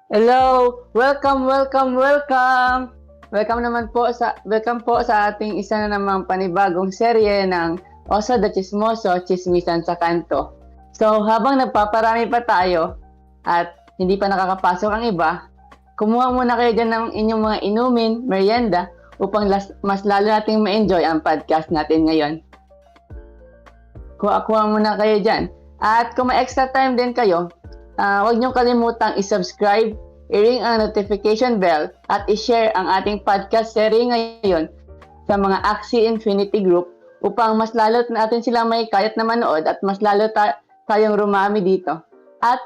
Hello! Welcome! Welcome po sa ating isa na namang panibagong serye ng Oso the Chismoso, Tsismisan sa Kanto. So, habang nagpaparami pa tayo at hindi pa nakakapasok ang iba, kumuha muna kayo dyan ng inyong mga inumin, merienda, upang mas lalo nating ma-enjoy ang podcast natin ngayon. Kuha muna kayo dyan. At kung may extra time din kayo, huwag niyong kalimutang i-subscribe, i-ring ang notification bell, at i-share ang ating podcast series ngayon sa mga Axie Infinity Group upang mas lalo natin sila may kayat na manood at mas lalo tayong rumami dito. At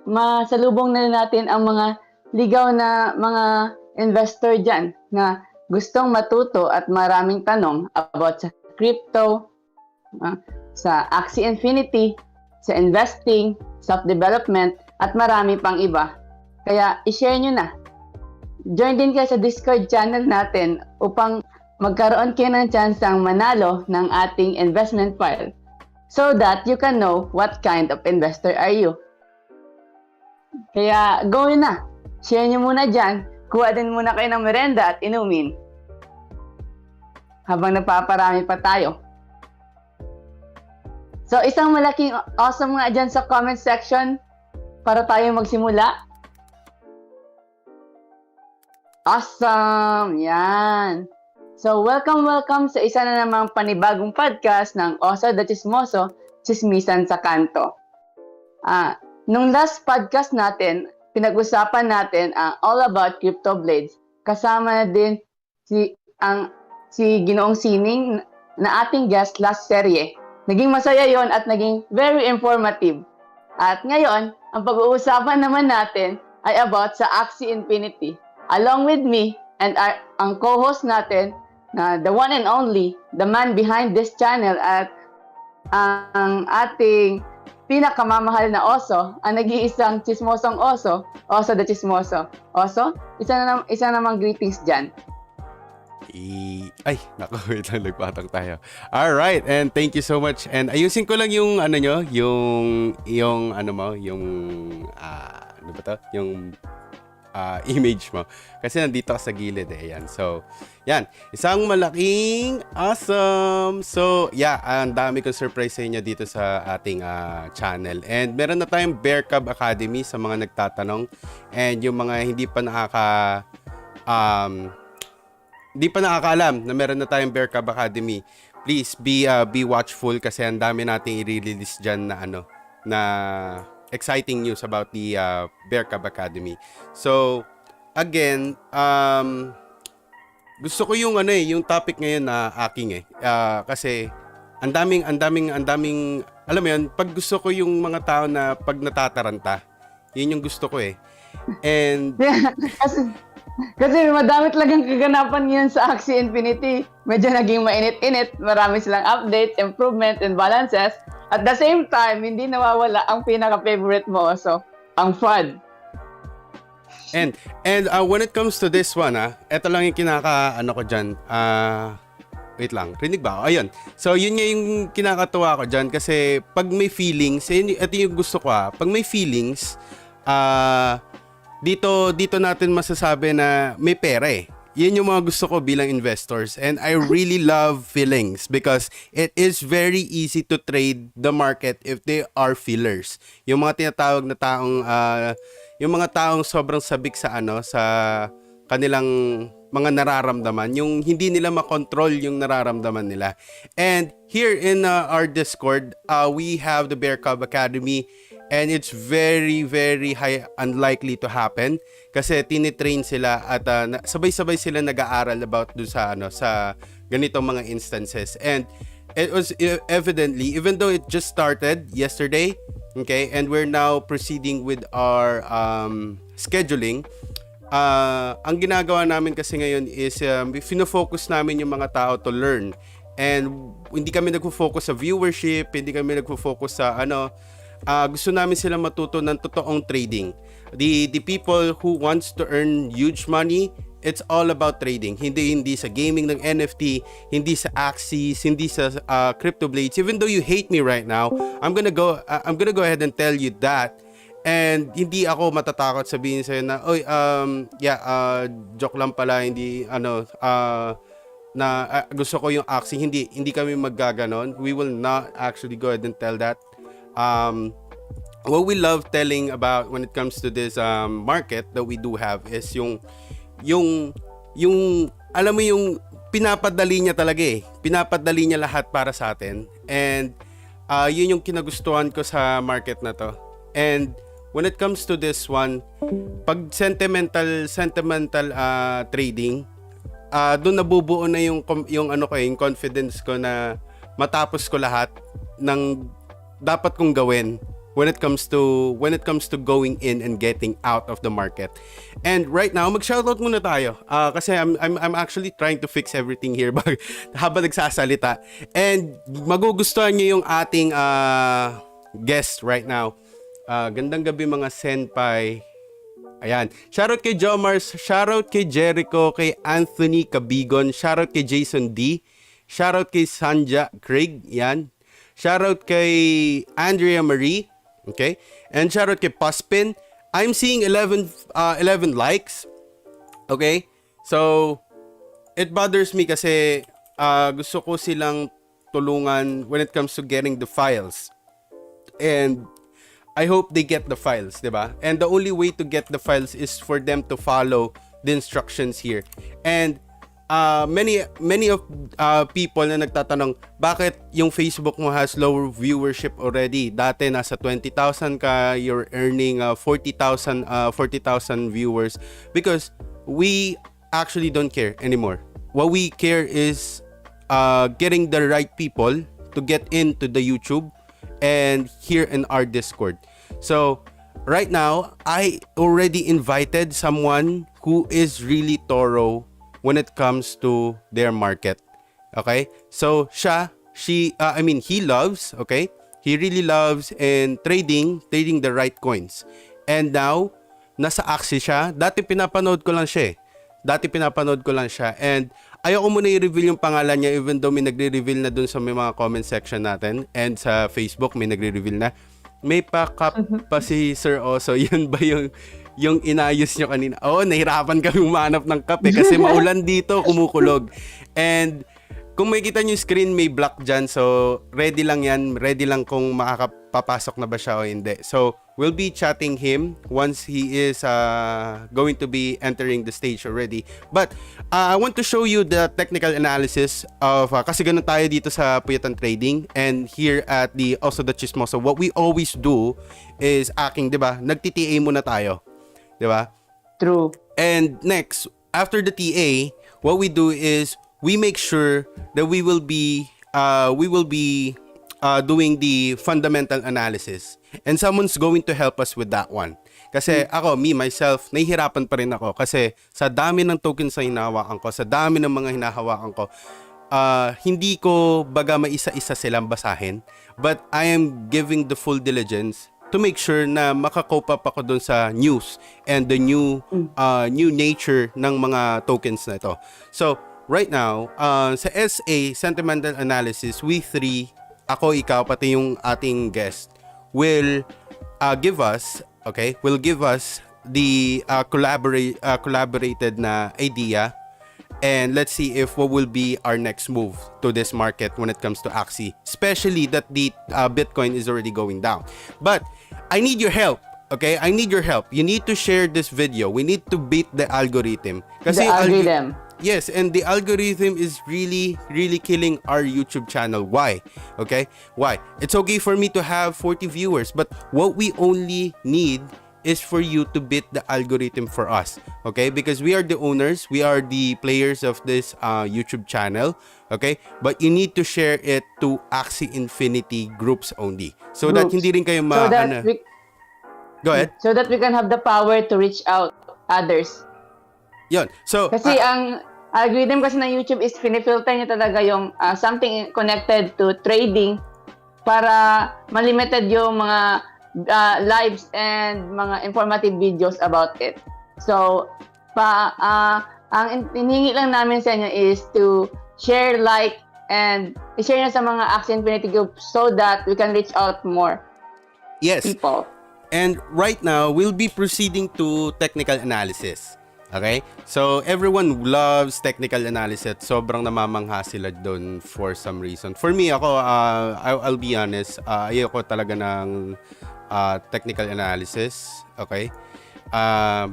masalubong na natin ang mga ligaw na mga investor dyan na gustong matuto at maraming tanong about sa crypto, sa Axie Infinity, sa investing, self-development, at marami pang iba. Kaya i-share nyo na. Join din kayo sa Discord channel natin upang magkaroon kayo ng tsansang manalo ng ating investment file so that you can know what kind of investor are you. Kaya go na. Share nyo muna dyan. Kuha din muna kayo ng merenda at inumin habang napaparami pa tayo. So, isang malaking awesome nga dyan sa comment section para tayo magsimula. Awesome! Yan! So, welcome sa isa na namang panibagong podcast ng Oso the Chismoso, Tsismisan sa Kanto. Nung last podcast natin, pinag-usapan natin ang all about crypto blades. Kasama na din si Ginoong Sining na ating guest last serye. Naging masaya yon at naging very informative. At ngayon, ang pag-uusapan naman natin ay about sa Axie Infinity. Along with me and ang co-host natin, na the one and only, the man behind this channel at ang ating pinakamamahal na oso, ang nag-iisang chismosong oso, Oso the Chismoso. Oso, isa namang greetings dyan. Ay, naku, wait lang, nagpatang tayo. Alright, and thank you so much. And ayusin ko lang yung ano nyo, yung ano mo, ano ba to? Yung image mo. Kasi nandito ka sa gilid eh. Yan. So, yan. Isang malaking awesome. So, yeah, ang dami kong surprise sa inyo dito sa ating channel. And meron na tayong Bear Cub Academy sa mga nagtatanong. And yung mga hindi pa nakakaalam na meron na tayong Bear Cub Academy, please be watchful kasi ang dami nating i-release dyan na na exciting news about the Bear Cub Academy. So, again, gusto ko yung yung topic ngayon na aking kasi ang daming alam mo yun, pag gusto ko yung mga tao na pag natataranta, yun yung gusto ko eh. And Kasi madami talagang kaganapan ngayon sa Axie Infinity. Medyo naging mainit-init, marami silang updates, improvement, and balances. At the same time, hindi nawawala ang pinaka-favorite mo, so ang FUD. And when it comes to this one, eto lang yung ko dyan. Wait lang, rinig ba ako? Ayun. So, yun nga yung kinakatuwa ko dyan kasi pag may feelings, ito yung gusto ko pag may feelings, dito natin masasabi na may pera eh. Yun yung mga gusto ko bilang investors. And I really love feelings because it is very easy to trade the market if they are feelers. Yung mga tinatawag na taong yung mga taong sobrang sabik sa sa kanilang mga nararamdaman, yung hindi nila makontrol yung nararamdaman nila. And here in our Discord, we have the Bear Cub Academy. And it's very, very unlikely to happen kasi tinitrain sila at sabay-sabay sila nag-aaral about do sa sa ganitong mga instances. And it was evidently, even though it just started yesterday, okay, and we're now proceeding with our scheduling, ang ginagawa namin kasi ngayon is fino-focus namin yung mga tao to learn. And hindi kami nagfo-focus sa viewership, hindi kami nagfo-focus sa gusto namin sila matuto ng totoong trading. The people who wants to earn huge money, it's all about trading. Hindi sa gaming ng NFT, hindi sa Axies, hindi sa crypto blades. Even though you hate me right now, I'm gonna go ahead and tell you that And hindi ako matatakot sabihin sa'yo na, oy, joke lang pala, hindi, gusto ko yung acting. Hindi kami maggaganon. We will not actually go ahead and tell that. What we love telling about when it comes to this market that we do have is yung alam mo yung pinapadali niya talaga eh. Pinapadali niya lahat para sa atin. And yun yung kinagustuhan ko sa market na to. And when it comes to this one, pag sentimental trading, doon nabubuo na yung confidence ko na matapos ko lahat ng dapat kong gawin when it comes to going in and getting out of the market. And right now, mag-shoutout muna tayo. Kasi I'm actually trying to fix everything here habang nagsasalita. And magugustuhan niyo yung ating guest right now. Gandang gabi mga senpai. Ayan. Shoutout kay Jomars, shoutout kay Jericho, kay Anthony Cabigon, shoutout kay Jason D, shoutout kay Sanja Craig, yan. Shoutout kay Andrea Marie, okay? And shoutout kay Puspin. I'm seeing 11 likes. Okay? So, it bothers me kasi gusto ko silang tulungan when it comes to getting the files. And I hope they get the files, diba? And the only way to get the files is for them to follow the instructions here. And many of people na nagtatanong, bakit yung Facebook mo has lower viewership already? Dati nasa 20,000 ka, you're earning 40,000 viewers. Because we actually don't care anymore. What we care is getting the right people to get into the YouTube and here in our Discord. So right now, I already invited someone who is really thorough when it comes to their market. Okay? So he loves, okay? He really loves in trading the right coins. And now, nasa Axie siya. Dati pinapanood ko lang siya. And ayoko muna i-reveal yung pangalan niya even though may nagre-reveal na dun sa may mga comment section natin. And sa Facebook, may nagre-reveal na. May pa-cup pa si Sir Oso. Yun ba yung inayos nyo kanina? Oo, nahirapan kami umanap ng kape kasi maulan dito, kumukulog. And kung makikita nyo yung screen, may block dyan. So, ready lang yan. Ready lang kung makakapapasok na ba siya o hindi. So, we'll be chatting him once he is going to be entering the stage already. But, I want to show you the technical analysis of, kasi ganun tayo dito sa Puyatan Trading. And here at the Oso the Chismoso, what we always do is diba? Nag-TTA muna tayo. Diba? True. And next, after the TA, what we do is we make sure that we will be doing the fundamental analysis, and someone's going to help us with that one. Kasi myself, nahihirapan pa rin ako kasi sa dami ng tokens na hinahawakan ko, sa dami ng mga hinahawakan ko, hindi ko baga maisa-isa silang basahin, but I am giving the full diligence to make sure na makakope up ako dun sa news and the new nature ng mga tokens na ito. So, right now, sa SA, Sentimental Analysis, we three, ako, ikaw, pati yung ating guest, will give us the collaborated na idea, and let's see if what will be our next move to this market when it comes to Axie, especially that the Bitcoin is already going down. But I need your help. Okay, I need your help. You need to share this video. We need to beat the algorithm. Kasi the algorithm. Yes, and the algorithm is really killing our YouTube channel. Why? Okay? Why? It's okay for me to have 40 viewers, but what we only need is for you to beat the algorithm for us. Okay? Because we are the owners, we are the players of this YouTube channel. Okay? But you need to share it to Axie Infinity groups only. So that hindi rin kayo Go ahead. So that we can have the power to reach out others. Yun. So, kasi ang algorithm kasi ng YouTube is finifilter niya talaga yung something connected to trading para malimited yung mga lives and mga informative videos about it. So, ang hinihingi lang namin sa inyo is to share, like, and i-share nyo sa mga Axie Infinity group so that we can reach out more yes. people. And right now, we'll be proceeding to technical analysis. Okay? So, everyone loves technical analysis. Sobrang namamangha sila doon for some reason. For me, I'll be honest, ayoko talaga ng technical analysis. Okay?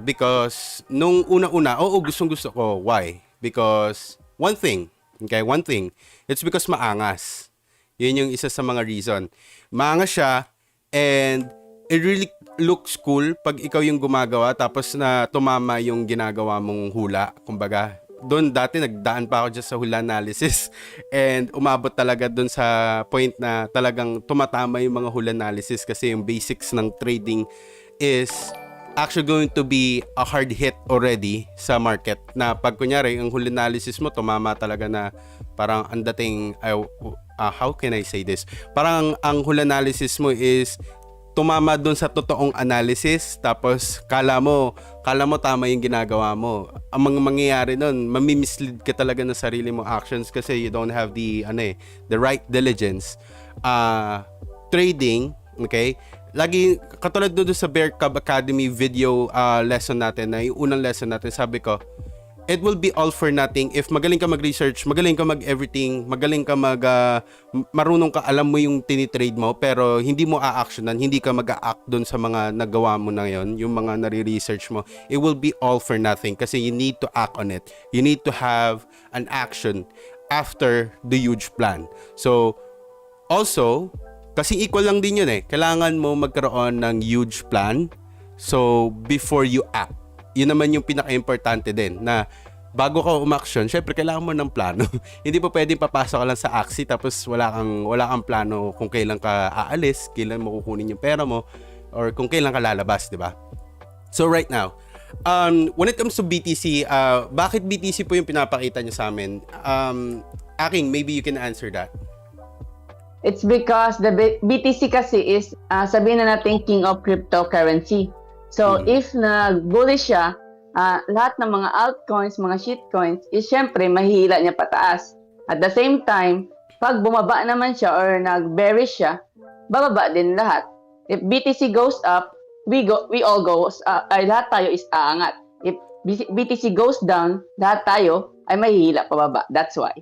Because nung una-una, gustong-gusto ko. Why? Because one thing, it's because maangas. Yun yung isa sa mga reason. Maangas siya, and it really looks cool pag ikaw yung gumagawa tapos na tumama yung ginagawa mong hula. Kumbaga, doon dati nagdaan pa ako just sa hula analysis and umabot talaga doon sa point na talagang tumatama yung mga hula analysis kasi yung basics ng trading is actually going to be a hard hit already sa market na pag kunyari ang hula analysis mo tumama talaga na parang ang dating how can I say this? Parang ang hula analysis mo is tumama doon sa totoong analysis tapos kala mo tama yung ginagawa mo. Ang mga mangyayari doon, mamimislead ka talaga ng sarili mo actions kasi you don't have the right diligence. Trading, okay? Lagi katulad doon sa Bear Cub Academy video lesson natin, na yung unang lesson natin, sabi ko, it will be all for nothing if magaling ka mag-research, magaling ka mag-everything, magaling ka marunong ka, alam mo yung tinitrade mo, pero hindi mo a-actionan, hindi ka mag-a-act dun sa mga nagawa mo na yon, yung mga nare-research mo. It will be all for nothing kasi you need to act on it. You need to have an action after the huge plan. So, also, kasi equal lang din yun kailangan mo magkaroon ng huge plan so before you act. Yun naman yung pinaka-importante din na bago ka umaksyon, syempre kailangan mo ng plano. Hindi pa pwedeng papasok ka lang sa aksi tapos wala kang plano kung kailan ka aalis, kailan mo kukunin yung pera mo, or kung kailan ka lalabas, di ba? So right now, when it comes to BTC, bakit BTC po yung pinapakita nyo sa amin? Aking, maybe you can answer that. It's because the BTC kasi is, sabihin na natin, king of cryptocurrency. So, if nag-bullish siya, lahat ng mga altcoins, mga shitcoins, is syempre, mahihila niya pataas. At the same time, pag bumaba naman siya or nag-bearish siya, bababa din lahat. If BTC goes up, we all go, lahat tayo is aangat. If BTC goes down, lahat tayo ay mahihila pababa. That's why.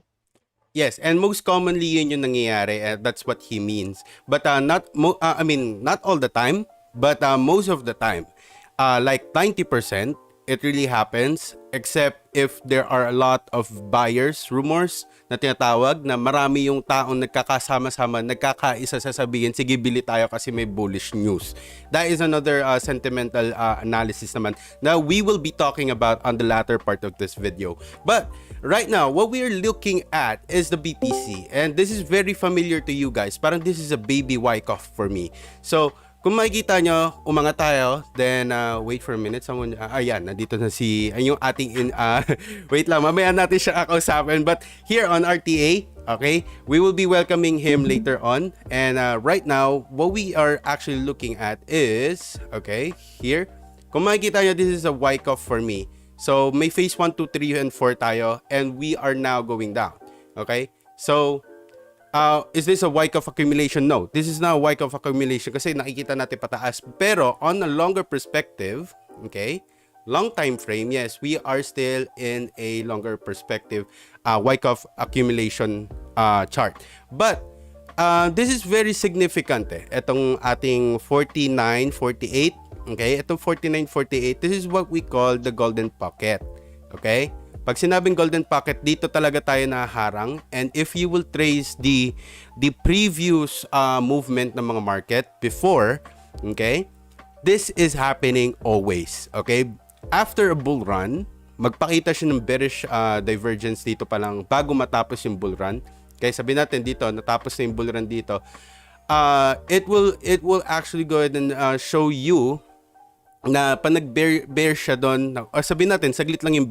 Yes, and most commonly yun yung nangyayari. That's what he means. But not all the time, but most of the time. Like 90%, it really happens, except if there are a lot of buyers, rumors na tinatawag, na marami yung taong nagkakasama-sama, nagkakaisa sasabihin, sige, bili tayo kasi may bullish news. That is another sentimental analysis naman na we will be talking about on the latter part of this video. But right now, what we are looking at is the BTC, and this is very familiar to you guys. Parang this is a baby wyckoff for me. So, kung makikita nyo, umangat tayo, then wait for a minute, someone, ayan, nandito na yung ating, wait lang, mamaya natin siya kakausapin, but here on RTA, okay, we will be welcoming him later on, and right now, what we are actually looking at is, okay, here, kung makikita nyo, this is a wyckoff for me, so may phase 1, 2, 3, and 4 tayo, and we are now going down, okay, so, is this a wyckoff accumulation? No, this is not a wyckoff accumulation kasi nakikita natin pataas. Pero on a longer perspective, okay, long time frame, yes, we are still in a longer perspective wyckoff accumulation chart. But this is very significant Itong ating 49, 48, okay, itong 49, 48, this is what we call the golden pocket, okay? Pag sinabing golden pocket, dito talaga tayo naharang. And if you will trace the previous movement ng mga market before, okay, this is happening always, okay? After a bull run, magpakita siya ng bearish divergence dito pa lang bago matapos yung bull run. Kaya sabihin natin dito, natapos na yung bull run dito. It will actually go ahead and show you na pa nag-bear siya doon, sabihin natin saglit lang yung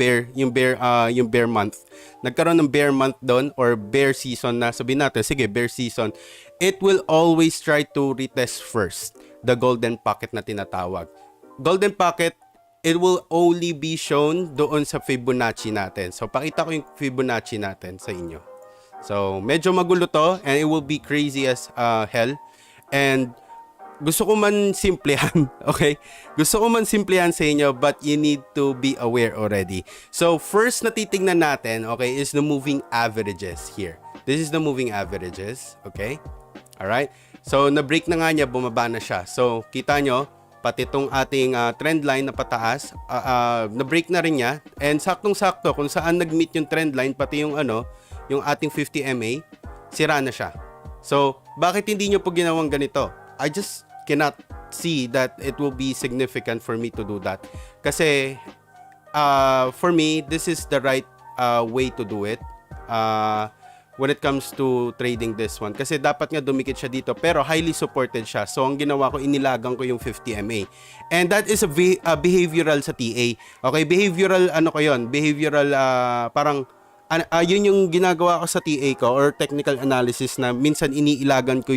bear month. Nagkaroon ng bear month doon or bear season na sabihin natin, sige, bear season. It will always try to retest first the golden pocket na tinatawag. Golden pocket, it will only be shown doon sa Fibonacci natin. So pakita ko yung Fibonacci natin sa inyo. So medyo magulo to and it will be crazy as hell. And gusto ko man simplehan, okay? Gusto ko man simplehan sa inyo, but you need to be aware already. So, first na titingnan natin, okay, is the moving averages here. This is the moving averages, okay? Alright? So, na-break na nga niya, bumaba na siya. So, kita nyo, pati itong ating trend line na pataas, na-break na rin niya. And saktong-sakto, kung saan nag-meet yung trend line, pati yung yung ating 50 MA, sira na siya. So, bakit hindi nyo po ginawang ganito? I just cannot see that it will be significant for me to do that. Kasi, for me, this is the right way to do it. When it comes to trading this one. Kasi dapat nga dumikit siya dito, pero highly supported siya. So, ang ginawa ko, inilagang ko yung 50 MA. And that is a behavioral sa TA. Okay, behavioral, behavioral, parang, yun yung ginagawa ko sa TA ko or technical analysis na minsan iniilagan ko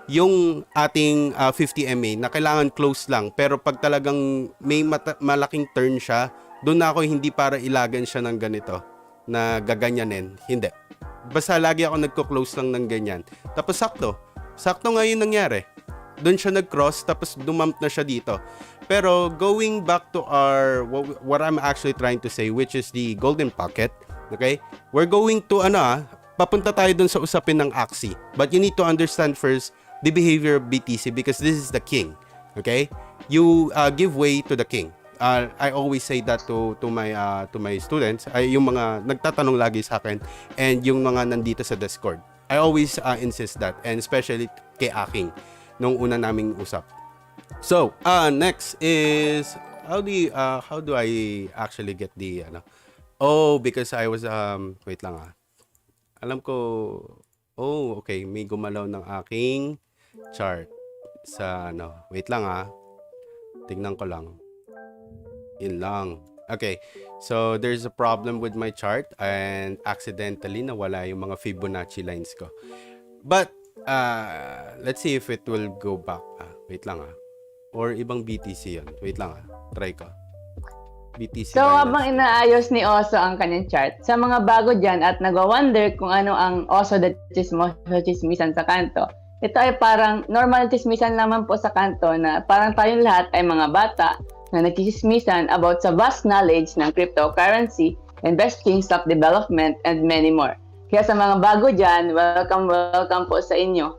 yung ating 50 MA na kailangan close lang. Pero pag talagang may malaking turn siya, doon na ako hindi para ilagan siya ng ganito na gaganyanin. Hindi. Basta lagi ako nagko-close lang ng ganyan. Tapos sakto nga yun nangyari. Doon siya nag-cross, tapos dumump na siya dito. Pero going back to what I'm actually trying to say, which is the golden pocket, okay? We're going to, papunta tayo dun sa usapin ng axi. But you need to understand first the behavior of BTC because this is the king, okay? You give way to the king. I always say that to my students, ay yung mga nagtatanong lagi sa akin and yung mga nandito sa Discord. I always insist that, and especially kay Aking nung una naming usap. So, next is how do I actually get the because I was wait lang Alam ko okay, may gumalaw ng aking chart sa wait lang tingnan ko lang. Yun lang. Okay. So, there's a problem with my chart and accidentally nawala yung mga Fibonacci lines ko. But, let's see if it will go back. Wait lang Or ibang BTC yun. Wait lang Try ko. BTC. So, habang inaayos ni Oso ang kanyang chart, sa mga bago dyan at nag-wonder kung ano ang Oso de Tsismisan sa kanto, ito ay parang normal tsismisan naman po sa kanto na parang tayong lahat ay mga bata na nagchismisan about sa vast knowledge ng cryptocurrency, investing, stock development, and many more. Kaya sa mga bago dyan, welcome po sa inyo.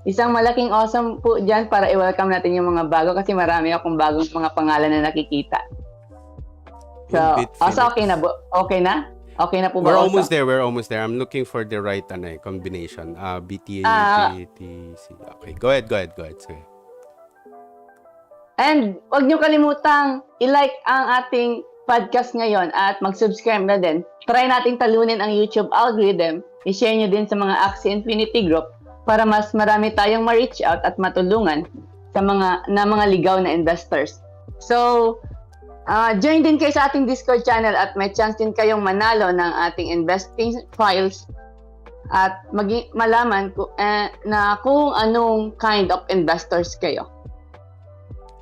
Isang malaking awesome po dyan para i-welcome natin yung mga bago kasi marami akong bagong mga pangalan na nakikita. So, Oso, okay na? Okay na po ba, We're Oso? almost there. I'm looking for the right combination. BTC. Okay, go ahead. Sige. And huwag niyo kalimutang i-like ang ating podcast ngayon at mag-subscribe na din. Try nating talunin ang YouTube algorithm. I-share niyo din sa mga Axie Infinity Group para mas marami tayong ma-reach out at matulungan sa mga ligaw na investors. So, join din kayo sa ating Discord channel at may chance din kayong manalo ng ating investing files at malaman na kung anong kind of investors kayo.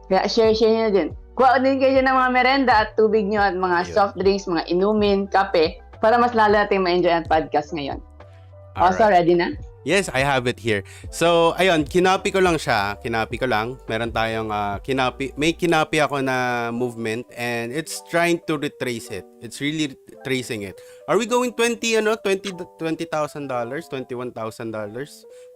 Kaya share nyo din. Kuha din kayo ng mga merenda at tubig nyo at mga soft drinks, mga inumin, kape, para mas lalo natin ma-enjoy ang podcast ngayon. Also, ready na? Yes, I have it here. So, ayun, kinapi ko lang siya. Meron tayong may kinapi ako na movement and it's trying to retrace it. It's really tracing it. Are we going $20,000, $21,000?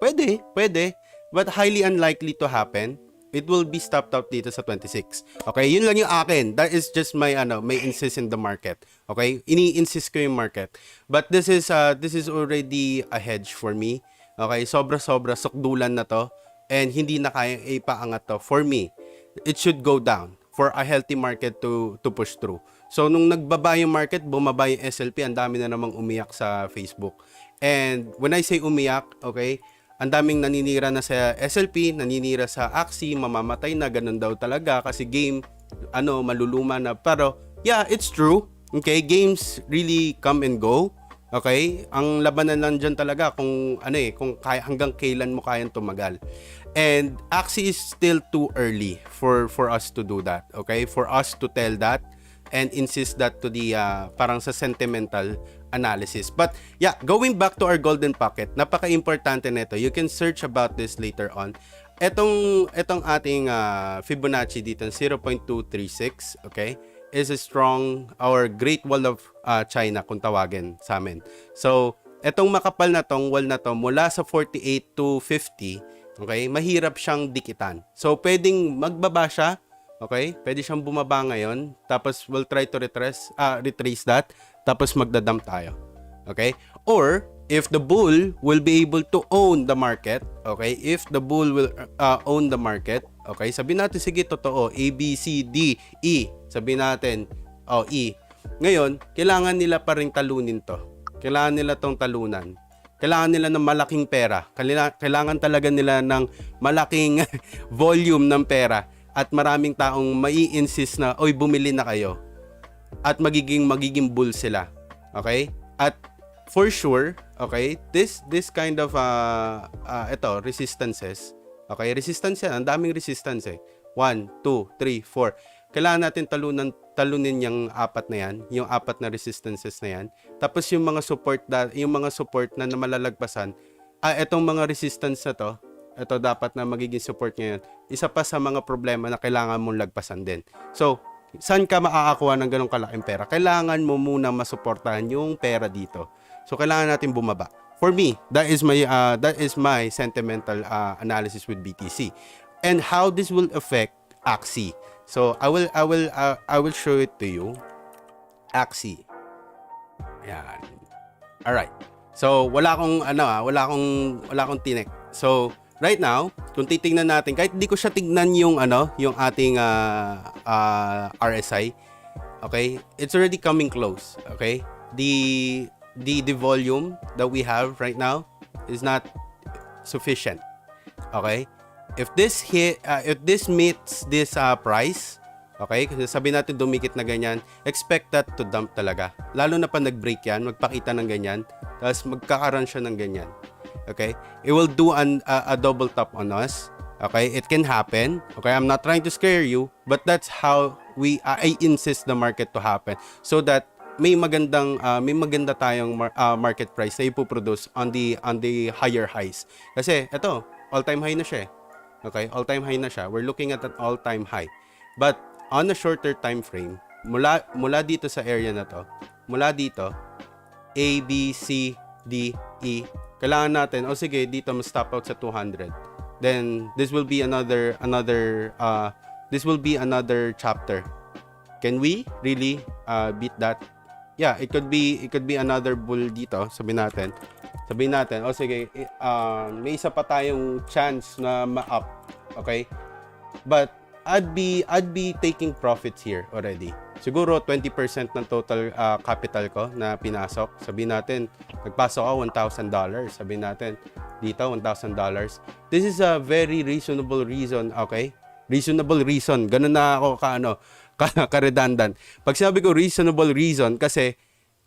Pwede. But highly unlikely to happen. It will be stopped out dito sa 26. Okay, yun lang yung akin. That is just my may insist in the market. Okay? Ini-insist ko yung market. But this is already a hedge for me. Okay, sobra-sobra sukdulan na to and hindi na kaya ipaangat to for me. It should go down for a healthy market to push through. So nung nagbaba yung market, bumaba yung SLP, ang dami na namang umiyak sa Facebook. And when I say umiyak, okay, ang daming naninira na sa SLP, naninira sa Axie, mamamatay na, ganun daw talaga kasi game, maluluma na. Pero, yeah, it's true. Okay, games really come and go. Okay? Ang labanan lang dyan talaga kung hanggang kailan mo kayang tumagal. And Axie is still too early for us to do that. Okay? For us to tell that and insist that to the parang sa sentimental analysis. But yeah, going back to our golden pocket, napaka-importante nito. You can search about this later on. etong ating Fibonacci dito 0.236, okay, is a strong or Great Wall of China kung tawagin sa amin. So, etong makapal na tong wall na to mula sa 48 to 50, okay, mahirap siyang dikitan. So, pwedeng magbaba siya, okay, pwede siyang bumaba ngayon, tapos we'll try to retrace that, tapos magdadump tayo. Okay? Or, if the bull will be able to own the market, okay, if the bull will own the market, okay, sabihin natin, sige, totoo, A, B, C, D, E, sabihin natin, E. Ngayon, kailangan nila pa rin talunin to. Kailangan nila tong talunan. Kailangan nila ng malaking pera. Kailangan talaga nila ng malaking volume ng pera. At maraming taong mai-insist na, oy, bumili na kayo. At magiging bull sila. Okay? At for sure, okay, this kind of resistances. Okay, resistance yan. Ang daming resistance eh. 1, 2, 3, 4. Kailangan natin talunin yung apat na yan, yung apat na resistances na yan. Tapos yung mga support na malalagpasan, etong mga resistance na to, ito dapat na magiging support ngayon. Isa pa sa mga problema na kailangan mong lagpasan din. So, saan ka makakakuha ng ganong kalaking pera? Kailangan mo muna masuportahan yung pera dito. So, kailangan natin bumaba. For me, that is my sentimental analysis with BTC. And how this will affect AXI. So, I will show it to you. AXI. Yan. All right. So, wala akong tinek. So, right now, kung titingnan natin, kahit hindi ko siya tignan yung ating RSI, okay? It's already coming close, okay? The volume that we have right now is not sufficient, okay? If this meets this price, okay, kasi sabi natin dumikit na ganyan, expect that to dump talaga. Lalo na pa nag-break yan, magpakita ng ganyan, tapos magkakaroon siya ng ganyan. Okay? It will do a double top on us. Okay? It can happen. Okay? I'm not trying to scare you, but that's how I insist the market to happen so that may maganda tayong market price na ipoproduce on the higher highs. Kasi ito, all-time high na siya. Okay? All-time high na siya. We're looking at an all-time high. But on a shorter time frame, mula dito sa area na to, mula dito, A, B, C, D, E, kailangan natin, sige, dito ma-stop out sa 200. Then this will be another chapter. Can we really beat that? Yeah, it could be another bull dito, sabihin natin, sige, may isa pa tayong chance na ma-up. Okay? But I'd be taking profits here already. Siguro 20% ng total capital ko na pinasok. Sabihin natin, nagpasok ako $1,000. Sabihin natin, dito $1,000. This is a very reasonable reason, okay? Reasonable reason. Ganun na ako ka-redundant. Pag sinabi ko reasonable reason, kasi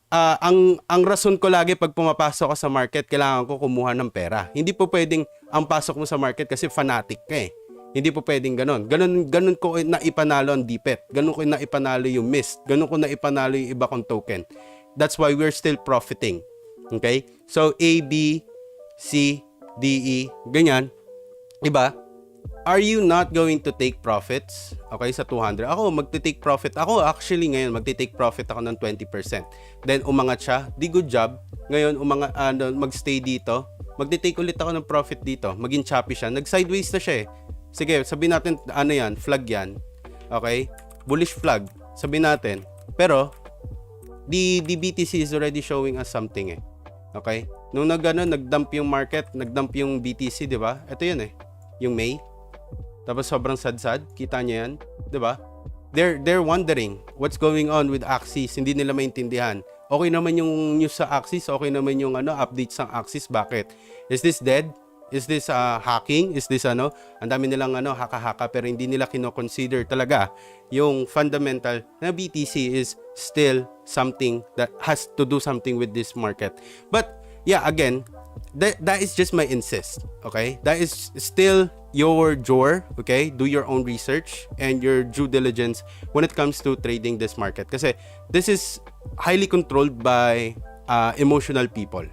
ang rason ko lagi pag pumapasok ka sa market, kailangan ko kumuha ng pera. Hindi po pwedeng ang pasok mo sa market kasi fanatic ka eh. Hindi po pwedeng ganun. Ganun ko na ipanalo ang Dpet. Ganun ko na ipanalo yung MIST. Ganun ko na ipanalo yung iba kong token. That's why we're still profiting. Okay? So, A, B, C, D, E, ganyan. Diba? Are you not going to take profits? Okay, sa 200. Ako, magte-take profit. Ako, actually, ngayon, magte-take profit ako ng 20%. Then, umangat siya. Di good job. Ngayon, mag-stay dito. Magte-take ulit ako ng profit dito. Maging choppy siya. Nag-sideways na siya eh. Sige, sabihin natin, yan, flag yan. Okay? Bullish flag. Sabihin natin. Pero, the BTC is already showing us something eh. Okay? Nung nag-dump yung market, nag-dump yung BTC, di ba? Ito yun eh. Yung May. Tapos sobrang sad-sad. Kita niyo yan. Di ba? They're wondering what's going on with Axis. Hindi nila maintindihan. Okay naman yung news sa Axis. Okay naman yung updates ng Axis. Bakit? Is this dead? Is this hacking? Is this ang dami nilang haka-haka pero hindi nila kino-consider talaga yung fundamental na BTC is still something that has to do something with this market. But yeah, again, that is just my insist, okay? That is still your drawer, okay? Do your own research and your due diligence when it comes to trading this market kasi this is highly controlled by emotional people.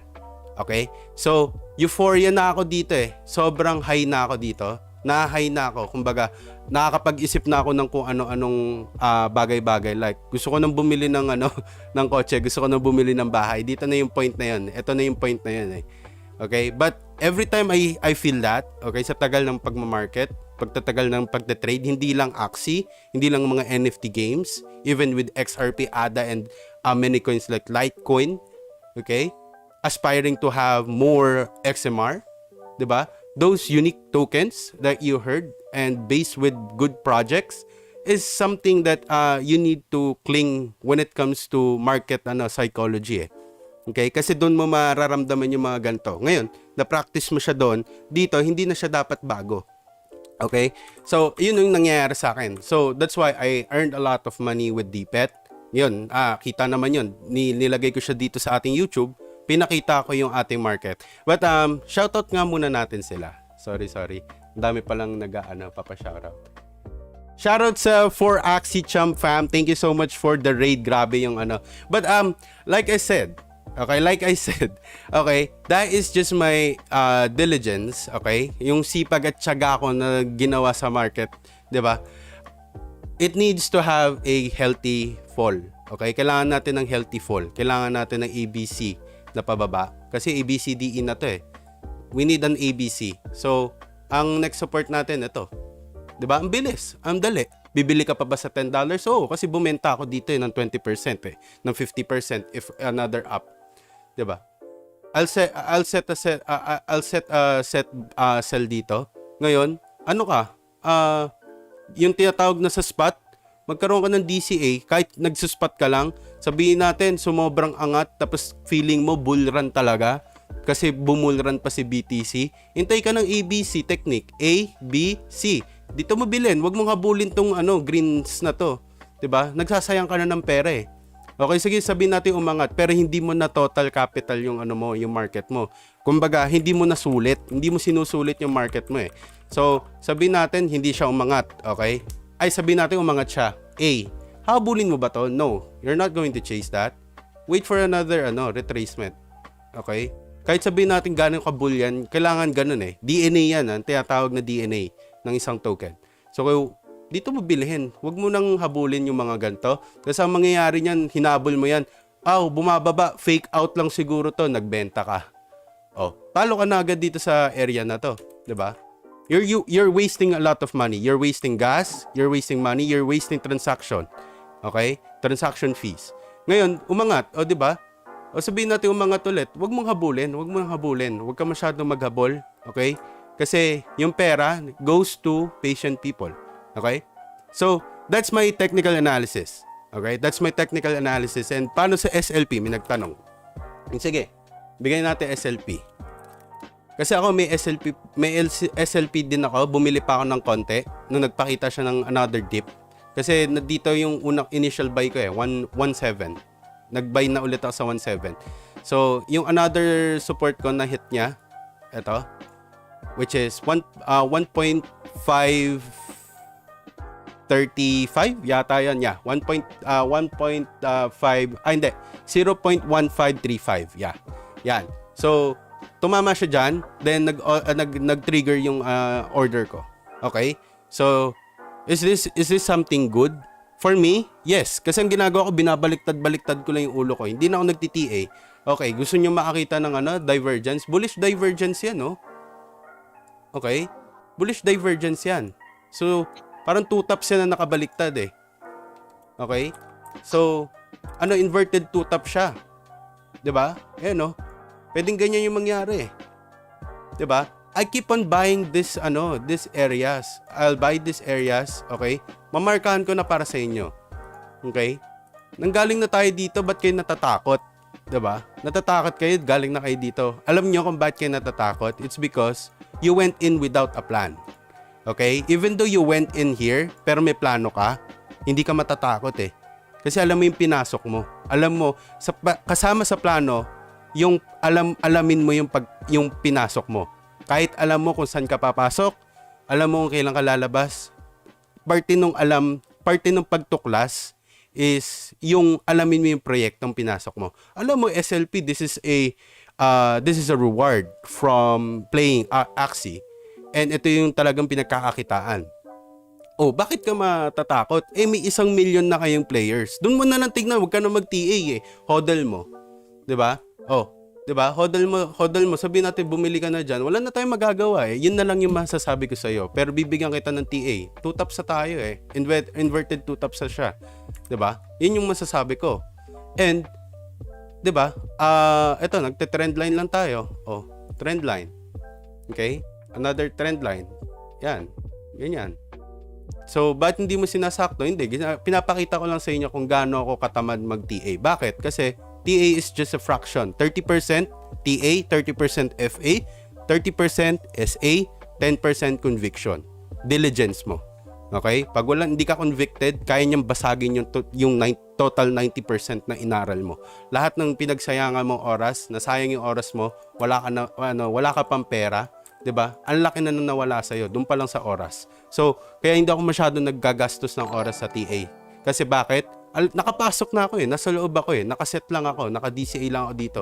Okay? So, euphoria na ako dito eh. Sobrang high na ako dito. nahahay na ako. Kumbaga, nakakapag-isip na ako ng kung ano-anong bagay-bagay. Like, gusto ko nang bumili ng ng kotse, gusto ko nang bumili ng bahay. Dito na yung point na yun. Ito na yung point na yun eh. Okay? But every time I feel that, okay, sa tagal ng pagmamarket, pagtatagal ng pagte-trade, hindi lang Axie, hindi lang mga NFT games, even with XRP, ADA, and many coins like Litecoin, okay? Aspiring to have more XMR, 'di ba? Those unique tokens that you heard and based with good projects is something that you need to cling when it comes to market psychology eh. Okay? Kasi doon mo mararamdaman yung mga ganito. Ngayon, na-practice mo siya doon, dito hindi na siya dapat bago. Okay? So, yun yung nangyayari sa akin. So, that's why I earned a lot of money with Dpet. Yun, kita naman yun. Nilagay ko siya dito sa ating YouTube. Pinakita ko yung ating market. But shoutout nga muna natin sila. Sorry. Ang dami palang papa-shoutout. Shoutout sa 4Axie Chum fam. Thank you so much for the raid. Grabe yung But like I said, okay, that is just my diligence, okay? Yung sipag at tiyaga ko na ginawa sa market, 'di ba? It needs to have a healthy fall. Okay? Kailangan natin ng healthy fall. Kailangan natin ng ABC na pababa. Kasi ABCDE na to eh. We need an ABC. So, ang next support natin, ito. Diba? Ang bilis. Ang dali. Bibili ka pa ba sa $10? Oo, kasi bumenta ako dito ng 20% eh. Ng 50% if another up. Diba? I'll set sell dito. Ngayon, yung tinatawag na sa spot, magkaroon ka ng DCA, kahit nagsuspot ka lang, sabihin natin, sumobrang angat, tapos feeling mo bull run talaga, kasi bumull run pa si BTC, hintay ka ng ABC technique, A, B, C. Dito mo bilhin, wag mong habulin tong greens na to. 'Di ba? Nagsasayang ka na ng pera eh. Okay, sige, sabihin natin umangat, pero hindi mo na total capital yung yung market mo. Kumbaga, hindi mo nasulit, hindi mo sinusulit yung market mo eh. So, sabihin natin hindi siya umangat, okay? Ay, sabihin natin umangat siya. A, habulin mo ba to? No, you're not going to chase that. Wait for another retracement. Okay? Kahit sabihin natin gano'ng kabull yan, kailangan ganun eh. DNA yan, tinatawag na DNA ng isang token. So, dito mo bilhin. Huwag mo nang habulin yung mga ganito. Kasi ang mangyayari niyan, hinabol mo yan. Bumababa, fake out lang siguro to, nagbenta ka. Talo ka na agad dito sa area na to. 'Di ba? You're wasting a lot of money. You're wasting gas, you're wasting money, you're wasting transaction. Okay? Transaction fees. Ngayon, umangat, 'di ba? Sabihin natin umangat ulit, huwag mong habulin. Huwag ka masyadong maghabol, okay? Kasi yung pera goes to patient people. Okay? So, that's my technical analysis. Okay? That's my technical analysis. And paano sa SLP? May nagtanong. Sige, bigyan natin SLP. Kasi ako may SLP din ako, bumili pa ako ng konti nung nagpakita siya ng another dip. Kasi dito yung unang initial buy ko 1.17. Nag-buy na ulit ako sa 1.7. So, yung another support ko na hit niya, ito, which is 1.535 yata yan, 0.1535, yan. So, tumama siya dyan, then nag-trigger yung order ko. Okay? So, is this something good? For me, yes. Kasi ang ginagawa ko, binabaliktad-baliktad ko lang yung ulo ko. Hindi na ako nagti-TA. Okay, gusto nyo makakita ng divergence? Bullish divergence yan, no? Okay? Bullish divergence yan. So, parang two tops yan na nakabaliktad eh. Okay? So, inverted two top siya. 'Di ba? No? Pwedeng ganyan yung mangyari eh. 'Di ba? I keep on buying these areas. I'll buy these areas, okay? Mamarkahan ko na para sa inyo. Okay? Nanggaling na tayo dito, ba't kayo natatakot? 'Di ba? Natatakot kayo, galing na kayo dito. Alam niyo kung bakit kayo natatakot? It's because you went in without a plan. Okay? Even though you went in here, pero may plano ka, hindi ka matatakot eh. Kasi alam mo yung pinasok mo. Alam mo, kasama sa plano, yung alamin mo yung pinasok mo. Kahit alam mo kung saan ka papasok, alam mo kung kailan ka lalabas, parte ng pagtuklas is yung alamin mo yung proyektong pinasok mo. Alam mo, SLP, this is a reward from playing Axie. And ito yung talagang pinagkakakitaan. Oh, bakit ka matatakot? May 1,000,000 na kayong players. Doon mo na lang tignan, huwag ka na mag-TA Hodl mo. 'Di ba? Oh, 'di ba? Hodl mo. Sabihin natin bumili ka na diyan. Wala na tayong magagawa Yun na lang yung masasabi ko sa iyo. Pero bibigyan kita ng TA. 2 taps sa tayo Inverted 2 taps sa siya. 'Di ba? Yun yung masasabi ko. And 'di ba? Ito nagte-trend line lang tayo. Oh, trend line. Okay? Another trend line. Yan. Ganyan. So, ba't hindi mo sinasakto? Hindi. Pinapakita ko lang sa inyo kung gaano ako katamad mag-TA. Bakit? Kasi TA is just a fraction. 30% TA, 30% FA, 30% SA, 10% conviction. Diligence mo. Okay? Pag hindi ka convicted, kaya niyang basagin yung total 90% na inaral mo. Lahat ng pinagsayangan mong oras, nasayang yung oras mo, wala ka pang pera, 'di ba? Ang laki na nawala sa iyo doon pa lang sa oras. So, kaya hindi ako masyadong naggagastos ng oras sa TA. Kasi bakit? Nakapasok na ako nasa loob ako nakaset lang ako, naka-DCA lang ako dito.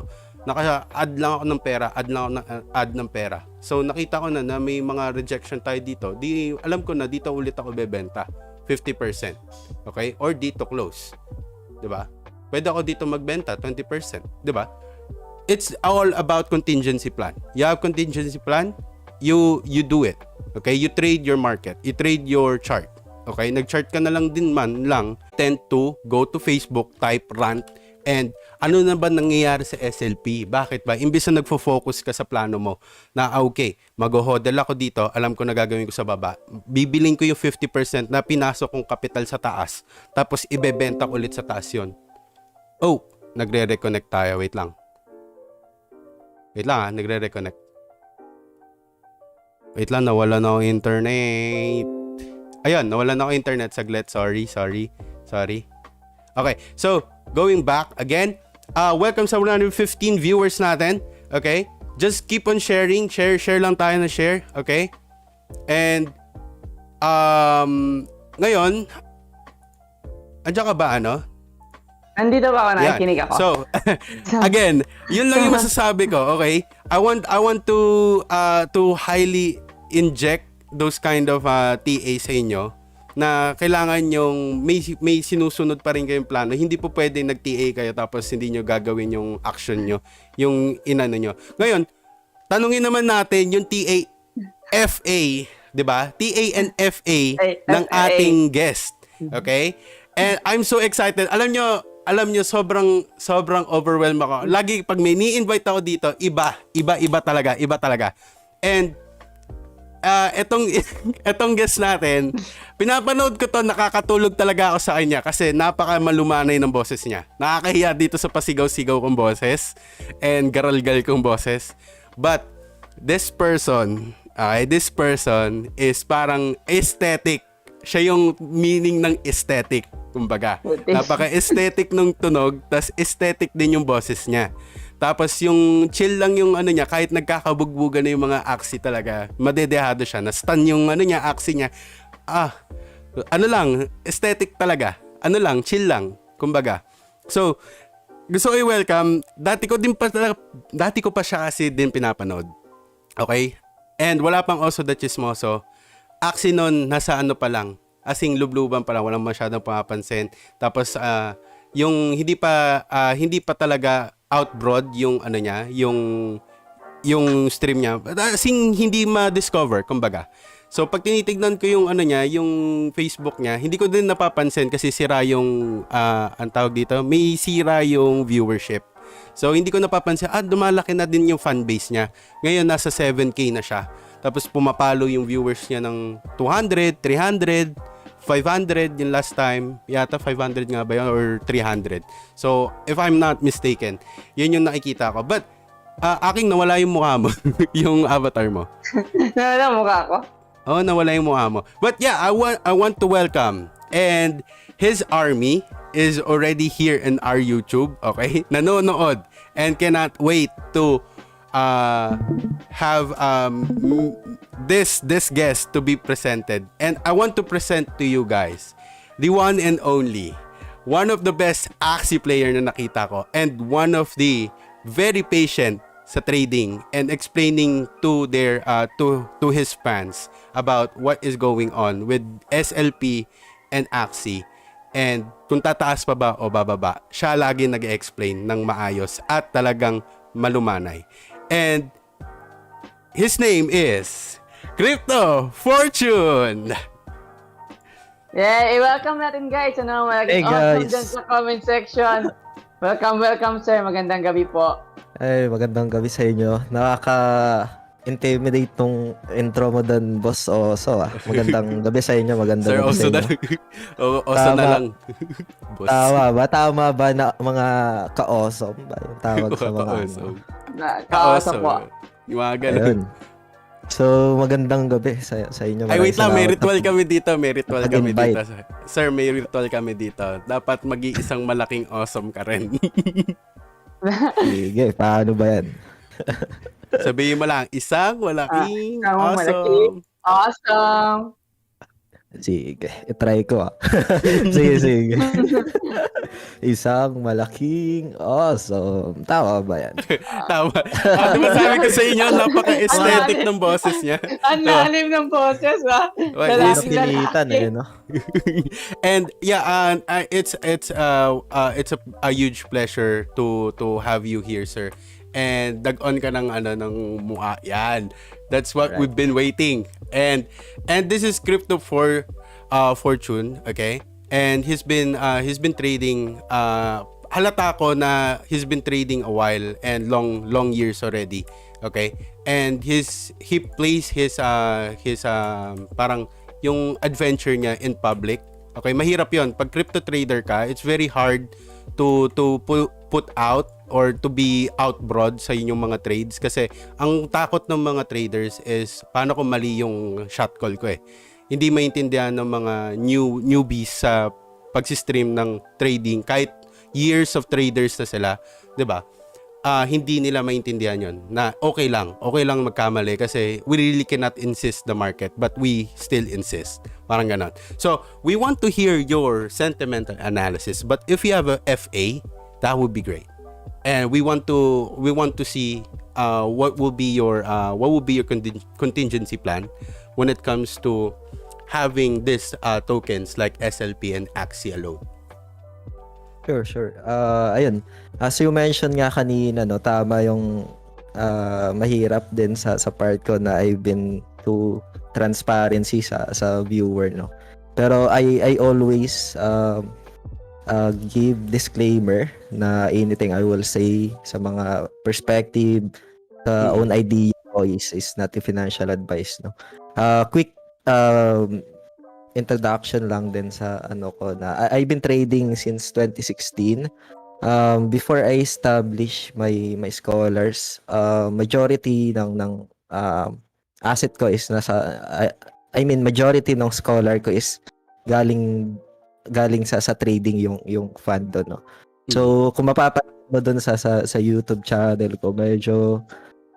Naka-add lang ako ng pera, add ng pera. So, nakita ko na may mga rejection tayo dito. Alam ko na dito ulit ako bebenta. 50%. Okay? Or dito close. 'Di ba? Pwede ako dito magbenta 20%, 'di ba? It's all about contingency plan. You have contingency plan, you do it. Okay? You trade your market. You trade your chart. Okay? Nag-chart ka na lang din tend to go to Facebook, type rant, and ano na ba nangyayari sa SLP? Bakit ba? Imbis na nagfo-focus ka sa plano mo na okay, mag-hodl ako dito, alam ko na gagawin ko sa baba. Bibiling ko yung 50% na pinasok kong capital sa taas, tapos ibebenta ulit sa taas yun. Oh, nagre-reconnect tayo. Wait lang, nagre-reconnect. Wait lang, nawala na ako internet. Ayun, nawala na ako internet. Saglit, sorry. Okay, so, going back again. Welcome sa 115 viewers natin. Okay? Just keep on sharing. Share lang tayo na share. Okay? And, ngayon, andiyan ka ba, Nandito ba ako? Nakikinig ako. So, again, yun lang yung masasabi ko, okay? I want to highly inject those kind of TA sa inyo na kailangan yung may sinusunod pa rin kayong plano. Hindi po pwede nag-TA kayo tapos hindi nyo gagawin yung action nyo, yung inano nyo. Ngayon, tanungin naman natin yung TA FA, di ba? TA and FA ng ating guest. Okay? And I'm so excited. Alam nyo, sobrang overwhelmed ako. Lagi pag may ni-invite ako dito, iba talaga. And etong guest natin, pinapanood ko to, nakakatulog talaga ako sa kanya kasi napaka-malumanay ng boses niya. Nakakahiya dito sa pasigaw-sigaw kong boses and garalgal kong boses. But this person is parang aesthetic. Siya yung meaning ng aesthetic. Kumbaga, napaka-aesthetic nung tunog, tas aesthetic din yung boses niya. Tapos yung chill lang yung niya, kahit nagkakabugbugan na yung mga aksi talaga, madedehado siya, na-stun yung aksi niya. Aesthetic talaga. Chill lang, kumbaga. So, gusto ko i-welcome, dati ko pa siya kasi din pinapanood. Okay? And wala pang Oso the Chismoso. Aksi nun, nasa pa lang. Asing lubluban pa lang, walang masyadong pumapansin. Tapos yung hindi pa talaga out broad yung niya, yung stream niya. Asing hindi ma-discover, kumbaga. So pag tinitignan ko yung niya, yung Facebook niya, hindi ko din napapansin kasi sira yung ang tawag dito, may sira yung viewership. So hindi ko napapansin, dumalaki na din yung fan base niya. Ngayon nasa 7K na siya. Tapos pumapalo yung viewers niya ng 200, 300, 500 yung last time. Yata 500 nga ba yun or 300. So, if I'm not mistaken, yun yung nakikita ko. But, aking nawala yung mukha mo. Yung avatar mo. Nawala yung mukha ko? Oh, nawala yung mukha mo. But yeah, I want to welcome. And his army is already here in our YouTube. Okay? Nanonood. And cannot wait to have this guest to be presented. And I want to present to you guys the one and only, one of the best Axie player na nakita ko, and one of the very patient sa trading and explaining to their to his fans about what is going on with SLP and Axie, and kung tataas pa ba o bababa. Siya lagi nag-explain ng maayos at talagang malumanay. And his name is Crypto Fortune. Yeah, welcome natin guys. Ano, Hey, awesome guys. dyan sa comment section. Welcome sir. Magandang gabi po. Ay, magandang gabi sa inyo. Nakaka-intimidate tong intro mo doon, Boss Oso. Magandang gabi sa inyo, magandang Sir gabi Oso sa na inyo. lang. Oso na lang. Boss. Tama ba na mga ka-awesome ba yung tawag sa mga Oso. Kaosa po. Yung mga ganun. Ayun. So, magandang gabi sa inyo. Ay, wait lang. May ritual kami dito. Pag-invite. Sir, may ritual kami dito. Dapat mag-iisang malaking awesome ka rin. Sige, paano ba yan? Sabihin mo lang, isang malaking Isang awesome. malaking awesome. Sige, itry ko sige. Isang malaking awesome. Tama ba yan? Tama. Di ba sabi ko sa inyo, napaka-aesthetic ng boses niya. Ang lalim ng boses, ha? Well, Lalaki, Napilitan lalaki. no? And yeah, it's a huge pleasure to have you here, sir. And dag-on ka ng ng mukha. Yan. That's what Right. we've been waiting. And this is Crypto Fortune, okay? And he's been trading, halata ko na he's been trading a while and long years already. Okay? And he plays his parang yung adventure niya in public. Okay, mahirap 'yon. Pag crypto trader ka, it's very hard to put out or to be out broad sa inyong mga trades, kasi ang takot ng mga traders is paano kung mali yung shot call ko eh. Hindi maintindihan ng mga newbies sa pag-stream ng trading, kahit years of traders na sila, 'di ba? Hindi nila maintindihan yon na okay lang magkamali kasi we really cannot insist the market, but we still insist. Parang ganon. So, we want to hear your sentimental analysis, but if you have a FA, that would be great. And we want to see what will be your contingency plan when it comes to having this tokens like SLP and Axie alone. Sure. Ayun. As you mentioned nga kanina, no, tama yung mahirap din sa part ko na I've been to transparency sa viewer, no. Pero I always give disclaimer na anything I will say sa mga perspective, sa own idea is not a financial advice, no. Quick introduction lang din sa ko na I've been trading since 2016. Before I establish my scholars, majority ng asset ko is majority ng scholar ko is galing sa trading yung fund doon, no. So kung mapapanood mo doon sa YouTube channel ko, medyo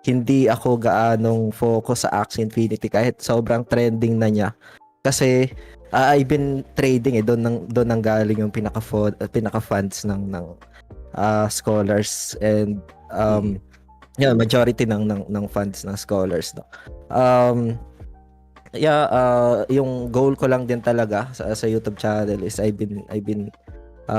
hindi ako gaanong focus sa Axie Infinity kahit sobrang trending na niya. Kasi I've been trading doon nang galing yung pinaka funds ng scholars, and majority ng funds ng scholars, no. Yung goal ko lang din talaga sa YouTube channel is I've been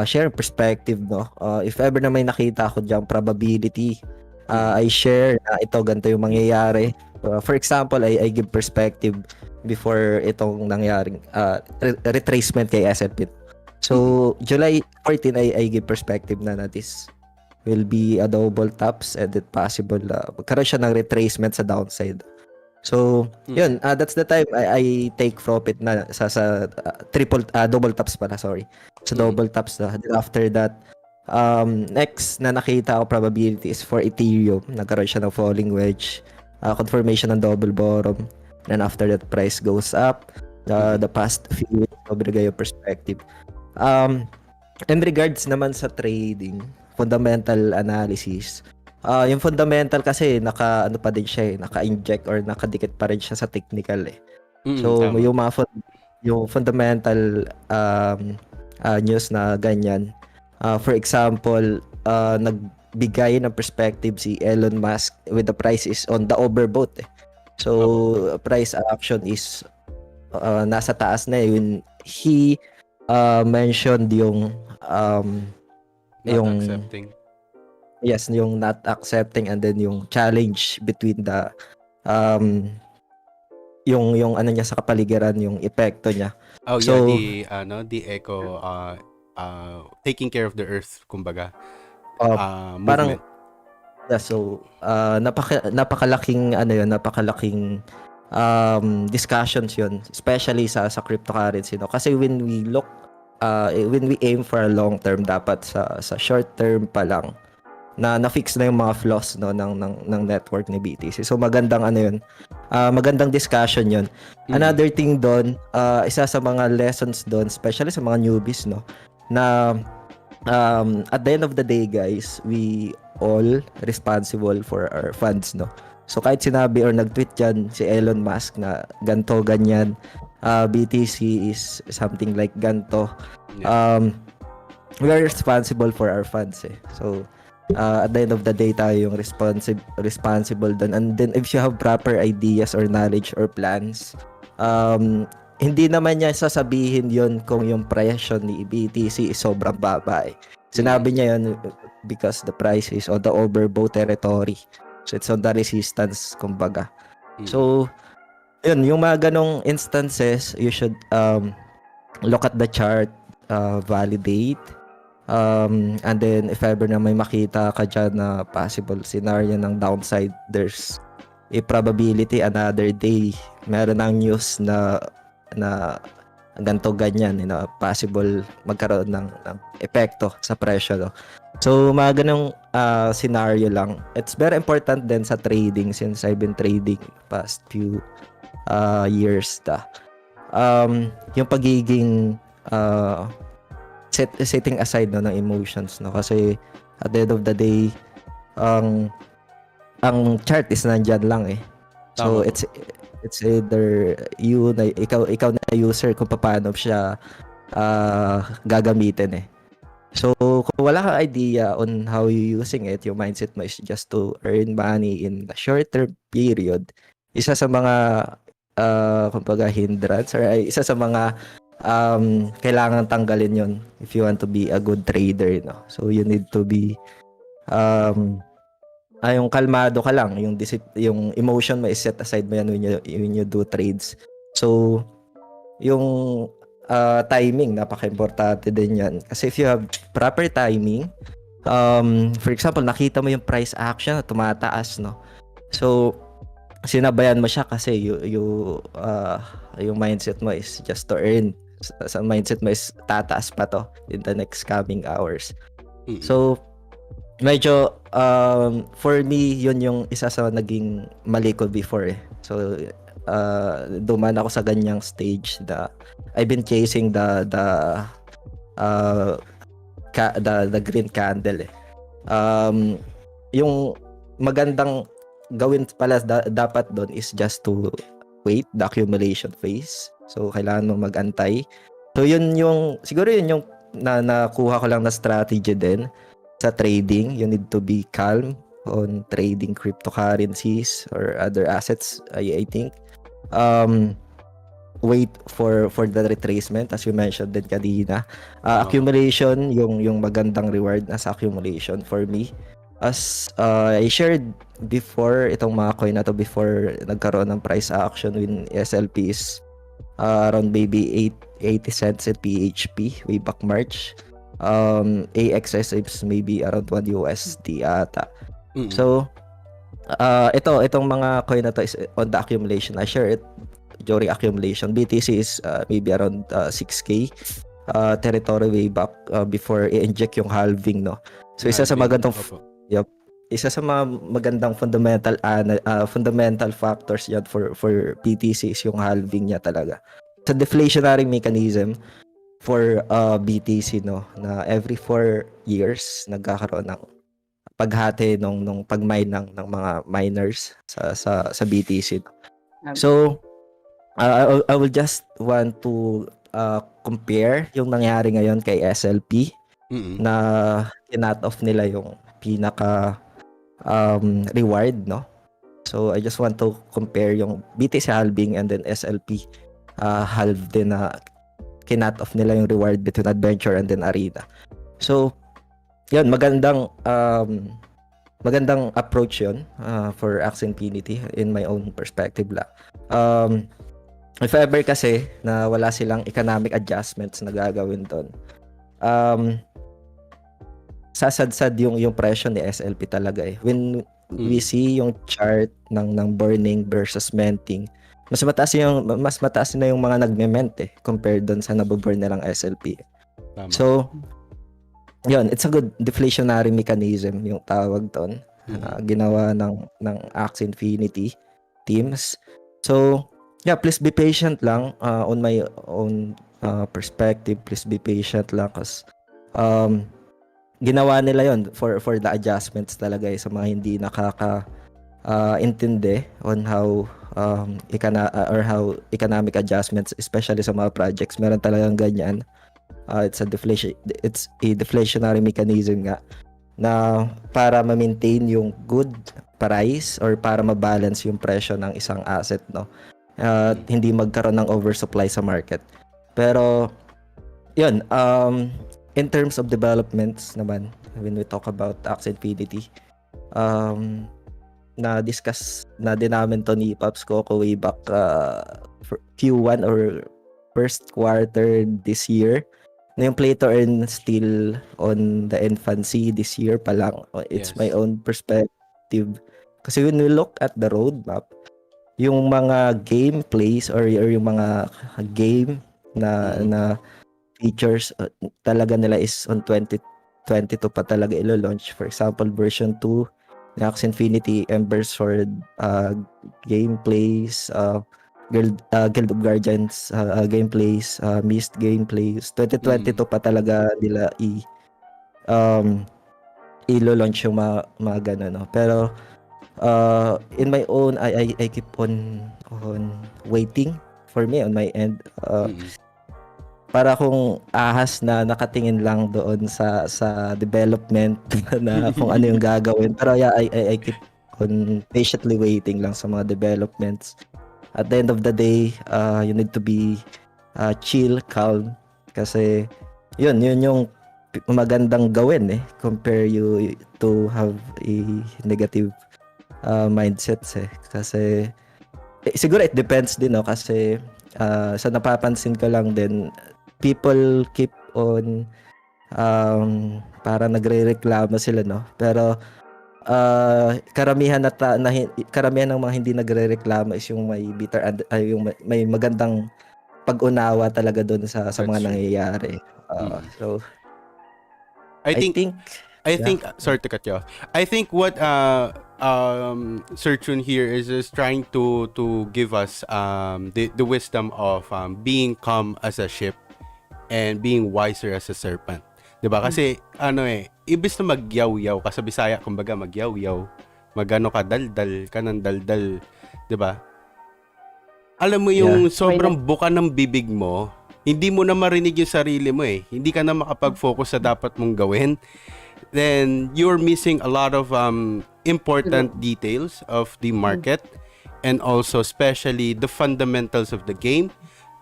sharing perspective, no. If ever na may nakita ako diyan probability, I share na ito ganito yung mangyayari. For example, I give perspective before itong nangyaring retracement kay SLP. So July 14 I give perspective na this will be a double tops and it possible magkaroon siya ng retracement sa downside. So yun, that's the time I take profit na sa double tops pala, sorry. Sa double tops na. After that, next na nakita ko probability is for Ethereum. Nagkaroon siya ng falling wedge, confirmation ng double bottom. And after that, price goes up. The past few weeks, obligay yung perspective. In regards naman sa trading, fundamental analysis, yung fundamental kasi pa din siya, naka-inject or nakadikit pa rin siya sa technical eh. So yung fundamental news na ganyan, for example, bigay ng perspective si Elon Musk with the price is on the overbought eh. So price action is nasa taas na when he mentioned yung Not yung accepting. yes, yung not accepting and then yung challenge between the yung ano niya sa kapaligiran, yung epekto niya. Oh yeah, So the eco taking care of the earth, kumbaga. parang Movement. yeah, so napakalaking ano yun, napakalaking discussions yun, especially sa cryptocurrency, no? Kasi when we aim for a long term, dapat sa short term pa lang na-fix na yung mga flaws, no, ng network ni BTC. So magandang ano yun, magandang discussion yun. Another thing doon, isa sa mga lessons doon, especially sa mga newbies, no, na at the end of the day, guys, we all responsible for our funds, no. So kahit sinabi or nag-tweet dyan si Elon Musk na ganto ganyan, BTC is something like ganto, we are responsible for our funds eh. So at the end of the day, tayo yung responsible dun. And then if you have proper ideas or knowledge or plans, hindi naman niya sasabihin yon kung yung presyo ni BTC is sobrang baba eh. Sinabi niya yon because the price is on the overbought territory. So it's on the resistance, kumbaga. So yun, yung mga ganong instances, you should look at the chart, validate, and then if ever na may makita ka dyan na possible scenario ng downside, there's a probability another day meron ng news na ganto ganyan, you know, possible magkaroon ng epekto sa presyo, no? So mga ganong scenario lang. It's very important din sa trading, since I've been trading past few years da. Yung pagiging setting aside, no, ng emotions, no, kasi at the end of the day ang chart is nandyan lang eh. So it's either ikaw na user kung paano siya gagamitin eh. So kung wala kang idea on how you using it, yung mindset mo is just to earn money in a short term period, isa sa mga kumbaga hindrance or isa sa mga kailangan tanggalin yon if you want to be a good trader, no? So you need to be yung kalmado ka lang, yung emotion mo is set aside mo yan when you do trades. So yung timing, napaka-importante din yan, kasi if you have proper timing, for example, nakita mo yung price action na tumataas, no? So sinabayan mo siya kasi yung mindset mo is just to earn. Sa mindset mo is tataas pa to in the next coming hours. So medyo for me yun yung isa sa naging mali ko before eh. So duman ako sa ganyang stage na I've been chasing the green candle eh. Yung magandang gawin pala dapat doon is just to wait the accumulation phase. So kailangan mo mag-antay. So yun yung siguro yun yung nakuha ko lang na strategy din sa trading. You need to be calm on trading cryptocurrencies or other assets, I think. Wait for the retracement, as you mentioned din kanina. Accumulation, yung magandang reward na sa accumulation for me. As I shared before, itong mga coin na to before nagkaroon ng price action when SLP is around maybe 80 cents at PHP way back March. AXS is maybe around 1 USD ata. So itong mga coin na to is on the accumulation. I share it during accumulation. BTC is maybe around 6K territory way back before i-inject yung halving, no? So isa sa magandang isa sa mga magandang fundamental factors yan for BTC is yung halving niya talaga. It's a deflationary mechanism for BTC, no, na every 4 years nagkakaroon ng paghati nung pag-mine ng mga miners sa BTC. So I will just want to compare yung nangyari ngayon kay SLP na kinat off nila yung pinaka reward, no? So I just want to compare yung BTC halving and then SLP halve din na kinat off nila yung reward between adventure and then arena. So yun, magandang approach yun for Axie Infinity in my own perspective lang. If ever kasi na wala silang economic adjustments na gagawin doon, sasadsad yung presyo ni SLP talaga eh. When we see yung chart ng burning versus minting, mas mataas na yung mga nagme-mint eh compared doon sa naboburn nilang SLP. Tama. So yun, it's a good deflationary mechanism yung tawag doon. Ginawa ng Axie Infinity teams. So yeah, please be patient lang on my own perspective. Please be patient lang kasi ginawa nila yon for the adjustments talaga sa mga hindi intindi on how how economic adjustments, especially sa mga projects, meron talagang ganyan. It's a deflationary mechanism nga na para ma-maintain yung good price or para ma-balance yung presyo ng isang asset, no? Hindi magkaroon ng oversupply sa market. Pero yun, in terms of developments naman, when we talk about Axie Infinity, na-discuss na din namin to ni Pops Coco way back for Q1 or first quarter this year, na yung play to earn still on the infancy this year pa lang. It's my own perspective. Kasi when we look at the roadmap, yung mga gameplays or yung mga game na features talaga nila is on 2022 pa talaga ilo-launch. For example, version 2 ng Axie Infinity, Ember Sword gameplays, Guild of Guardians gameplays, Mist gameplays. 2022 pa talaga nila ilo-launch yung mga ganun, no? Pero in my own, I keep on waiting for me on my end. Para kung ahas na nakatingin lang doon sa development na kung ano yung gagawin. Pero yeah, I keep on patiently waiting lang sa mga developments. At the end of the day, you need to be chill, calm. Kasi yun yung magandang gawin compare you to have a negative mindsets Kasi siguro it depends din, no? Kasi sa napapansin ko lang din, people keep on para nagrereklamo sila, no? Pero karamihan ng mga hindi nagrereklamo is yung may bitter yung may magandang pag-unawa talaga doon sa mga nangyayari. So I think sorry to cut you off. I think what Sir Chun here is trying to give us the wisdom of being calm as a ship and being wiser as a serpent. 'Di ba? Kasi ibis na magyaw-yaw ka sa Bisaya, kumbaga magyaw-yaw, magano ka daldal ka ng daldal, 'di ba? Alam mo yung sobrang buka ng bibig mo, hindi mo na marinig yung sarili mo Hindi ka na makapag-focus sa dapat mong gawin. Then you're missing a lot of important details of the market and also especially the fundamentals of the game.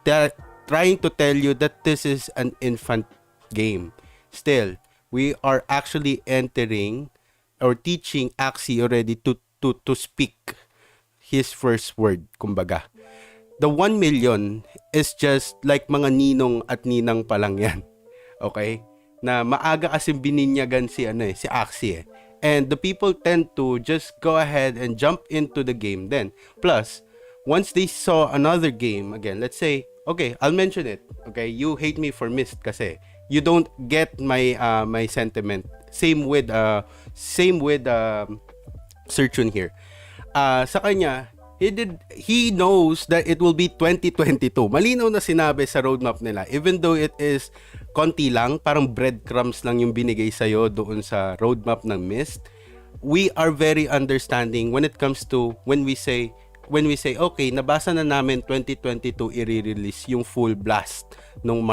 They're trying to tell you that this is an infant game. Still, we are actually entering or teaching Axie already to speak his first word, kumbaga. The 1 million is just like mga ninong at ninang pa lang yan. Okay? Na maaga kasi bininyagan si Axie And the people tend to just go ahead and jump into the game then. Plus, once they saw another game, again, let's say, okay, I'll mention it. Okay, you hate me for Mist kasi you don't get my my sentiment. Same with Sir Chun here. Sa kanya, he knows that it will be 2022. Malinaw na sinabi sa roadmap nila. Even though it is konti lang, parang breadcrumbs lang yung binigay sa'yo doon sa roadmap ng Mist. We are very understanding when it comes to when we say, okay, nabasa na namin 2022 i-release yung full blast nung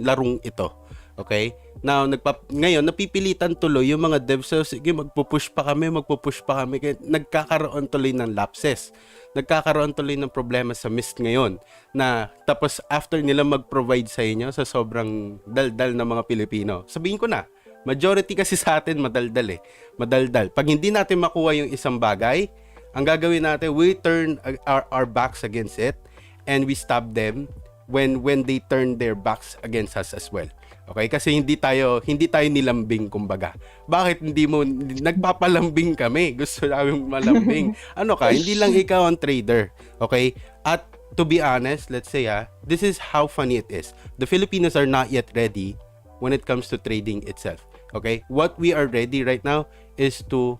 larong ito. Okay? Now, ngayon, napipilitan tuloy yung mga devs. So, sige, magpupush pa kami. Kaya nagkakaroon tuloy ng lapses. Nagkakaroon tuloy ng problema sa mist ngayon. Na, tapos after nila mag-provide sa inyo sa sobrang daldal ng mga Pilipino. Sabihin ko na, majority kasi sa atin madaldal eh. Madaldal. Pag hindi natin makuha yung isang bagay, ang gagawin natin, we turn our backs against it and we stop them when they turn their backs against us as well. Okay? Kasi hindi tayo nilambing kumbaga. Bakit nagpapalambing kami? Gusto namin malambing. Ano ka? Hindi lang ikaw ang trader. Okay? At to be honest, let's say this is how funny it is. The Filipinos are not yet ready when it comes to trading itself. Okay? What we are ready right now is to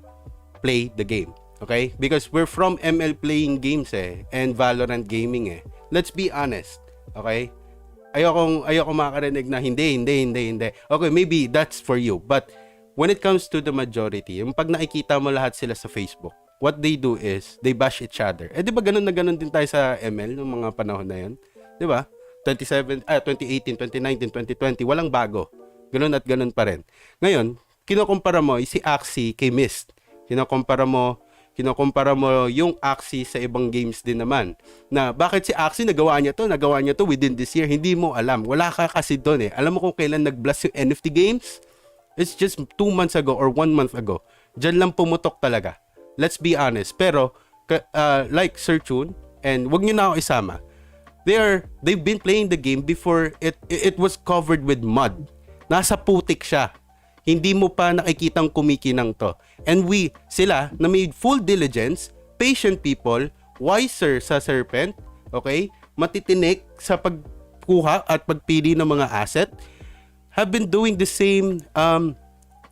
play the game. Okay? Because we're from ML playing games and Valorant gaming Let's be honest. Okay? Ayoko makarinig na hindi. Okay, maybe that's for you. But when it comes to the majority, yung pag nakikita mo lahat sila sa Facebook, what they do is, they bash each other. Di ba ganun na ganun din tayo sa ML nung mga panahon na yun? Di ba? 2018, 2019, 2020, walang bago. Ganun at ganun pa rin. Ngayon, kinukumpara mo si Axie kay Mist. Kinukumpara mo yung Axie sa ibang games din naman. Na bakit si Axie nagawa niya to within this year, hindi mo alam. Wala ka kasi doon Alam mo kung kailan nag-blast yung NFT games? It's just 2 months ago or 1 month ago. Diyan lang pumutok talaga. Let's be honest. Pero, like Sir Chun, and wag niyo na ako isama, they've been playing the game before it was covered with mud. Nasa putik siya. Hindi mo pa nakikitang kumikinang to. And sila na made full diligence, patient people, wiser sa serpent, okay? Matitinik sa pagkuha at pagpili ng mga asset, have been doing the same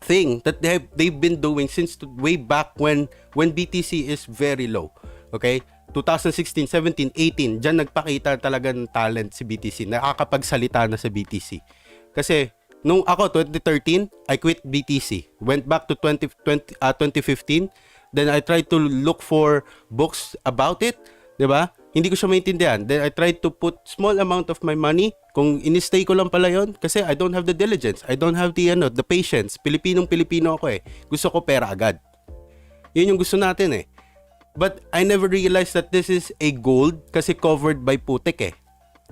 thing that they've been doing since way back when BTC is very low. Okay? 2016, 17, 18, dyan nagpakita talaga ng talent si BTC. Nakakapagsalita na sa BTC. Kasi nung ako, 2013, I quit BTC. Went back to 2015. Then I tried to look for books about it. Diba? Hindi ko siya maintindihan. Then I tried to put small amount of my money. Kung in-stay ko lang pala yon, kasi I don't have the diligence. I don't have the patience. Pilipino ako Gusto ko pera agad. Yun yung gusto natin But I never realized that this is a gold kasi covered by putik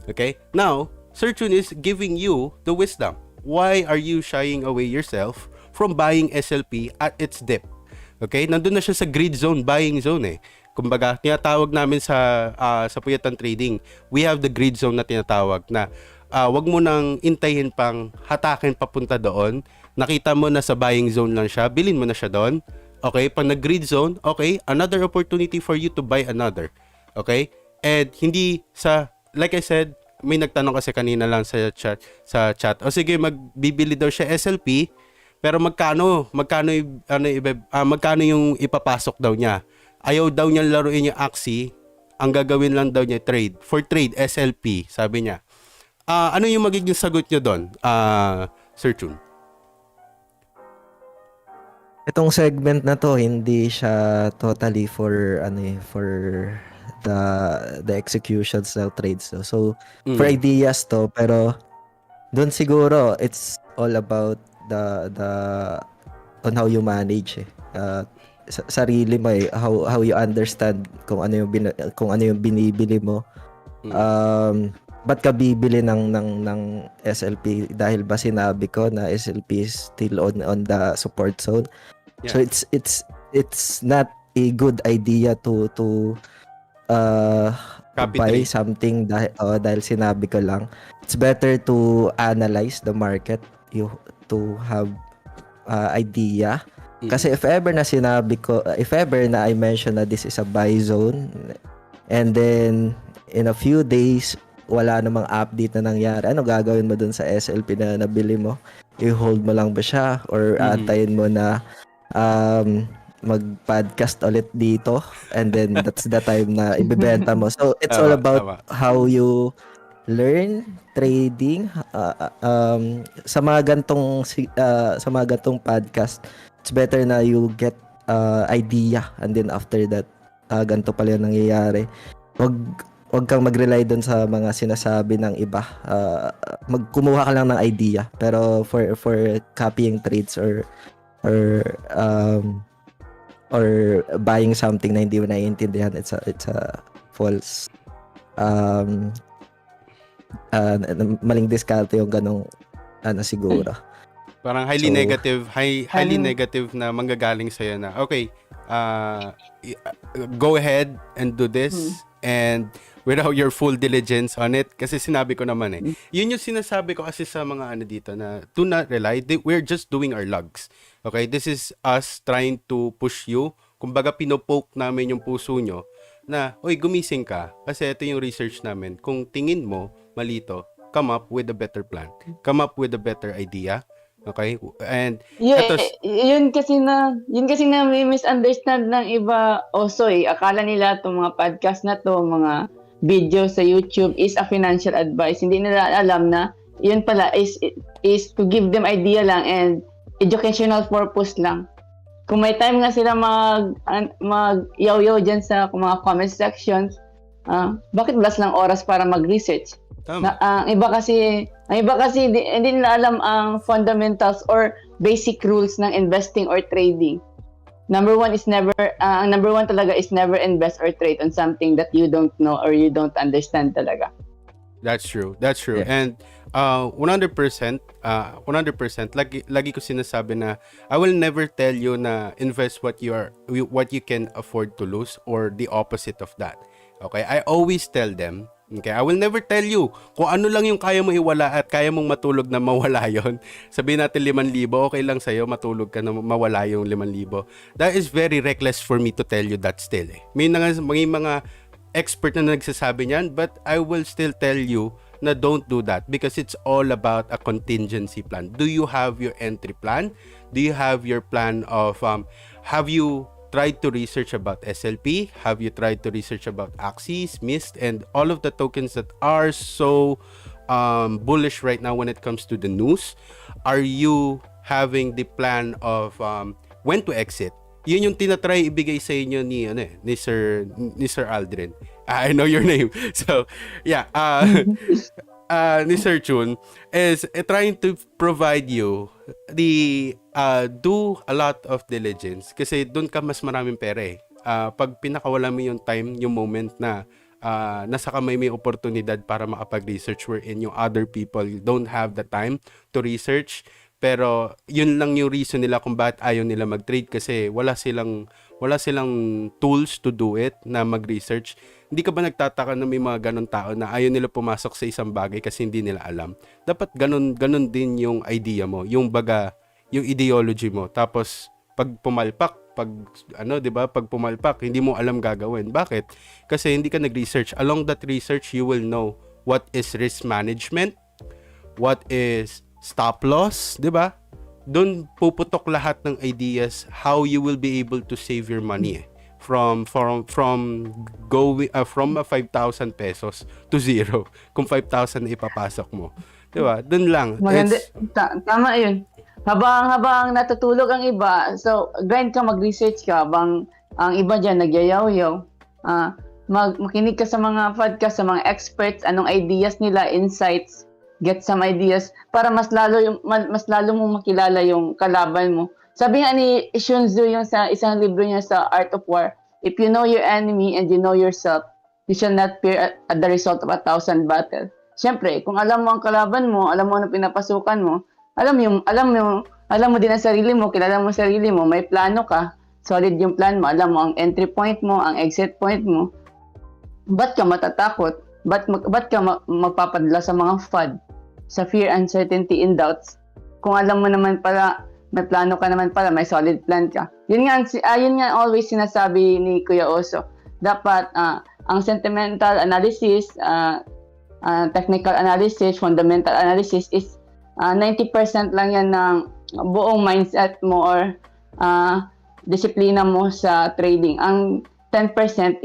Okay? Now, Sir Chun is giving you the wisdom. Why are you shying away yourself from buying SLP at its dip? Okay? Nandun na siya sa greed zone, buying zone Kumbaga, tinatawag namin sa puyatan trading, we have the greed zone na tinatawag na wag mo nang intayin pang hatakin papunta doon. Nakita mo na sa buying zone lang siya, bilhin mo na siya doon. Okay? Pag nag-greed zone, okay, another opportunity for you to buy another. Okay? And hindi like I said, may nagtanong kasi kanina lang sa chat. O sige, magbibili daw siya SLP, pero magkano yung ipapasok daw niya? Ayaw daw niya laruin yung Axie, ang gagawin lang daw niya trade. For trade, SLP, sabi niya. Ano yung magiging sagot niyo doon, Sir Chun? Itong segment na to, hindi siya totally for the executions ng trades. So for ideas to, pero doon siguro it's all about the on how you manage sarili mo how you understand kung ano yung binibili mo. Ba't ka bibili ng SLP? Dahil ba sinabi ko na SLP is still on the support zone? Yeah. So it's not a good idea to buy something dahil sinabi ko lang. It's better to analyze the market, to have idea. Kasi if ever na I mention na this is a buy zone, and then in a few days wala namang update na nangyari, ano gagawin mo dun sa SLP na nabili mo? I-hold mo lang ba siya or antayin mo na mag-podcast ulit dito, and then that's the time na ibebenta mo. So it's all about how you learn trading. Sa mga gantong podcast, it's better na you get idea, and then after that ganito pala yung nangyayari. Huwag kang mag-rely doon sa mga sinasabi ng iba. Kumuha ka lang ng idea. Pero for copying trades or buying something na hindi mo naiintindihan, it's a false maling diskarte yung ganong siguro. Parang highly So, highly negative na manggagaling sa'yo na, okay, go ahead and do this and without your full diligence on it. Kasi sinabi ko naman yun yung sinasabi ko kasi sa mga dito na do not rely. We're just doing our logs. Okay, this is us trying to push you. Kumbaga pinopoke namin yung puso nyo na, oy, gumising ka. Kasi ito yung research namin. Kung tingin mo malito, come up with a better plan. Come up with a better idea. Okay? And yun kasi na may misunderstand ng iba also Akala nila itong mga podcast na to, mga video sa YouTube is a financial advice. Hindi nila alam na yun pala is to give them idea lang and educational purpose lang. Kung may time nga sila mag-yaw-yaw dyan sa mga comment sections, bakit wala silang oras para mag-research? Ang iba kasi hindi nila alam ang fundamentals or basic rules ng investing or trading. Number one talaga is never invest or trade on something that you don't know or you don't understand talaga. That's true. Yeah. And 100%, lagi ko sinasabi na I will never tell you na invest what you can afford to lose or the opposite of that. Okay? I always tell them, okay, I will never tell you kung ano lang yung kaya mo iwala at kaya mong matulog na mawala yon. Sabihin natin 5,000, okay lang sa'yo, matulog ka na mawala yung 5,000. That is very reckless for me to tell you that still. May mga expert na nagsasabi niyan, but I will still tell you na don't do that because it's all about a contingency plan. Do you have your entry plan? Do you have your plan of, have you tried to research about SLP? Have you tried to research about Axis, MIST, and all of the tokens that are so bullish right now when it comes to the news? Are you having the plan of when to exit? Yun yung tinatry ibigay sa inyo ni Sir Aldrin. I know your name. So, yeah. Ni Sir Chun is trying to provide you the do a lot of diligence kasi doon ka mas maraming pera pag pinakawala mo yung time, yung moment na nasa kamay may oportunidad para makapag-research wherein yung other people don't have the time to research, pero yun lang yung reason nila kung bakit ayaw nila mag-trade kasi wala silang tools to do it na mag-research. Hindi ka ba nagtataka na may mga ganun tao na ayaw nila pumasok sa isang bagay kasi hindi nila alam? Dapat ganun din yung idea mo, yung ideology mo. Tapos pag pumalpak, pag pumalpak, hindi mo alam gagawin. Bakit? Kasi hindi ka nag-research. Along that research, you will know what is risk management, what is stop loss, 'di ba? Doon puputok lahat ng ideas how you will be able to save your money from 5,000 pesos to zero kung 5,000 na ipapasok mo. 'Di ba? Doon lang. Maganda. Tama 'yun. Habang natutulog ang iba, so grind ka, mag-research ka, habang ang iba diyan nagyayaw-yaw. Makinig ka sa mga podcast, sa mga experts, anong ideas nila, insights, get some ideas para mas lalo mong makilala yung kalaban mo. Sabi nga ni Sun Tzu yung sa isang libro niya sa Art of War, if you know your enemy and you know yourself, you shall not fear at the result of 1,000 battles. Siyempre, kung alam mo ang kalaban mo, alam mo ano pinapasukan mo, alam mo din ang sarili mo, kilala mo ang sarili mo, may plano ka, solid yung plan mo, alam mo ang entry point mo, ang exit point mo. Ba't ka matatakot? Ba't ka magpapadala sa mga FUD? Sa fear, uncertainty, and doubts? Kung alam mo naman pala, may plano ka naman pala, may solid plan ka. Yun nga always sinasabi ni Kuya Oso. Dapat ang sentimental analysis, technical analysis, fundamental analysis is 90% lang yan ng buong mindset mo or disiplina mo sa trading. Ang 10%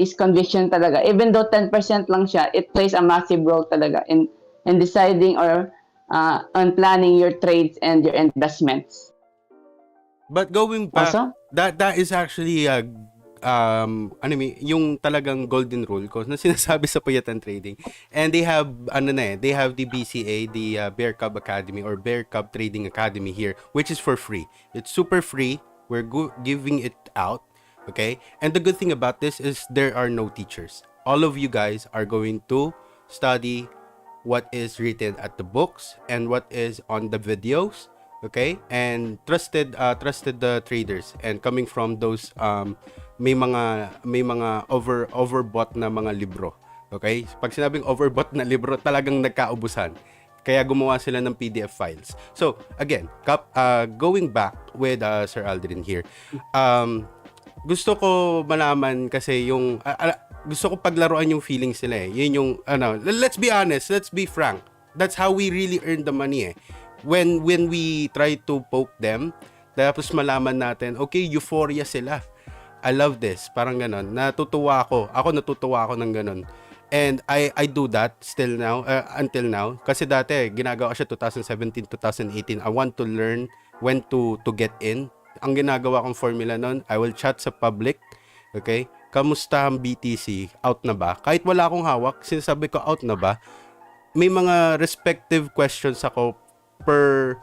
is conviction talaga. Even though 10% lang siya, it plays a massive role talaga in deciding or on planning your trades and your investments. But going back, Also? that is actually a yung talagang golden rule ko na sinasabi sa puyatan trading. And they have they have the BCA, the Bear Cub Academy or Bear Cub Trading Academy here, which is for free. It's super free. We're giving it out, okay? And the good thing about this is there are no teachers. All of you guys are going to study what is written at the books and what is on the videos, okay? And trusted traders, and coming from those may mga overbought na mga libro, okay? Pag sinabing overbought na libro, talagang nagkaubusan. Kaya gumawa sila ng PDF files. So again, going back with Sir Aldrin here, gusto ko malaman kasi yung gusto ko paglaruan yung feelings nila eh. Yun yung let's be honest, let's be frank. That's how we really earn the money eh. When we try to poke them, tapos malaman natin, okay, euphoria sila. I love this. Parang ganon. Natutuwa ako. Ako natutuwa ako ng ganon. And I do that still now, until now. Kasi dati, ginagawa ko siya 2017, 2018. I want to learn when to get in. Ang ginagawa kong formula nun, I will chat sa public. Okay? Kamusta ang BTC? Out na ba? Kahit wala akong hawak, sinasabi ko out na ba? May mga respective questions ako per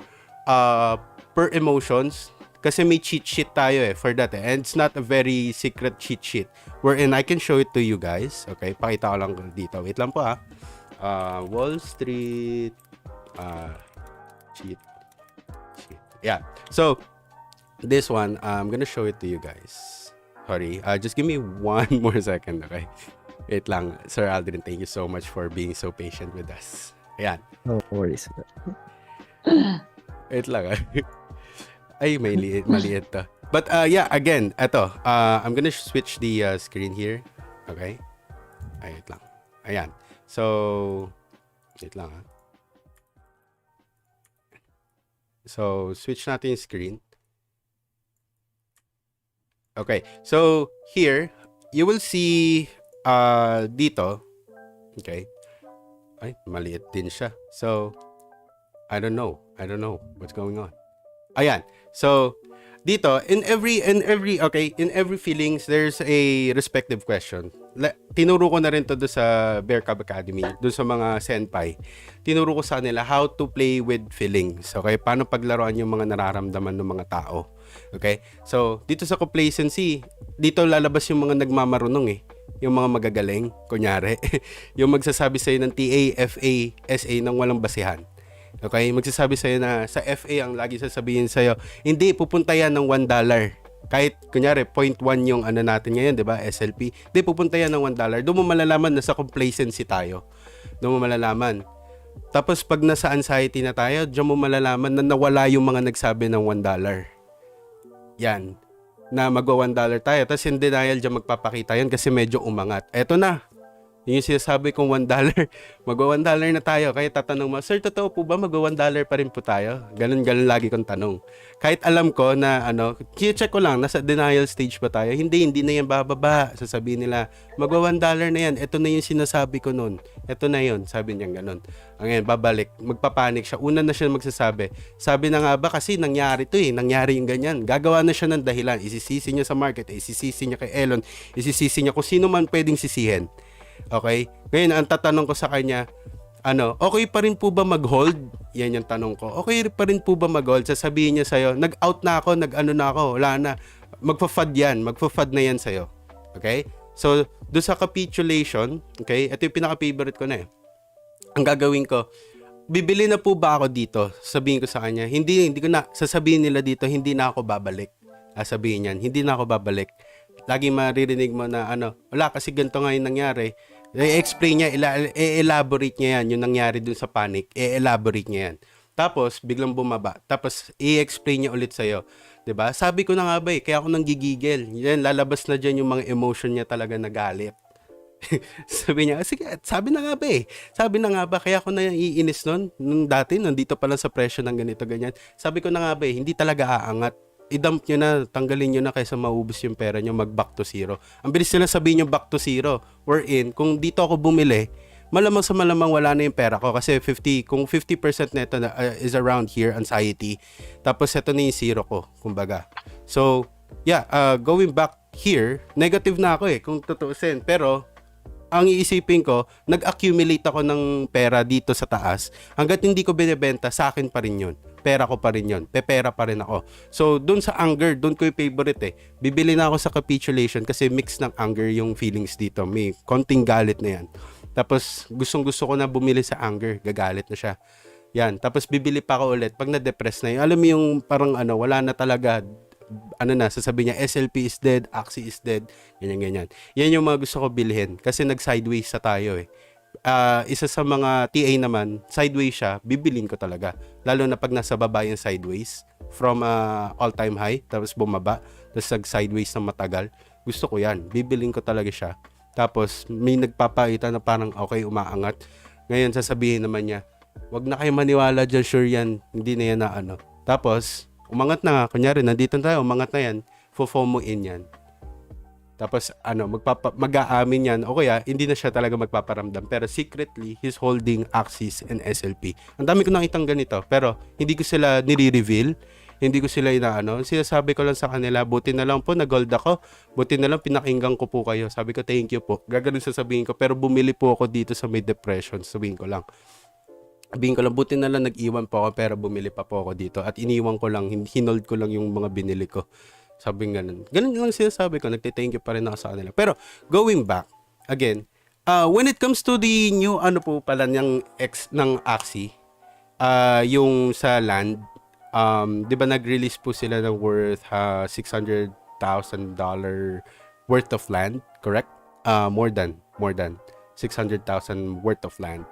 emotions. Kasi may cheat sheet tayo eh for that eh. And it's not a very secret cheat sheet. Wherein I can show it to you guys. Okay? Pakita ko lang dito. Wait lang po Wall Street cheat. Yeah. So, this one, I'm gonna show it to you guys. Sorry, just give me one more second, okay? Wait lang. Sir Aldrin, thank you so much for being so patient with us. Ayan. No worries. Wait lang. Ay, maliit to. But yeah, again, eto. I'm gonna switch the screen here. Okay? Ay, wait lang. Ayan. So, wait lang So, switch natin yung screen. Okay, so here you will see dito, okay? Ay, maliit din siya. So I don't know what's going on. Ayan. So dito in every feelings there's a respective question. Tinuro ko na rin to do sa Bear Cub Academy, doon sa mga senpai. Tinuro ko sa kanila how to play with feelings. Okay, paano paglaruan yung mga nararamdaman ng mga tao. Okay? So, dito sa complacency, dito lalabas yung mga nagmamarunong eh. Yung mga magagaling, kunyari. Yung magsasabi sa'yo ng TA, FA, SA nang walang basehan. Okay? Magsasabi sa'yo na sa FA ang lagi sasabihin sa'yo, hindi, pupunta yan ng $1. Kahit, kunyari, 0.1 yung natin ngayon, di ba? SLP. Hindi, pupunta yan ng $1. Doon mo malalaman na sa complacency tayo. Doon mo malalaman. Tapos, pag nasa anxiety na tayo, diyan mo malalaman na nawala yung mga nagsabi ng $1. Yan. Na magwa $1 tayo. Tapos in denial dyan magpapakita yan kasi medyo umangat. Eto na. Yung sinasabi kong $1. Magwa $1 na tayo. Kaya tatanong mo, Sir, totoo po ba magwa $1 pa rin po tayo? Ganun lagi kong tanong. Kahit alam ko na check ko lang, nasa denial stage ba tayo? Hindi na yan bababa. Sasabihin nila, magwa $1 na yan. Ito na yung sinasabi ko nun. Ito na yun. Sabi niya ganun. Ngayon, babalik. Magpapanik siya. Una na siya magsasabi. Sabi na nga ba kasi nangyari to eh. Nangyari yung ganyan. Gagawa na siya ng dahilan. Isisisi niya sa market. Isisisi niya kay Elon. Isisisi niya kung sino man pwedeng sisihin. Okay? Ngayon, ang tatanong ko sa kanya, okay pa rin po ba mag-hold? Yan yung tanong ko. Okay pa rin po ba mag-hold? Sasabihin niya sa'yo, nag-out na ako, na ako, wala na. Magpa-FUD yan. Magpa-FUD na yan sa'yo. Okay? So, doon sa capitulation, okay, ito yung pinaka-favorite ko na eh. Ang gagawin ko, bibili na po ba ako dito? Sabihin ko sa kanya, hindi ko na, sasabihin nila dito, hindi na ako babalik. Sabihin yan, hindi na ako babalik. Lagi maririnig mo na wala kasi ganito nga yung nangyari. I-explain niya, i-elaborate niya yan, yung nangyari dun sa panic, i-elaborate niya yan. Tapos, biglang bumaba. Tapos, i-explain niya ulit sa'yo. 'Di ba? Sabi ko na nga ba kaya ako nang gigigil. Yan, lalabas na dyan yung mga emotion niya talaga na galit. Sabi niya, sige, sabi na nga ba Sabi na nga ba, kaya ako na iinis nun. Nung dati, nandito pa lang sa presyo ng ganito, ganyan. Sabi ko na nga ba hindi talaga aangat. I-dump nyo na, tanggalin nyo na kaysa maubos yung pera nyo, mag back to zero. Ang bilis nila sabihin nyo back to zero. Wherein, kung dito ako bumili, malamang sa malamang wala na yung pera ko kasi kung 50% na ito is around here, anxiety. Tapos ito na yung zero ko, kumbaga. So, going back here, negative na ako kung tutuusin. Pero ang iisipin ko, nag-accumulate ako ng pera dito sa taas. Hanggat hindi ko binebenta, sa akin pa rin yun. Pera ko pa rin yun. Pepera pa rin ako. So, dun sa anger, dun ko yung favorite Bibili na ako sa capitulation kasi mix ng anger yung feelings dito. May konting galit na yan. Tapos, gustong-gusto ko na bumili sa anger. Gagalit na siya. Yan. Tapos, bibili pa ako ulit. Pag na-depress na yun, alam mo yung parang wala na talaga, sasabihin niya, SLP is dead, Axie is dead, ganyan. Yan yung mga gusto ko bilhin kasi nag-sideways sa tayo isa sa mga TA naman, sideways siya, bibilin ko talaga. Lalo na pag nasa baba yung sideways, from all-time high, tapos bumaba, tapos nag-sideways na matagal, gusto ko yan, bibilin ko talaga siya. Tapos may nagpapakita na parang okay, umaangat. Ngayon sasabihin naman niya, wag na kayo maniwala dyan, sure yan, hindi na yan na Tapos, umangat na nga. Kunyari, nandito tayo, umangat na yan. FOMO in yan. Tapos, mag-aamin yan. O kaya, hindi na siya talaga magpaparamdam. Pero secretly, he's holding Axis and SLP. Ang dami ko nakitang ganito. Pero, hindi ko sila nire-reveal. Hindi ko sila sinasabi ko lang sa kanila, buti na lang po, nag-gold ako. Buti na lang, pinakinggan ko po kayo. Sabi ko, thank you po. Gaganon sasabihin ko. Pero bumili po ako dito sa may depression. Sabihin ko lang, buti na lang nag-iwan po ako pero bumili pa po ako dito at iniwan ko lang, hinold ko lang yung mga binili ko. Sabi ganun. Ganun lang sinasabi ko, nagte-thank you pa rin ako sa kanila. Pero going back, again, when it comes to the new po pala ng Axie, yung sa land, di ba nag-release po sila ng worth $600,000 worth of land, correct? More than $600,000 worth of land.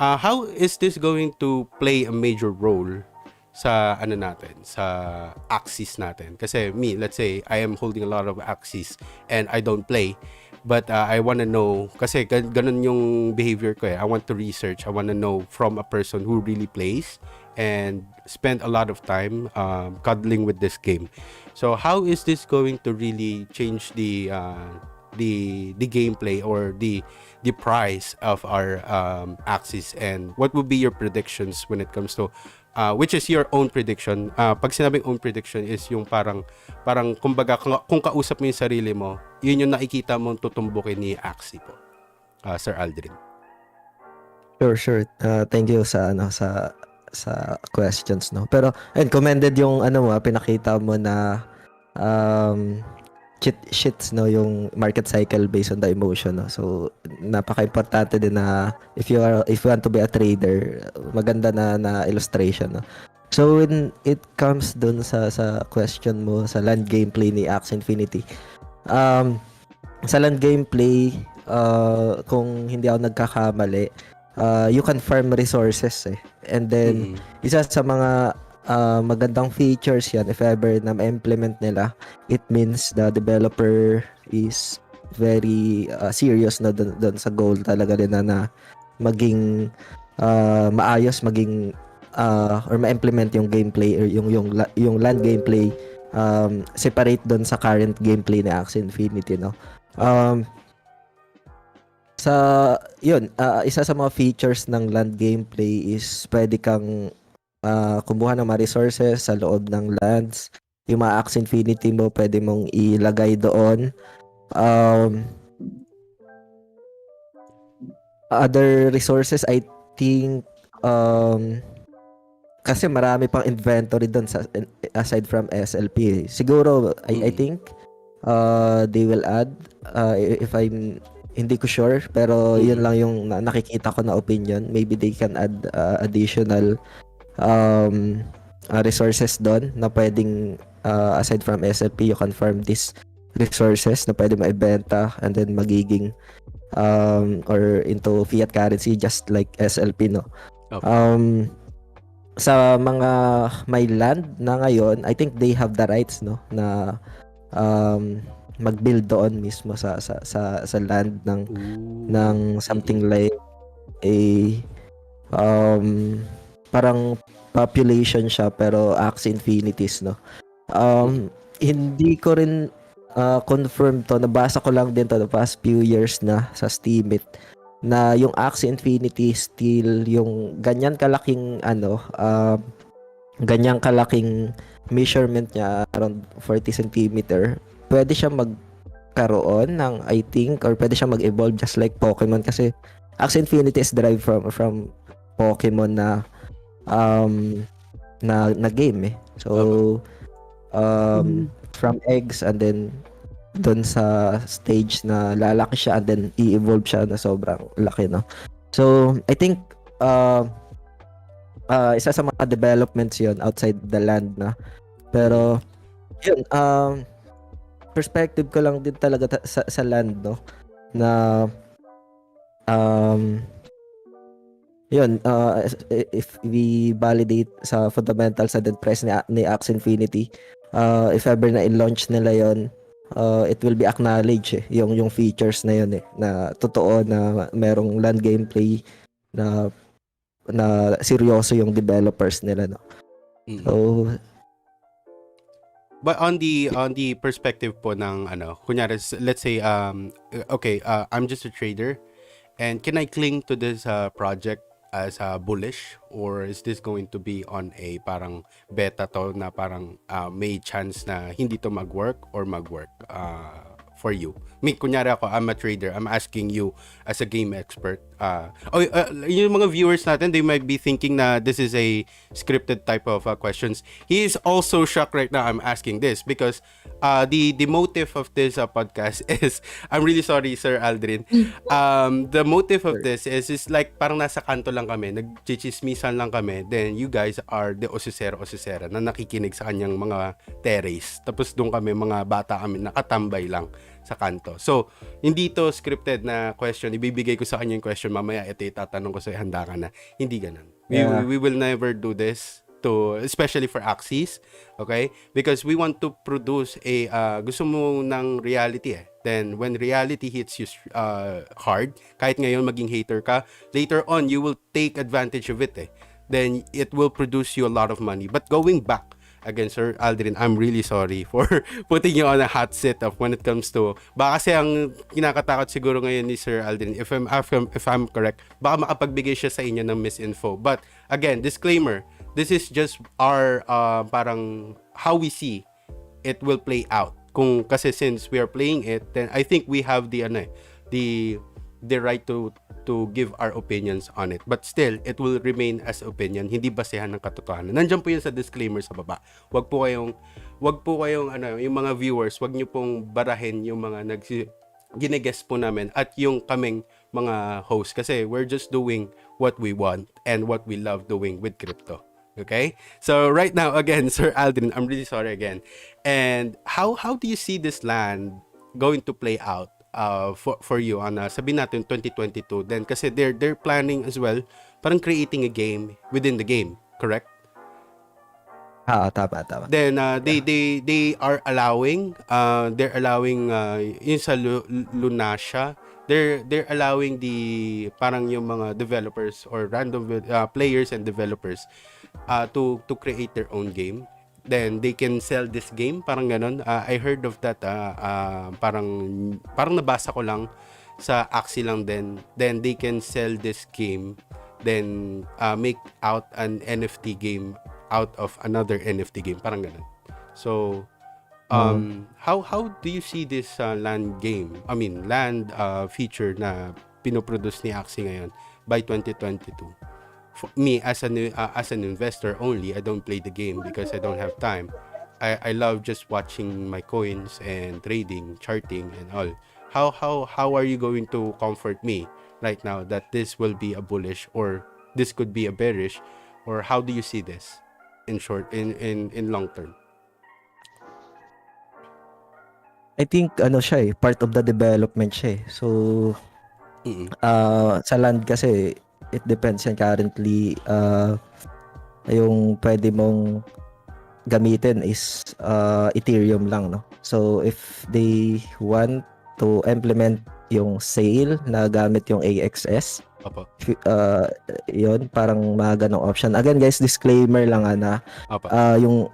How is this going to play a major role sa natin, sa axis natin? Kasi let's say, I am holding a lot of axis and I don't play. But I want to know, kasi ganun yung behavior ko I want to research, I want to know from a person who really plays and spend a lot of time cuddling with this game. So how is this going to really change the gameplay or the price of our axis, and what would be your predictions when it comes to which is your own prediction? Pag sinabing own prediction is yung parang kumbaga kung kausap mo yung sarili mo, yun yung nakikita mong tutumbukin ni Axie po. Sir Aldrin. Sure. Thank you sa questions, no. Pero commended yung pinakita mo na cheat sheets, no, yung market cycle based on the emotion, no. So napaka-importante din na if you want to be a trader, maganda na illustration, no. So when it comes dun sa question mo sa land gameplay ni Axie Infinity, sa land gameplay, kung hindi ako nagkakamali, you can farm resources and then isa sa mga magandang features yan, if ever na ma-implement nila, it means the developer is very serious na doon sa goal talaga nila na maging maayos, maging or ma-implement yung gameplay or yung land gameplay separate doon sa current gameplay ni Axie Infinity, no. Isa sa mga features ng land gameplay is pwede kang kumuha ng mga resources sa loob ng lands. Yung mga Axie Infinity mo, pwede mong ilagay doon. Other resources, I think, kasi marami pang inventory doon aside from SLP. Siguro, I think, they will add, if I'm hindi ko sure, pero yun lang yung nakikita ko na opinion. Maybe they can add additional resources doon na pwedeng aside from SLP, you can farm these resources na pwede maibenta and then magiging or into fiat currency just like SLP, no. Okay. Sa mga may land na ngayon, I think they have the rights, no, na mag-build doon mismo sa land ng something like a parang population siya pero Axie Infinities, no. Hindi ko rin confirm to, nabasa ko lang din to the past few years na sa Steemit na yung Axie Infinity still yung ganyan kalaking measurement niya around 40 centimeter, pwede siya magkaroon ng, I think, or pwede siya mag-evolve just like Pokemon, kasi Axie Infinity is derived from Pokemon na game eh. So from eggs, and then doon sa stage na lalaki siya, and then i-evolve siya na sobrang laki, no? So I think isa sa mga developments yon outside the land na. Pero yun, perspective ko lang din talaga sa land, no, na yun, if we validate sa fundamentals and then press ni Axie Infinity, if ever na i-launch nila yon, it will be acknowledged yung features na yun na totoo na merong land gameplay na seryoso yung developers nila, no. So but on the perspective po ng kunyari, let's say okay, I'm just a trader, and can I cling to this project as bullish, or is this going to be on a parang beta to na parang may chance na hindi to mag-work or mag-work for you? Kunyari ako, I'm a trader, I'm asking you as a game expert. Yung mga viewers natin, they might be thinking na this is a scripted type of questions. He is also shocked right now I'm asking this because the motive of this podcast is, I'm really sorry, Sir Aldrin. The motive of this is like parang nasa kanto lang kami, nagchichismisan lang kami, then you guys are the osisera na nakikinig sa kanyang mga terrace. Tapos doon kami, mga bata kami, nakatambay lang sa kanto. So, hindi to scripted na question. Ibibigay ko sa kanya yung question, mamaya ito itatanong ko sa handa ka na. Hindi ganun. We will never do this especially for Axies, okay? Because we want to produce gusto mo ng reality Then when reality hits you hard, kahit ngayon maging hater ka, later on you will take advantage of it Then it will produce you a lot of money. But going back again, Sir Aldrin, I'm really sorry for putting you on a hot seat of when it comes to, baka kasi ang kinakatakot siguro ngayon ni Sir Aldrin, if I'm correct, baka makapagbigay siya sa inyo ng misinfo. But again, disclaimer, this is just our parang how we see it will play out. Kasi since we are playing it, then I think we have the right to give our opinions on it. But still, it will remain as opinion, hindi basehan ng katotohanan. Nandiyan po yun sa disclaimer sa baba. Wag po kayong yung mga viewers, wag niyo pong barahin yung mga gine-guess po namin at yung kaming mga host, kasi we're just doing what we want and what we love doing with crypto. Okay? So right now, again, Sir Aldrin, I'm really sorry again. And how do you see this land going to play out for you on sabihin natin 2022? Then kasi they're planning as well, parang creating a game within the game, correct? Tama. Then they are allowing yung sa Lunasha, they're allowing the parang yung mga developers or random players and developers to create their own game. Then they can sell this game, parang ganon. I heard of that, parang nabasa ko lang sa Axie lang din. Then they can sell this game, then make out an NFT game out of another NFT game, parang ganon. So how do you see this land feature na pinoproduce ni Axie ngayon by 2022? For me, as an investor only, I don't play the game because I don't have time. I love just watching my coins and trading, charting and all. How are you going to comfort me right now that this will be a bullish or this could be a bearish, or how do you see this in short, in long term? I think siya part of the development siya So sa land kasi, it depends yan currently. Yung pwede mong gamitin is Ethereum lang, no? So if they want to implement yung sale na gamit yung AXS. Opo. Yun, parang mga ganong option. Again guys, disclaimer lang na Opo.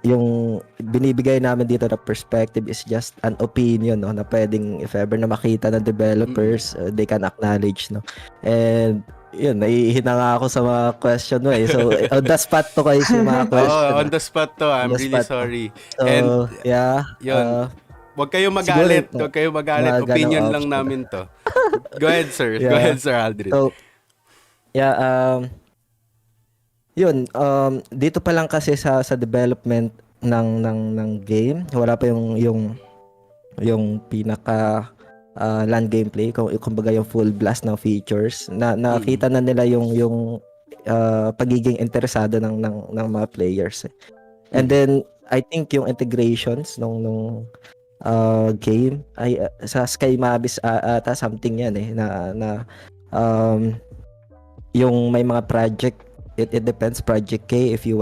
yung binibigay namin dito na perspective is just an opinion, no, na pwedeng if ever na makita ng developers, they can acknowledge, no. And yun, nahihina nga ako sa mga question mo eh. So, on the spot to guys yung mga question. On the spot to. I'm On the really spot to. sorry. So, And yeah. yun. Huwag kayong siguro, magalit. Huwag kayong magalit. mga ganong Opinion lang option. namin to. Go ahead, sir. Go Yeah. ahead, Sir Aldrin. So, yeah, yun, dito pa lang kasi sa development ng game, wala pa yung pinaka land gameplay, kumbaga yung full blast ng features. Nakita na nila yung pagiging interesado ng mga players. And then I think yung integrations nung game ay sa Sky Mabis ata something yan na yung may mga project, it depends, project K, if you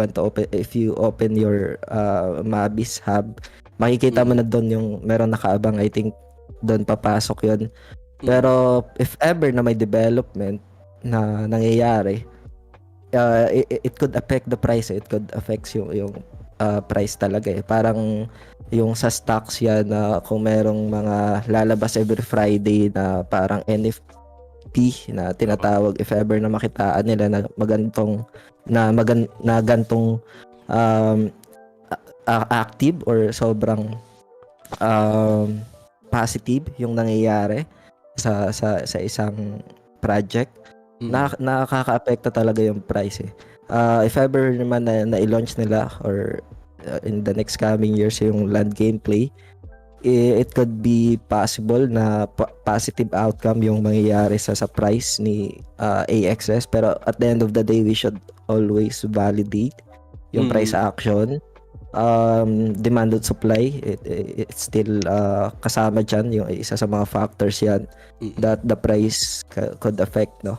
open your Mabis hub, makikita mo na doon yung meron nakaabang. I think doon papasok yun. Pero if ever na may development na nangyayari, it could affect the price. It could affect yung price talaga eh. Parang yung sa stocks yan na kung merong mga lalabas every Friday na parang NFT na tinatawag, if ever na makitaan nila na gantong active or sobrang positive yung nangyayari sa isang project, nakaka-apekto talaga yung price eh. If ever naman na i-launch nila or in the next coming years yung land gameplay, it could be possible na positive outcome yung mangyayari sa price ni AXS. Pero at the end of the day, we should always validate yung price action. Demand and supply, it's still kasama dyan, yung isa sa mga factors yan that the price could affect, no.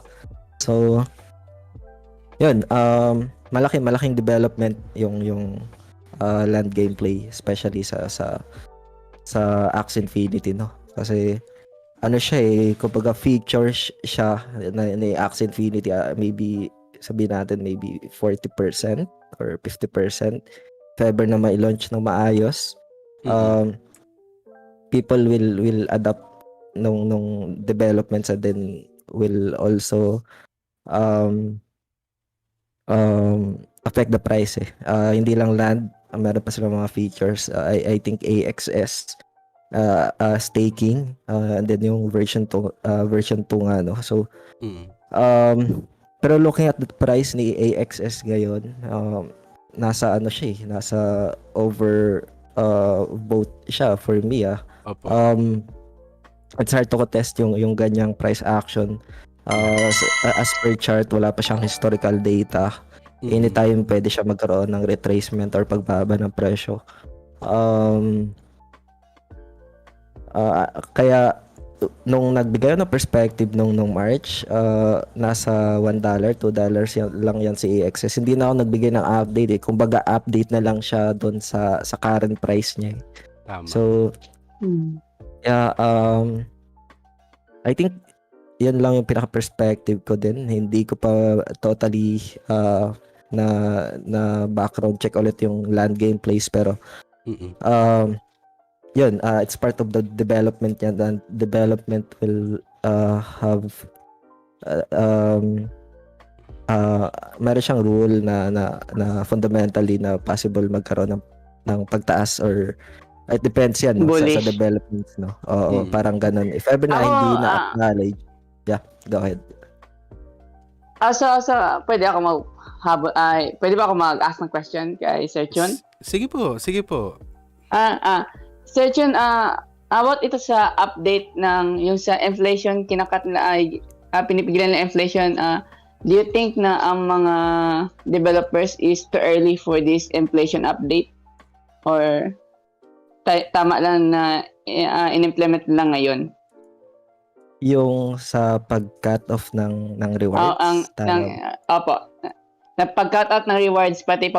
So yun, malaking development yung land gameplay, especially sa Axie Infinity, no. Kasi ano siya eh, kumbaga features siya ni Axie Infinity, maybe sabihin natin maybe 40% or 50%. If ever na ma-launch ng maayos, people will adapt nung developments, and then will also affect the price eh. Hindi lang land, meron pa silang mga features. I think AXS staking, and then yung version 2 nga, no. So pero looking at the price ni AXS ngayon, nasa ano siya eh, nasa over vote siya for me. It's hard to contest yung ganyang price action. As per chart, wala pa siyang historical data. Anytime pwede siya magkaroon ng retracement or pagbaba ng presyo. Kaya nung nagbigay ng perspective nung March, nasa $1, $2 lang yan si AXS. Hindi na ako nagbigay ng update eh. Kumbaga update na lang siya doon sa current price niya. Tama. So yeah, I think yan lang yung pinaka-perspective ko din. Hindi ko pa totally na background check ulit yung land gameplays, pero yun, it's part of the development yan, and development will have meron siyang rule na fundamentally na possible magkaroon ng pagtaas, or it depends yan, no, sa developments, no. Oo, parang ganun. If ever na hindi na-acknowledge, yeah, go ahead. So pwede ba ako mag-ask ng question kay Sir Chun? Sige po. Sir Chun, about ito sa update ng yung sa inflation, pinipigilan ng inflation, do you think na ang mga developers is too early for this inflation update? Or tama lang na in-implement lang ngayon? Yung sa pag-cut off ng rewards? Opo. Na pag-cut off ng rewards, pati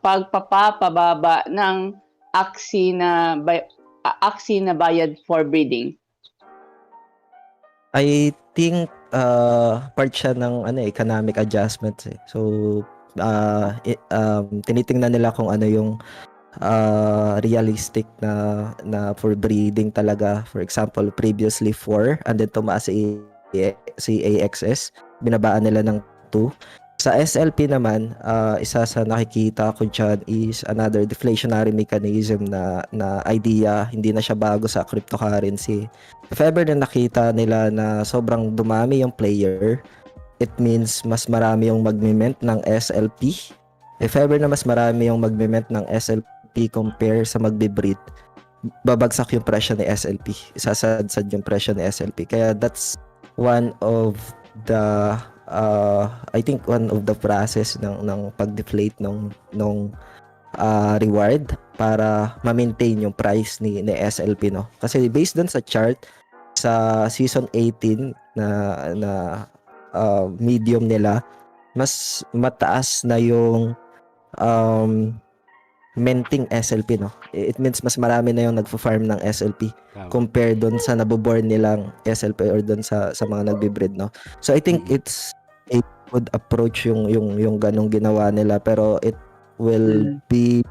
pagpapababa ng Axie na bayad for breeding. I think part siya ng economic adjustments eh. So tinitingnan nila kung ano yung realistic na for breeding talaga. For example, previously 4 and then tumaas si AXS, binabaan nila ng 2. Sa SLP naman, isa sa nakikita ko dyan is another deflationary mechanism na idea. Hindi na siya bago sa cryptocurrency. If ever na nakita nila na sobrang dumami yung player, it means mas marami yung magme-mint ng SLP. If ever na mas marami yung magme-mint ng SLP compare sa magbe-breed, babagsak yung presyo ni SLP. Isasadsad yung presyo ni SLP. Kaya that's one of the I think one of the process ng pag-deflate nung reward para ma-maintain yung price ni SLP, no. Kasi based dun sa chart sa season 18 na medium nila, mas mataas na yung minting SLP, no. It means mas marami na yung nagfo-farm ng SLP compared doon sa naboborn nilang SLP or doon sa mga nagbe-breed, no. So I think it's a good approach yung ganong ginawa nila, pero it will be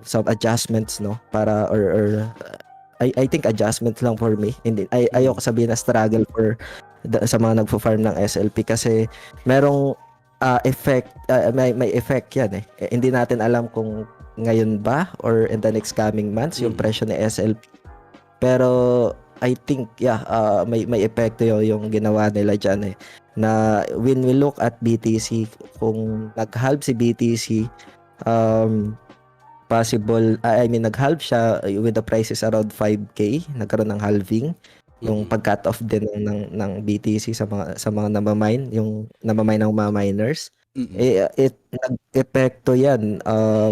some adjustments, no, para or I think adjustments lang for me. Hindi ayoko sabihin na struggle sa mga nagfo-farm ng SLP kasi merong effect, may effect yan eh. Hindi natin alam kung ngayon ba or in the next coming months yung presyo ni SLP. Pero I think may epekto yung ginawa nila dyan eh. Na when we look at BTC, kung nag-halve si BTC, possible, nag-halve siya with the prices around 5K, nagkaroon ng halving. Yung pag-cut off din ng BTC sa mga namamine, yung namamine ng mga miners. Nag-epekto yan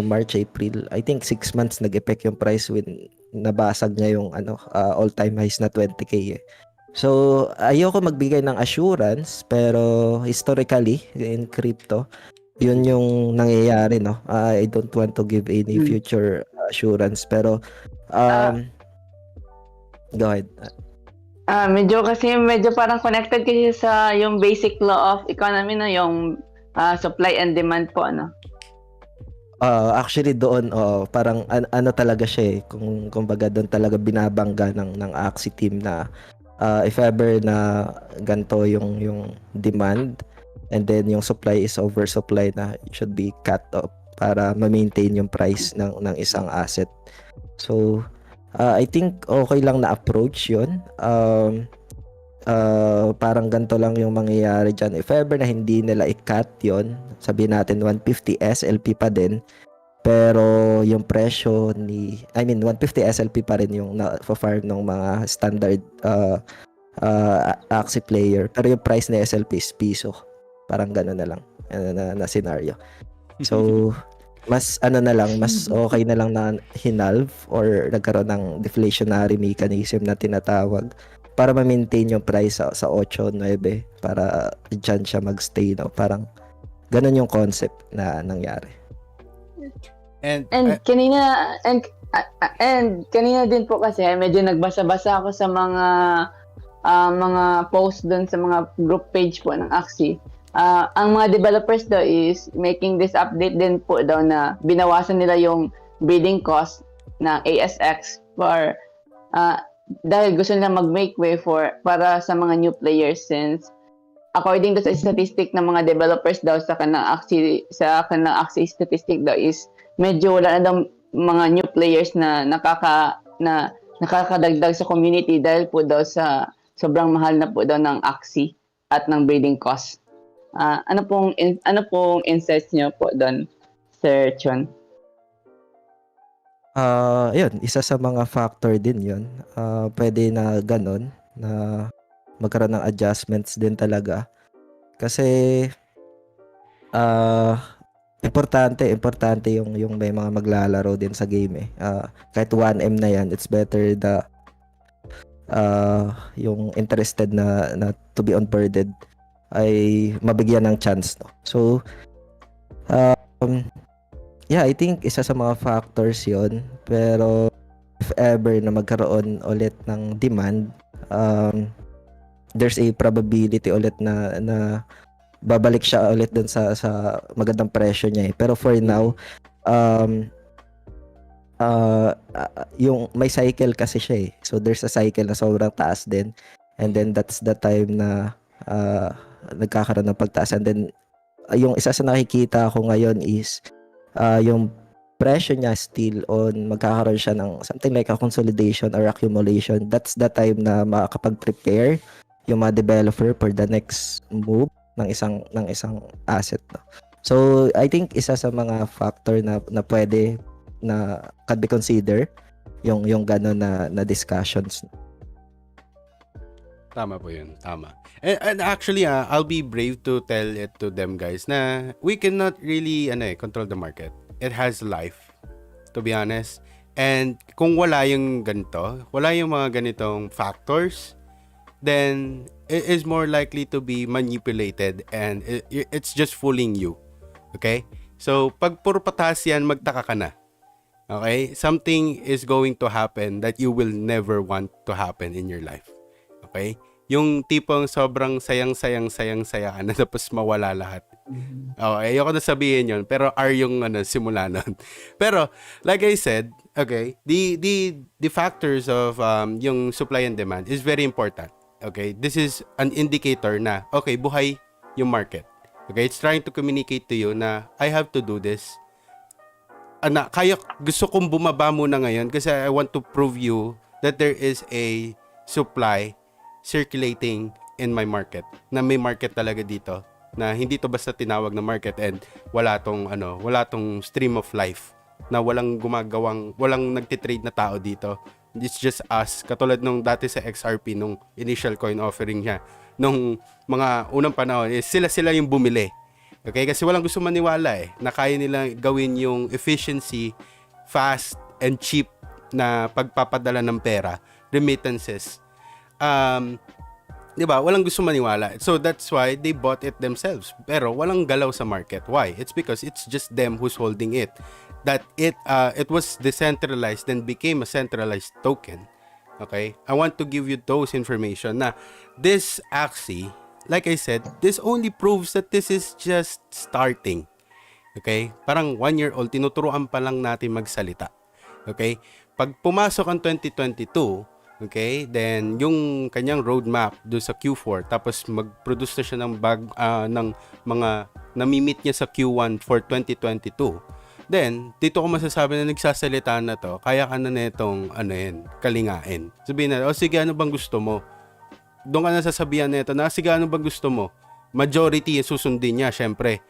March, April. I think 6 months nag-epect yung price when nabasag niya yung all-time highs na 20K eh. So ayoko magbigay ng assurance, pero historically in crypto, yun yung nangyayari, no. I don't want to give any future assurance, pero go ahead. Medyo parang connected kasi sa yung basic law of economy, no, yung supply and demand po, ano. Actually doon parang ano talaga siya eh, kung baga doon talaga binabangga ng Axie team na if ever na ganito yung demand and then yung supply is oversupply, na it should be cut off para ma-maintain yung price ng isang asset. So I think okay lang na approach yun. Parang ganito lang yung mangyayari dyan. If ever na hindi nila i-cut yun, sabihin natin 150 SLP pa din, pero yung presyo 150 SLP pa rin yung na-farm ng mga standard Axie player, pero yung price na SLP is piso. Parang gano'n na lang na scenario. So mas mas okay na lang na hinalve or nagkaroon ng deflationary mechanism na tinatawag para ma-maintain yung price sa 8, 9 para dyan siya magstay, no? Parang ganun yung concept na nangyari. And kanina din po kasi medyo nagbasa-basa ako sa mga post doon sa mga group page po ng Axie. Ang mga developers daw is making this update din po daw na binawasan nila yung bidding cost ng ASX dahil gusto nila mag-make way para sa mga new players, since according to sa statistic ng mga developers daw sa kanilang Axie statistic daw is medyo wala na daw mga new players na nakakadagdag sa community dahil po daw sa sobrang mahal na po daw ng Axie at ng breeding cost. Ano pong insights niyo po doon, Sir Chon? Yun, isa sa mga factor din yun. Pwede na ganun, na magkaroon ng adjustments din talaga. Kasi importante yung may mga maglalaro din sa game eh. Kahit 1M na yan, it's better yung interested na to be onboarded ay mabigyan ng chance, no. So I think isa sa mga factors yon. Pero if ever na magkaroon ulit ng demand, there's a probability ulit na babalik siya ulit dun sa magandang presyo niya eh. Pero for now, yung may cycle kasi siya eh. So there's a cycle na sobrang taas din. And then that's the time na nagkakaroon ng pagtaas. And then yung isa sa nakikita ko ngayon is yung presyo niya still on magkakaroon siya ng something like a consolidation or accumulation. That's the time na makakapag-prepare yung mga developer for the next move ng isang asset, no? So I think isa sa mga factor na pwede na can be consider yung gano'n na discussions. Tama po yun. Tama. And actually, I'll be brave to tell it to them guys na we cannot really control the market. It has life, to be honest. And kung wala yung ganito, wala yung mga ganitong factors, then it is more likely to be manipulated and it's just fooling you. Okay? So, pag puro pataas yan, magtaka ka na. Okay? Something is going to happen that you will never want to happen in your life. Okay? Yung tipong sobrang sayang ka na tapos mawala lahat. Okay, ayoko na sabihin yun, pero yung simula nun. Pero, like I said, okay, the factors of yung supply and demand is very important. Okay? This is an indicator na, okay, buhay yung market. Okay? It's trying to communicate to you na I have to do this. Gusto kong bumaba muna ngayon kasi I want to prove you that there is a supply circulating in my market. Na may market talaga dito. Na hindi to basta tinawag na market and wala tong stream of life. Na walang nagtitrade na tao dito. It's just us. Katulad nung dati sa XRP, nung initial coin offering niya. Nung mga unang panahon, sila yung bumili. Okay? Kasi walang gusto maniwala na kaya nila gawin yung efficiency, fast, and cheap na pagpapadala ng pera, remittances. Diba? Walang gusto maniwala. So that's why they bought it themselves. Pero walang galaw sa market. Why? It's because it's just them who's holding it. That it was decentralized then became a centralized token. Okay? I want to give you those information na this Axie, like I said, this only proves that this is just starting. Okay? Parang 1-year-old, tinuturuan pa lang natin magsalita. Okay? Pag pumasok ang 2022, okay, then yung kanyang roadmap do sa Q4, tapos mag-produce na siya ng mga namimit niya sa Q1 for 2022, then dito ko masasabi na nagsasalita na to, kaya ka na netong kalingain. Sabihin na, sige, ano bang gusto mo? Doon ka na sasabihan nito na, sige, ano bang gusto mo? Majority susundin niya, syempre.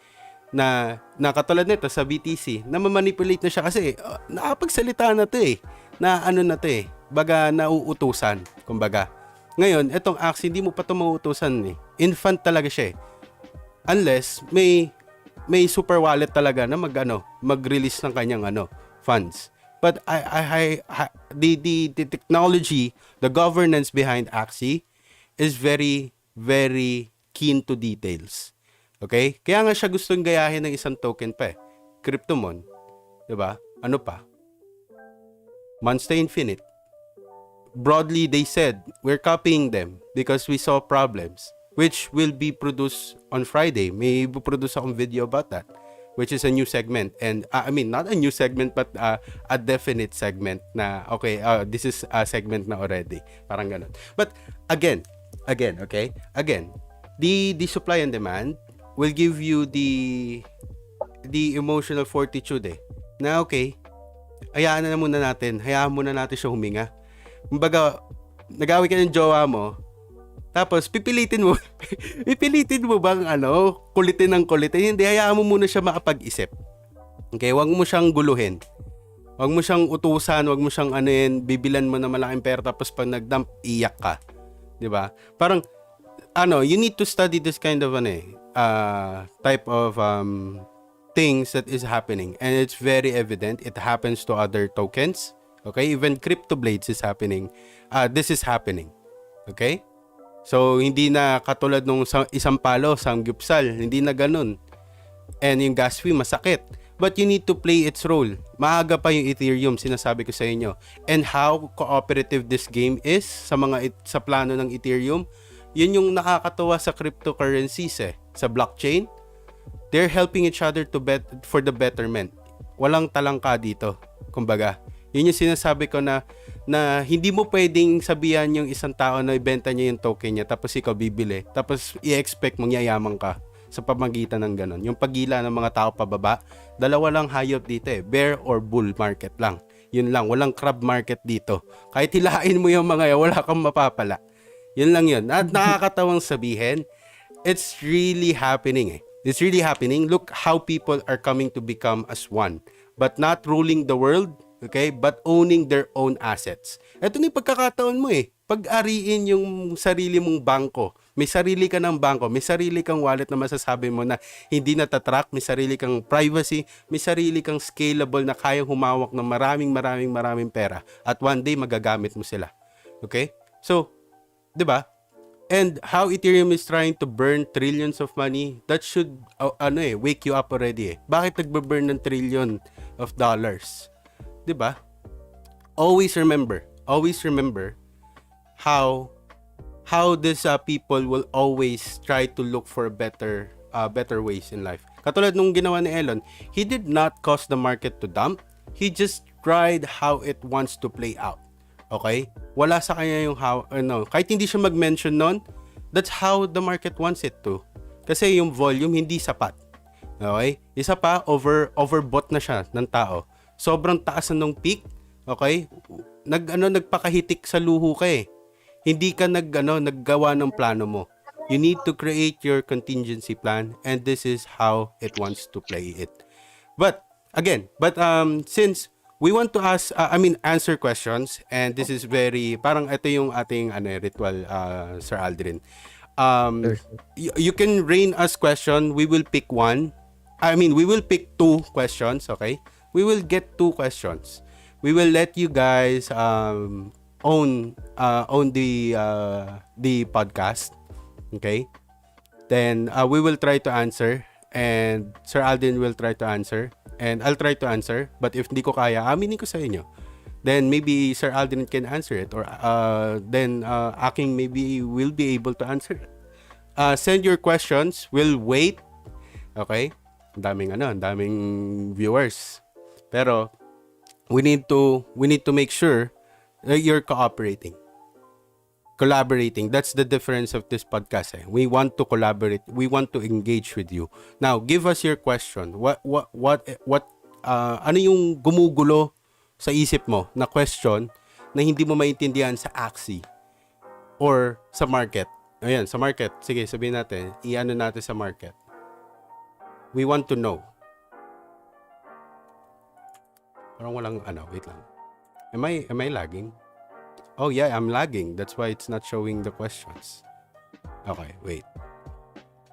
Na katulad nito sa BTC, na mamanipulate na siya kasi nakapagsalita na to na na to baga nauutusan, kumbaga. Ngayon, etong Axie, hindi mo pa ito mauutusan Infant talaga siya Unless may super wallet talaga na mag-release ng kanyang funds. But the technology, the governance behind Axie is very, very keen to details. Okay? Kaya nga siya gustong gayahin ng isang token pa Cryptomon. Diba? Ano pa? Monster Infinite. Broadly, they said, we're copying them because we saw problems, which will be produced on Friday. May produce akong video about that, which is a new segment. And, I mean, not a new segment, but a definite segment na, okay, this is a segment na already. Parang ganun. But, again, okay? Again, the supply and demand will give you the emotional fortitude na, okay, hayaan muna natin siya huminga. Kumbaga, nag-away ka ng jowa mo, tapos pipilitin mo bang kulitin ng kulitin. Hindi, hayaan mo muna siya makapag-isip. Okay, wag mo siyang guluhin. Wag mo siyang utusan, wag mo siyang bibilan mo na malaking pera tapos pag nag-dump, iyak ka. 'Di ba? Parang you need to study this kind of type of things that is happening, and it's very evident. It happens to other tokens. Okay, even crypto blades is happening. This is happening. Okay? So, hindi na katulad nung isang palo, samgyupsal. Hindi na ganun. And yung gas fee, masakit. But you need to play its role. Maaga pa yung Ethereum, sinasabi ko sa inyo. And how cooperative this game is sa plano ng Ethereum. Yun yung nakakatawa sa cryptocurrencies sa blockchain. They're helping each other to bet for the betterment. Walang talangka dito. Kumbaga, yun yung sinasabi ko na hindi mo pwedeng sabihan yung isang tao na ibenta niya yung token niya tapos ikaw bibili. Tapos i-expect mong yayaman ka sa pamagitan ng ganon. Yung pagila ng mga tao pababa, dalawa lang hayop dito bear or bull market lang. Yun lang, walang crab market dito. Kahit hilain mo yung mga yan, wala kang mapapala. Yun lang yun. At nakakatawang sabihin, it's really happening It's really happening. Look how people are coming to become as one. But not ruling the world, okay? But owning their own assets. Ito na yung pagkakataon mo Pag-ariin yung sarili mong bangko. May sarili ka ng bangko. May sarili kang wallet na masasabi mo na hindi natatrack. May sarili kang privacy. May sarili kang scalable na kayang humawak ng maraming pera. At one day, magagamit mo sila. Okay? So, di ba? And how Ethereum is trying to burn trillions of money, that should wake you up already Bakit nagbe-burn ng trillion of dollars? 'Di ba? Always remember how these people will always try to look for better ways in life. Katulad nung ginawa ni Elon, he did not cause the market to dump. He just tried how it wants to play out. Okay? Wala sa kanya yung kahit hindi siya mag-mention nun, that's how the market wants it to. Kasi yung volume hindi sapat. Okay? Isa pa, overbought na siya ng tao. Sobrang taas na nung peak. Okay? Nagpakahitik sa luho ka Hindi ka naggawa ng plano mo. You need to create your contingency plan, and this is how it wants to play it. But since we want to answer questions, and this is parang ito yung ating ritual, Sir Aldrin. You can rain us question. We will pick one. We will pick 2 questions, okay? We will get 2 questions. We will let you guys own the podcast, okay? Then we will try to answer, and Sir Aldrin will try to answer. And I'll try to answer, but if hindi ko kaya, aminin ko sa inyo. Then maybe Sir Aldrin can answer it, or then Aking maybe will be able to answer it. Send your questions. We'll wait. Okay? Ang daming viewers. Pero we need to make sure that you're collaborating. That's the difference of this podcast. We want to collaborate. We want to engage with you. Now, give us your question. What ano yung gumugulo sa isip mo na question na hindi mo maintindihan sa Axie or sa market? Ayan, sa market. Sige, sabihin natin. I-ano natin sa market. We want to know. Parang walang wait lang. Am I lagging? Oh yeah, I'm lagging. That's why it's not showing the questions. Okay, wait.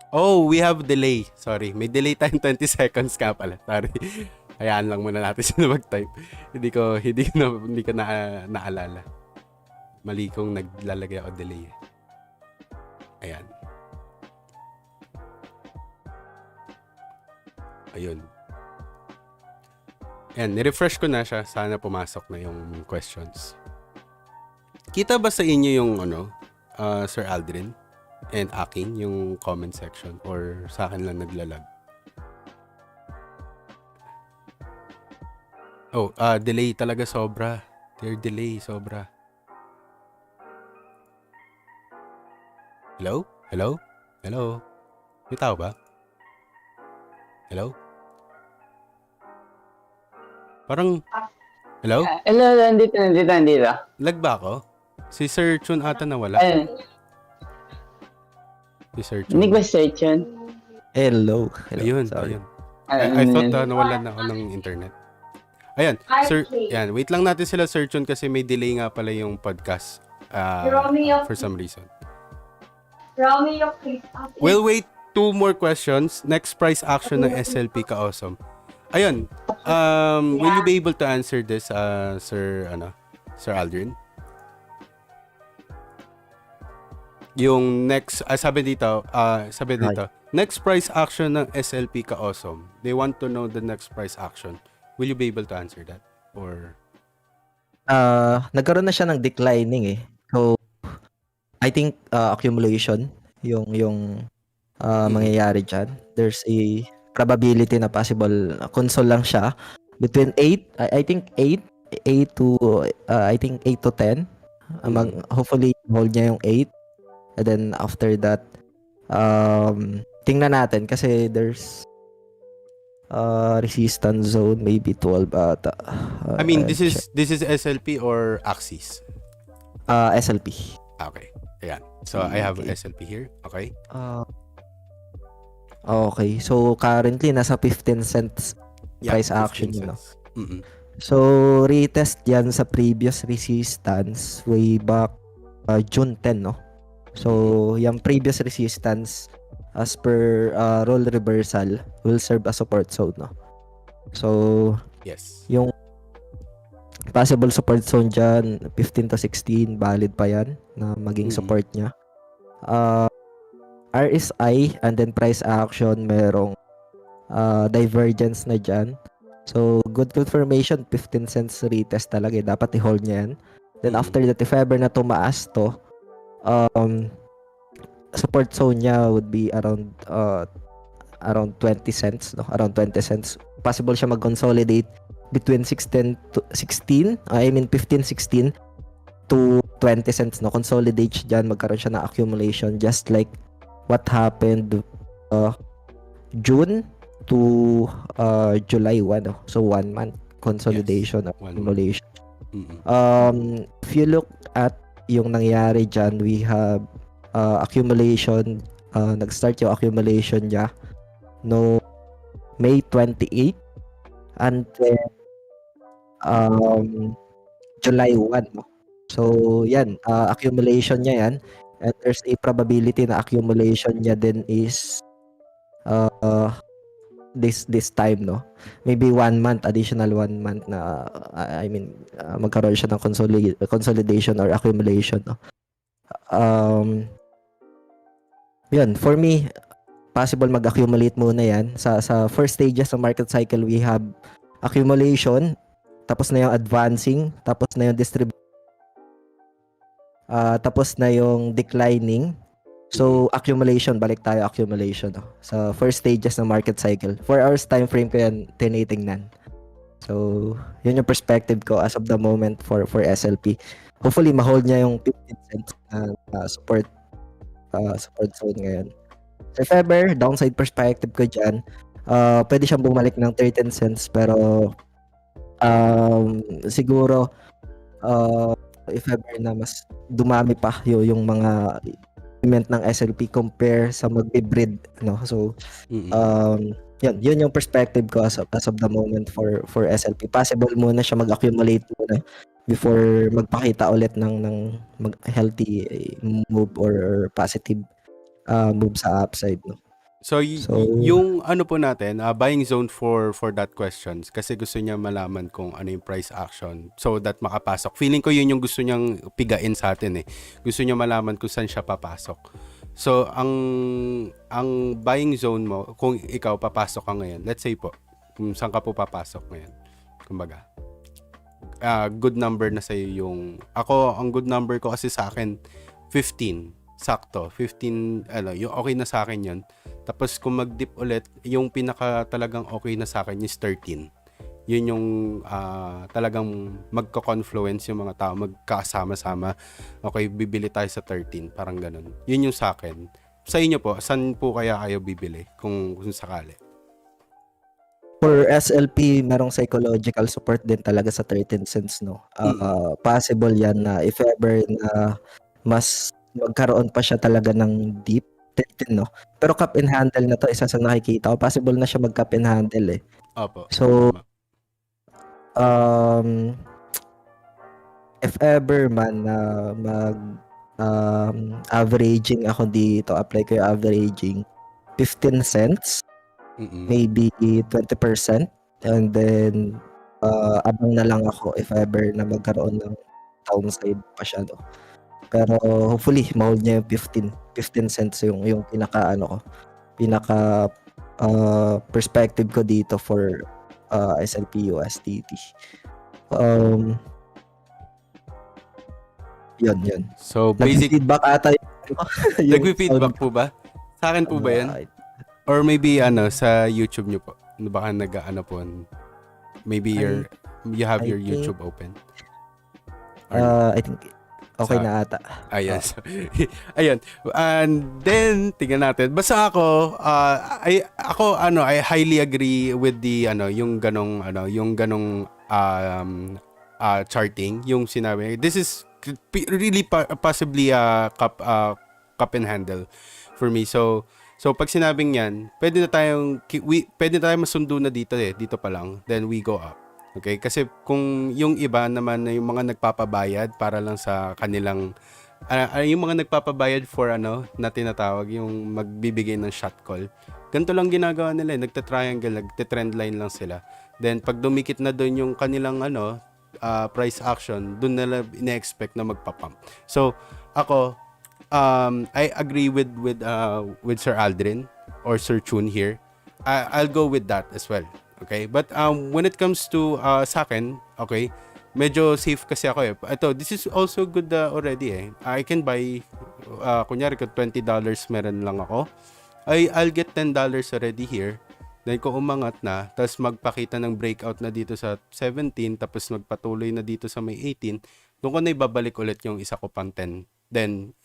Oh, we have delay. Sorry, may delay tayong 20 seconds ka pala. Sorry. Hayaan lang muna natin sila mag-type. Hindi ko naalala. Mali kong naglalagay ako delay. Ayan. Ayun. Ayan, nirefresh ko na siya. Sana pumasok na yung questions. Kita ba sa inyo yung Sir Aldrin and Aking, yung comment section, or sa akin lang naglalag? Oh, delay talaga sobra. Their delay sobra. Hello? Hello? Hello? May tao ba? Hello? Parang hello? Hello, nandito. Lag ba ako? Si Sir Chun ata nawala. Si Sir Chun. Hindi ba Sir Chun? Hello. Ayun, Sorry. ayun. I thought nawalan na ako ng internet. Ayan, Sir, yan. Wait lang natin sila, Sir Chun, kasi may delay nga pala yung podcast for some reason. We'll wait 2 more questions. Next price action ng SLP ka-awesome. Ayun, will you be able to answer this, Sir Aldrin? Yung next, sabi dito, next price action ng SLP ka-awesome. They want to know the next price action. Will you be able to answer that? Or Nagkaroon na siya ng declining So, I think accumulation yung mangyayari diyan. There's a probability na possible console lang siya between 8, I think 8 to I think 8 to 10. Hopefully hold niya yung 8, and then after that tingnan natin kasi there's resistance zone maybe 12 ata. I mean, this is SLP or Axis? SLP. Okay. Ayan. So, I have SLP here. Okay. Okay. So, currently, nasa 15 cents price action 15 yun, no? cents. So, retest yan sa previous resistance way back June 10, no? So, yung previous resistance as per role reversal will serve as support zone, no? So, yes. Yung possible support zone dyan, 15 to 16, valid pa yan na maging support niya. RSI and then price action, merong divergence na dyan. So, good confirmation, 15 cents retest talaga. Dapat i-hold niya yan. Then, after that, if ever na tumaas to, support zone niya would be around 20 cents, no? Around 20 cents. Possible siya mag-consolidate between 15, 16 to 20 cents, no? Consolidate siya dyan, magkaroon siya ng accumulation just like what happened June to July 1, no? So 1 month consolidation, accumulation. If you look at yung nangyari dyan, we have accumulation, nag-start yung accumulation niya no May 28 and then July 1, no? So yan, accumulation niya yan, and there's a probability na accumulation niya din is this time, no? Maybe 1 month, additional 1 month na magkaroon siya ng consolidation or accumulation, no? Yan, for me, possible mag-accumulate muna yan. Sa first stages ng market cycle, we have accumulation, tapos na yung advancing, tapos na yung tapos na yung declining. So, accumulation, balik tayo accumulation, no? Sa first stages ng market cycle. 4 hours time frame ko yan tinitingnan. So, yun yung perspective ko as of the moment for SLP. Hopefully, ma-hold niya yung 15 cents na support zone ngayon. If ever, downside perspective ko dyan, pwede siyang bumalik ng 13 cents, pero siguro if ever na mas dumami pa yung mga element ng SLP compare sa magbe-breed, no? So yun yung perspective ko as of the moment for SLP. Possible muna siya mag-accumulate muna before magpakita ulit ng healthy move or positive move sa upside, no? So, yung ano po natin, buying zone for that questions, kasi gusto niya malaman kung ano yung price action so that makapasok. Feeling ko yun yung gusto niyang pigain sa atin eh. Gusto niya malaman kung saan siya papasok. So, ang buying zone mo, kung ikaw papasok ka ngayon, let's say po, kung saan ka po papasok ngayon, kumbaga, good number na sa'yo yung, ako, ang good number ko kasi sa akin, 15. Sakto, 15, yung okay na sa akin yun. Tapos kung mag-dip ulit, yung pinaka talagang okay na sa akin is 13. Yun yung talagang magko-confluence yung mga tao, magkasama-sama. Okay, bibili tayo sa 13, parang ganun. Yun yung sa akin. Sa inyo po, saan po kaya kayo bibili kung sakali? For SLP, merong psychological support din talaga sa 13 cents, no? Possible yan na if ever na mas magkaroon pa siya talaga ng deep 13, no? Pero cup and handle na to, isa sa nakikita ko. Possible na siya mag-cup and handle eh. Opo. So, if ever man na averaging ako dito, apply ko yung averaging 15 cents, maybe 20%, and then abang na lang ako if ever na magkaroon ng downside pa siya, no? Pero hopefully ma-hold niya yung 15 cents yung pinaka perspective ko dito for SLP USDT. Yun. So, basic, Nag-feedback ata yung nagpi-feedback po ba? Sa akin po ba yan? Or maybe, sa YouTube nyo po? Baka nag-ano po? Maybe you have I your think- YouTube open. Or, I think okay na ata. Ayan. Ayun. And then, tingnan natin. Basta ako, I highly agree with the, yung ganong charting, yung sinabi. This is really possibly cup and handle for me. So pag sinabing yan, pwede na tayong masundo na dito pa lang. Then we go up. Okay? Kasi kung yung iba naman na yung mga nagpapabayad para lang sa kanilang yung mga nagpapabayad for na tinatawag yung magbibigay ng shot call. Ganito lang ginagawa nila, nagte-triangle, nagte-trend line lang sila. Then pag dumikit na doon yung kanilang price action, doon nila ina-expect na magpa-pump. So ako I agree with Sir Aldrin or Sir Chun here. I'll go with that as well. Okay? But when it comes to sa akin, okay, medyo safe kasi ako eh. This is also good already eh. I can buy kunyari kung $20 meron lang ako. I'll get $10 already here. Then kung umangat na, tapos magpakita ng breakout na dito sa 17, tapos magpatuloy na dito sa may 18, doon ko na ibabalik ulit yung isa ko pang 10. Then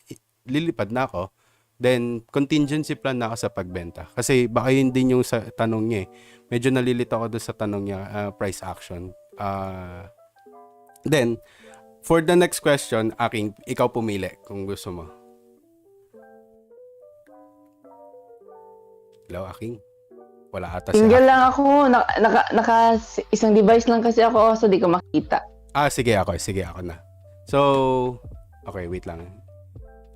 lilipad na ako. Then contingency plan na ako sa pagbenta. Kasi baka yun din yung sa tanong niya eh. Medyo nalilito ako doon sa tanong niya, price action. Then, for the next question, ikaw pumili kung gusto mo. Hello, Aking? Wala ata siya. Single lang ako. Naka isang device lang kasi ako, so di ko makita. Sige ako na. So, okay, wait lang.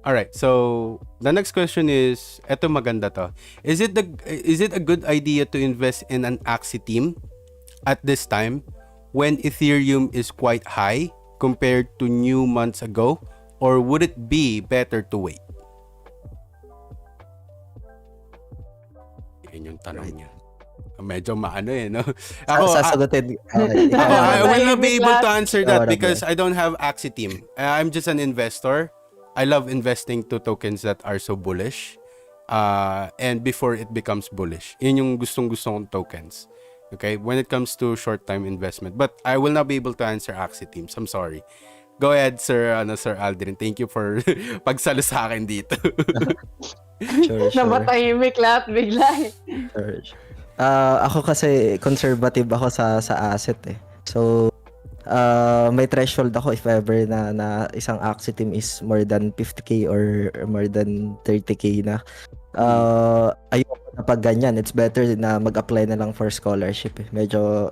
Alright, so the next question is, eto maganda to. Is it a good idea to invest in an Axie team at this time when Ethereum is quite high compared to new months ago, or would it be better to wait? Yan yung tanong niya. Medyo maano no? Sasagutin. I will not be able to answer that Ikaw, because I don't have Axie team. I'm just an investor. I love investing to tokens that are so bullish. And before it becomes bullish. Yun yung gustong-gusto kong tokens. Okay? When it comes to short-time investment. But I will not be able to answer Axie teams. I'm sorry. Go ahead, Sir Aldrin. Thank you for pagsalo sa akin dito. Sure. Nabatahimik lahat bigla. Sure. Ako kasi conservative ako sa asset eh. So may threshold ako if ever na isang Axie team is more than 50k or more than 30k na. Ayoko na pag ganyan. It's better na mag-apply na lang for scholarship eh. Medyo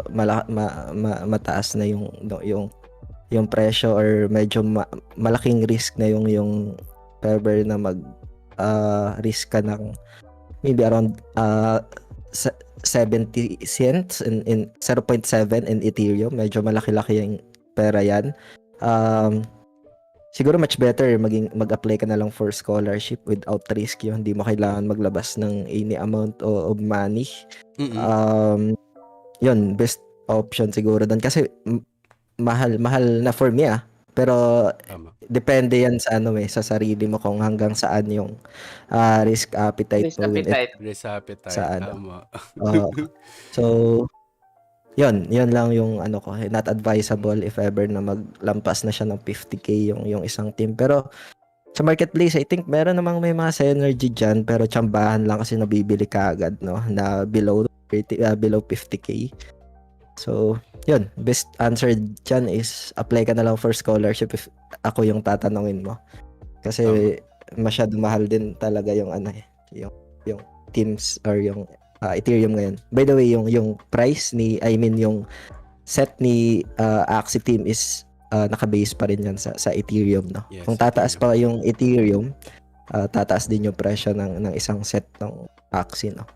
mataas na yung presyo or medyo malaking risk na yung if ever na risk ka ng maybe around 70 cents in 0.7 in Ethereum. Medyo malaki-laki yung pera yan. Siguro much better mag-apply ka na lang for scholarship without risk yun. Hindi mo kailangan maglabas ng any amount of money. Yun, best option siguro doon. Kasi mahal na for me Pero depende yan sa sa sarili mo kung hanggang saan yung risk appetite mo. Risk appetite. Sa Tama. So yun lang yung ko, not advisable if ever na maglampas na siya ng 50k yung isang team. Pero sa marketplace, I think meron namang may mga synergy dyan, pero tsambahan lang kasi nabibili ka agad, no, na below 50k. So yun, best answer dyan is apply ka na lang for scholarship if ako yung tatanungin mo. Kasi masyado mahal din talaga yung yung teams or yung Ethereum ngayon. By the way, yung price yung set ni Axie team is naka-base pa rin yan sa Ethereum, no. Yes, kung tataas pa yung Ethereum, tataas din yung presyo ng isang set ng Axie, no.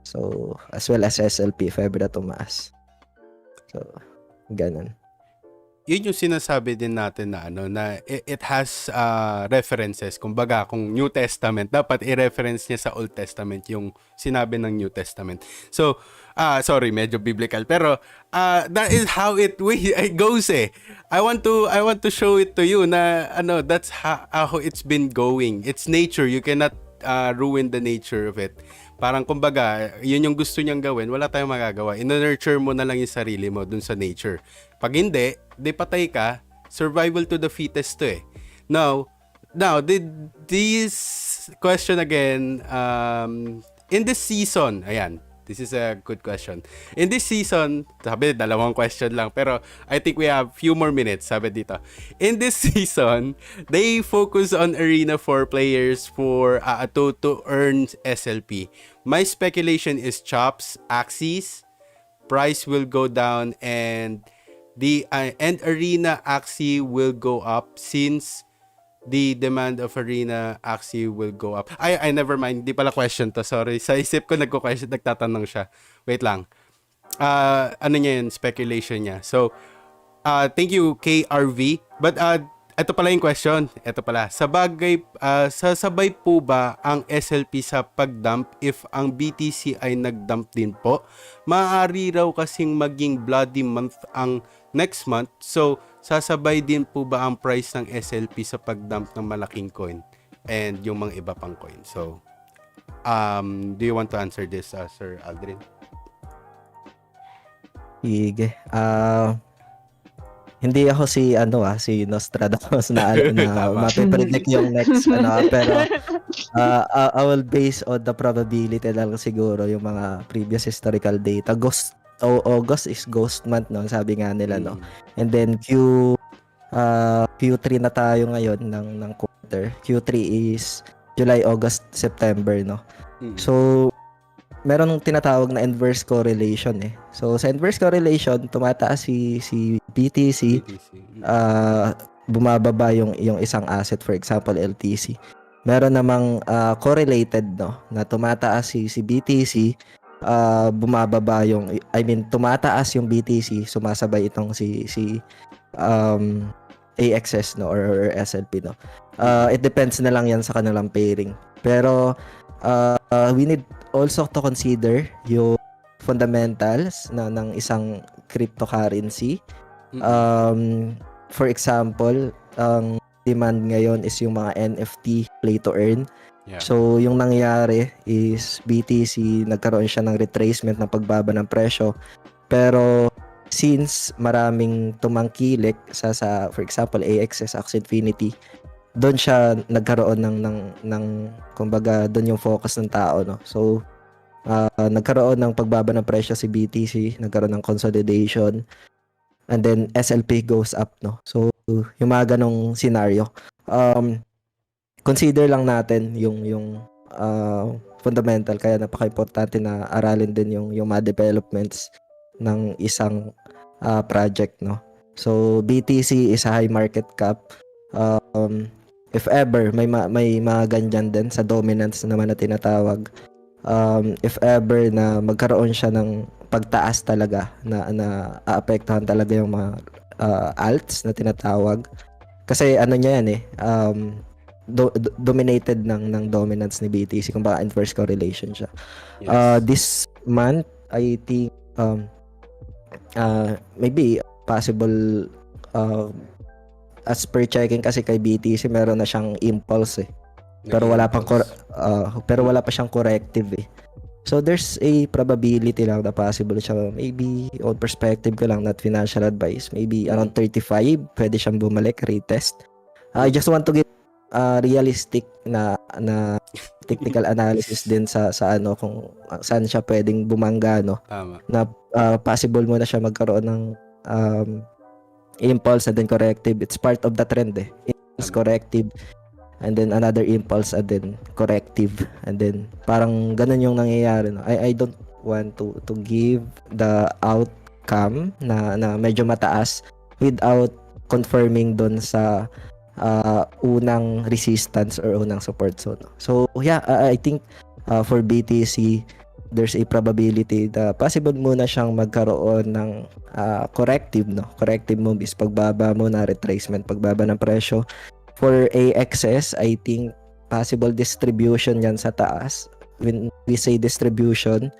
So as well as SLP if ever na tumaas. So ganun. yun yung sinasabi din natin na ano na it has references. Kumbaga, kung New Testament, dapat i-reference niya sa Old Testament yung sinabi ng New Testament. So, sorry, medyo biblical, pero that is how it goes eh. I want to show it to you na ano, that's how it's been going. It's nature. You cannot ruin the nature of it. Parang kumbaga, yun yung gusto niyang gawin, wala tayong magagawa. I-nurture mo na lang yung sarili mo dun sa nature. Pag hindi, di patay ka, survival to the fittest to eh. Now, this question again, in this season, ayan, this is a good question. In this season, sabi, 2 question lang, pero I think we have few more minutes, sabi dito. In this season, they focus on arena for players for to earn SLP. My speculation is chops, axes, price will go down, and the and arena axis will go up since the demand of arena axis will go up. I never mind. Di pala question to. Sorry. Sa isip ko nagtatanong siya. Wait lang. Ano niya yun? Speculation niya. So, thank you, KRV. But, ito pala yung question. Ito pala. Sasabay po ba ang SLP sa pag-dump if ang BTC ay nag-dump din po? Maaari raw kasing maging bloody month ang next month. So, sasabay din po ba ang price ng SLP sa pag-dump ng malaking coin and yung mga iba pang coin? So, do you want to answer this, Sir Aldrin? Sige. Hindi ako si Nostradamus na mapipredict yung next pero I will base on the probability lang siguro yung mga previous historical data. August is ghost month, no, sabi nga nila, no. And then Q3 na tayo ngayon ng quarter. Q3 is July, August, September, no. So meron tinatawag na inverse correlation eh. So sa inverse correlation, tumataas si BTC, bumababa yung isang asset, for example LTC. Meron namang correlated, no, na tumataas si BTC, bumababa tumataas yung BTC, sumasabay itong si AXS, no, or SLP, no. It depends na lang yan sa kanilang pairing. Pero we need also to consider yung fundamentals ng isang cryptocurrency. For example, ang demand ngayon is yung mga NFT, play to earn. Yeah. So yung nangyari is BTC, nagkaroon siya ng retracement ng pagbaba ng presyo. Pero since maraming tumangkilik sa for example AXS, Axie Infinity, doon siya nagkaroon ng kumbaga doon yung focus ng tao, no. So nagkaroon ng pagbaba ng presyo si BTC, nagkaroon ng consolidation, and then SLP goes up, no. So yung mga ganong scenario, consider lang natin yung fundamental, kaya napaka-importante na aralin din yung mga developments ng isang project, no. So BTC is a high market cap. If ever may mga ganyan din sa dominance naman na tinatawag, if ever na magkaroon siya ng pagtaas talaga na aapektuhan talaga yung mga alts na tinatawag, kasi ano niya yan dominated ng dominance ni BTC, kung baka inverse correlation siya. Yes. This month I think maybe possible, as per checking kasi kay BTC meron na siyang impulse pero wala pa siyang corrective So there's a probability lang na possible siya, maybe on perspective ko lang, not financial advice, maybe around 35 pwede siyang bumalik, retest. I just want to give realistic na technical analysis din sa kung saan siya pwedeng bumangga, no. Tama. Na possible mo na siya magkaroon ng impulse and then corrective. It's part of the trend It's corrective and then another impulse and then corrective, and then parang ganun yung nangyayari, no? I don't want to give the outcome na medyo mataas without confirming doon sa unang resistance or unang support zone. So yeah, I think for BTC there's a probability na possible muna siyang magkaroon ng corrective, no? Corrective moves, pagbaba mo na retracement, pagbaba ng presyo. For AXS, I think possible distribution yan sa taas. When we say distribution,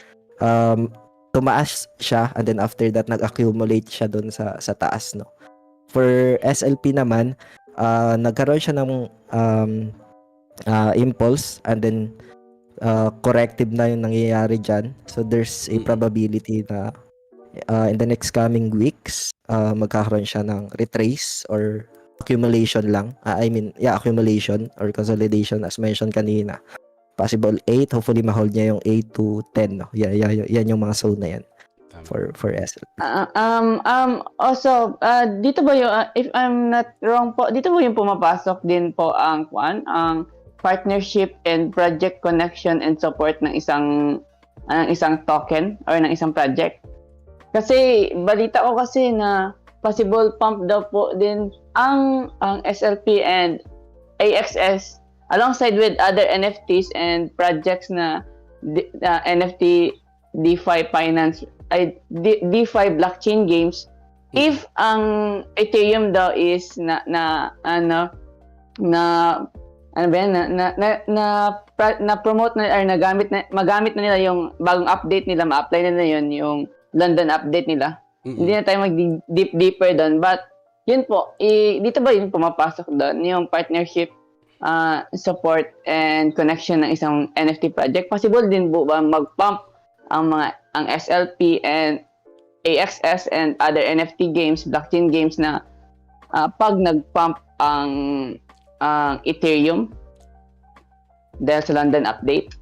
tumaas siya and then after that nag-accumulate siya doon sa taas, no. For SLP naman, nagkaroon siya ng impulse and then corrective na yung nangyayari dyan. So there's a probability na in the next coming weeks magkakaroon siya ng retrace or accumulation lang. Accumulation or consolidation as mentioned kanina. Possible 8, hopefully ma-hold niya yung 8 to 10, no? Yan yung mga zone na yan for SLP. Also, dito ba yung, if I'm not wrong po, dito ba yung pumapasok din po ang partnership and project connection and support ng isang token or ng isang project? Kasi balita ko kasi na possible pump daw po din ang SLP and AXS alongside with other NFTs and projects na NFT, DeFi finance, DeFi blockchain games. If ang Ethereum daw is na promote na or magamit na nila yung bagong update nila, ma-apply na yun yung London update nila. Hindi na tayo deeper doon, but yun po, dito ba yun pumapasok doon yung partnership, support and connection ng isang NFT project? Possible din po ba mag-pump ang SLP and AXS and other NFT games, blockchain games na pag nag-pump ang Ethereum dahil sa London update?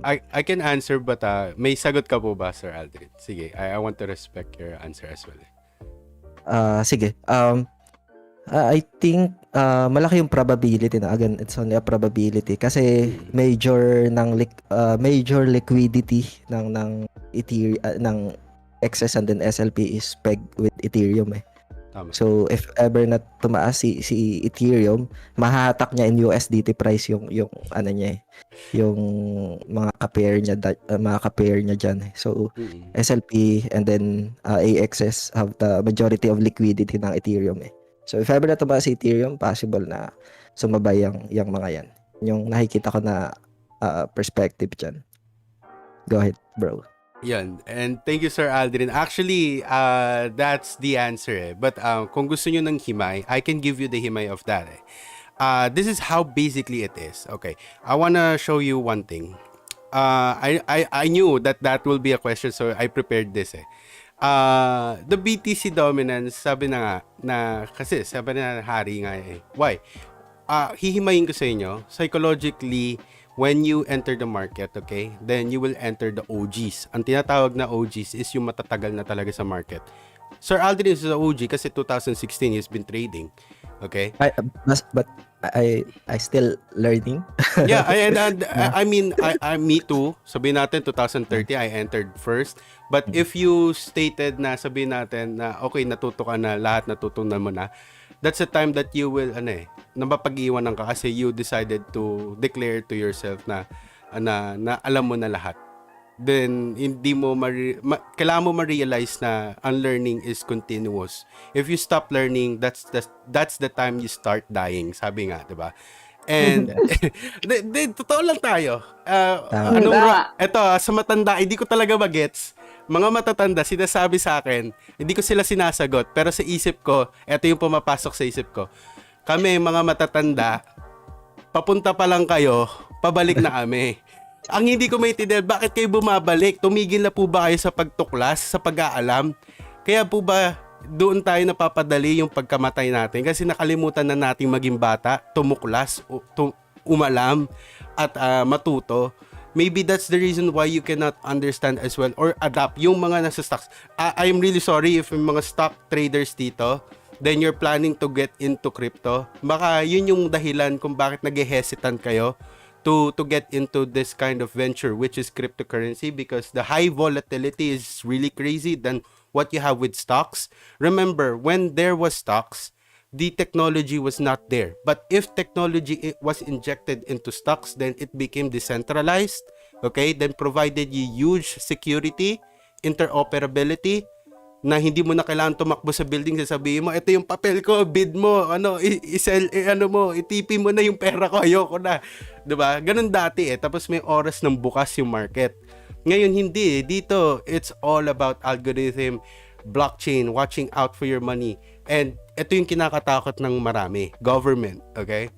I can answer but may sagot ka po ba, Sir Aldrin? Sige, I want to respect your answer as well. Sige. I think malaki yung probability na, again, it's only a probability kasi major liquidity ng Ethereum, ng XS and then SLP is pegged with Ethereum eh. Tama. So if ever na tumaas si Ethereum, mahahatak niya in USDT price yung ano niya eh, yung mga ka-pair niya diyan eh. So SLP and then AXS have the majority of liquidity ng Ethereum eh. So if ever na tumaas si Ethereum, possible na sumabay yung mga yan. Yung nakikita ko na perspective diyan. Go ahead, bro. Yan. And thank you, Sir Aldrin. Actually, that's the answer eh. But kung gusto nyo ng himay, I can give you the himay of that eh. This is how basically it is. Okay. I wanna show you one thing. I knew that will be a question, so I prepared this eh. The BTC dominance, sabi na nga, kasi sabi na hari nga eh. Why? Hihimayin ko sa inyo, psychologically, when you enter the market, okay, then you will enter the OGs. Ang tinatawag na OGs is yung matatagal na talaga sa market. Sir Aldrin is a OG kasi 2016 he's been trading. Okay? But I still learning. Yeah, I mean, me too. Sabihin natin 2030 I entered first. But if you stated na sabihin natin na okay, natuto ka na, lahat natutunan mo na, that's the time that you will napapag-iwanan ka kasi you decided to declare to yourself na alam mo na lahat. Then hindi mo kailangan mo ma-realize na unlearning is continuous. If you stop learning, that's the time you start dying, sabi nga, 'di ba? And totoo lang tayo. Ito sa matanda, hindi ko talaga magets. Mga matatanda sinasabi sa akin, hindi ko sila sinasagot, pero sa isip ko, ito yung pumapasok sa isip ko. Kami mga matatanda, papunta pa lang kayo, pabalik na kami. Ang hindi ko maintindihan, bakit kayo bumabalik? Tumigil na po ba kayo sa pagtuklas, sa pag-aalam? Kaya po ba doon tayo napapadali yung pagkamatay natin? Kasi nakalimutan na nating maging bata, tumuklas, umalam, at matuto. Maybe that's the reason why you cannot understand as well or adapt yung mga nasa stocks. I'm really sorry if yung mga stock traders dito, then you're planning to get into crypto. Baka yun yung dahilan kung bakit nag-hesitant kayo to get into this kind of venture, which is cryptocurrency, because the high volatility is really crazy than what you have with stocks. Remember, when there was stocks, the technology was not there. But if technology was injected into stocks, then it became decentralized, Okay? Then provided you huge security, interoperability, na hindi mo na kailangan tumakbo sa building, sasabihin mo, ito yung papel ko, bid mo, i-sell, itipin mo na yung pera ko, ayoko na. 'Di ba? Ganun dati Tapos may oras ng bukas yung market. Ngayon hindi Dito, it's all about algorithm, blockchain, watching out for your money. And ito yung kinakatakot ng marami, government, okay?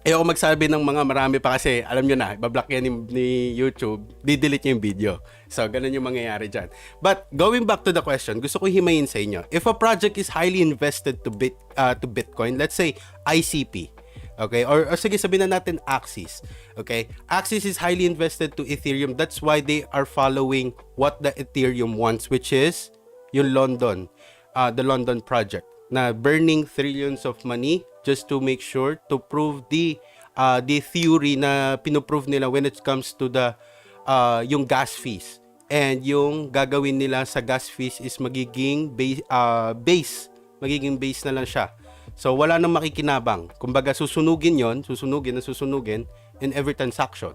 Ayoko magsabi ng mga marami pa kasi alam nyo na, ibablock yan ni YouTube, didelete niya yung video. So, ganun yung mangyayari dyan. But, going back to the question, gusto ko himayin sa inyo. If a project is highly invested to Bitcoin, let's say ICP, okay? Or sige, sabihin na natin Axis, okay? Axis is highly invested to Ethereum. That's why they are following what the Ethereum wants, which is yung the London project, na burning trillions of money just to make sure to prove the theory na pinoprove nila when it comes to the yung gas fees. And yung gagawin nila sa gas fees is magiging base na lang siya. So wala nang makikinabang. Kumbaga susunugin in every transaction.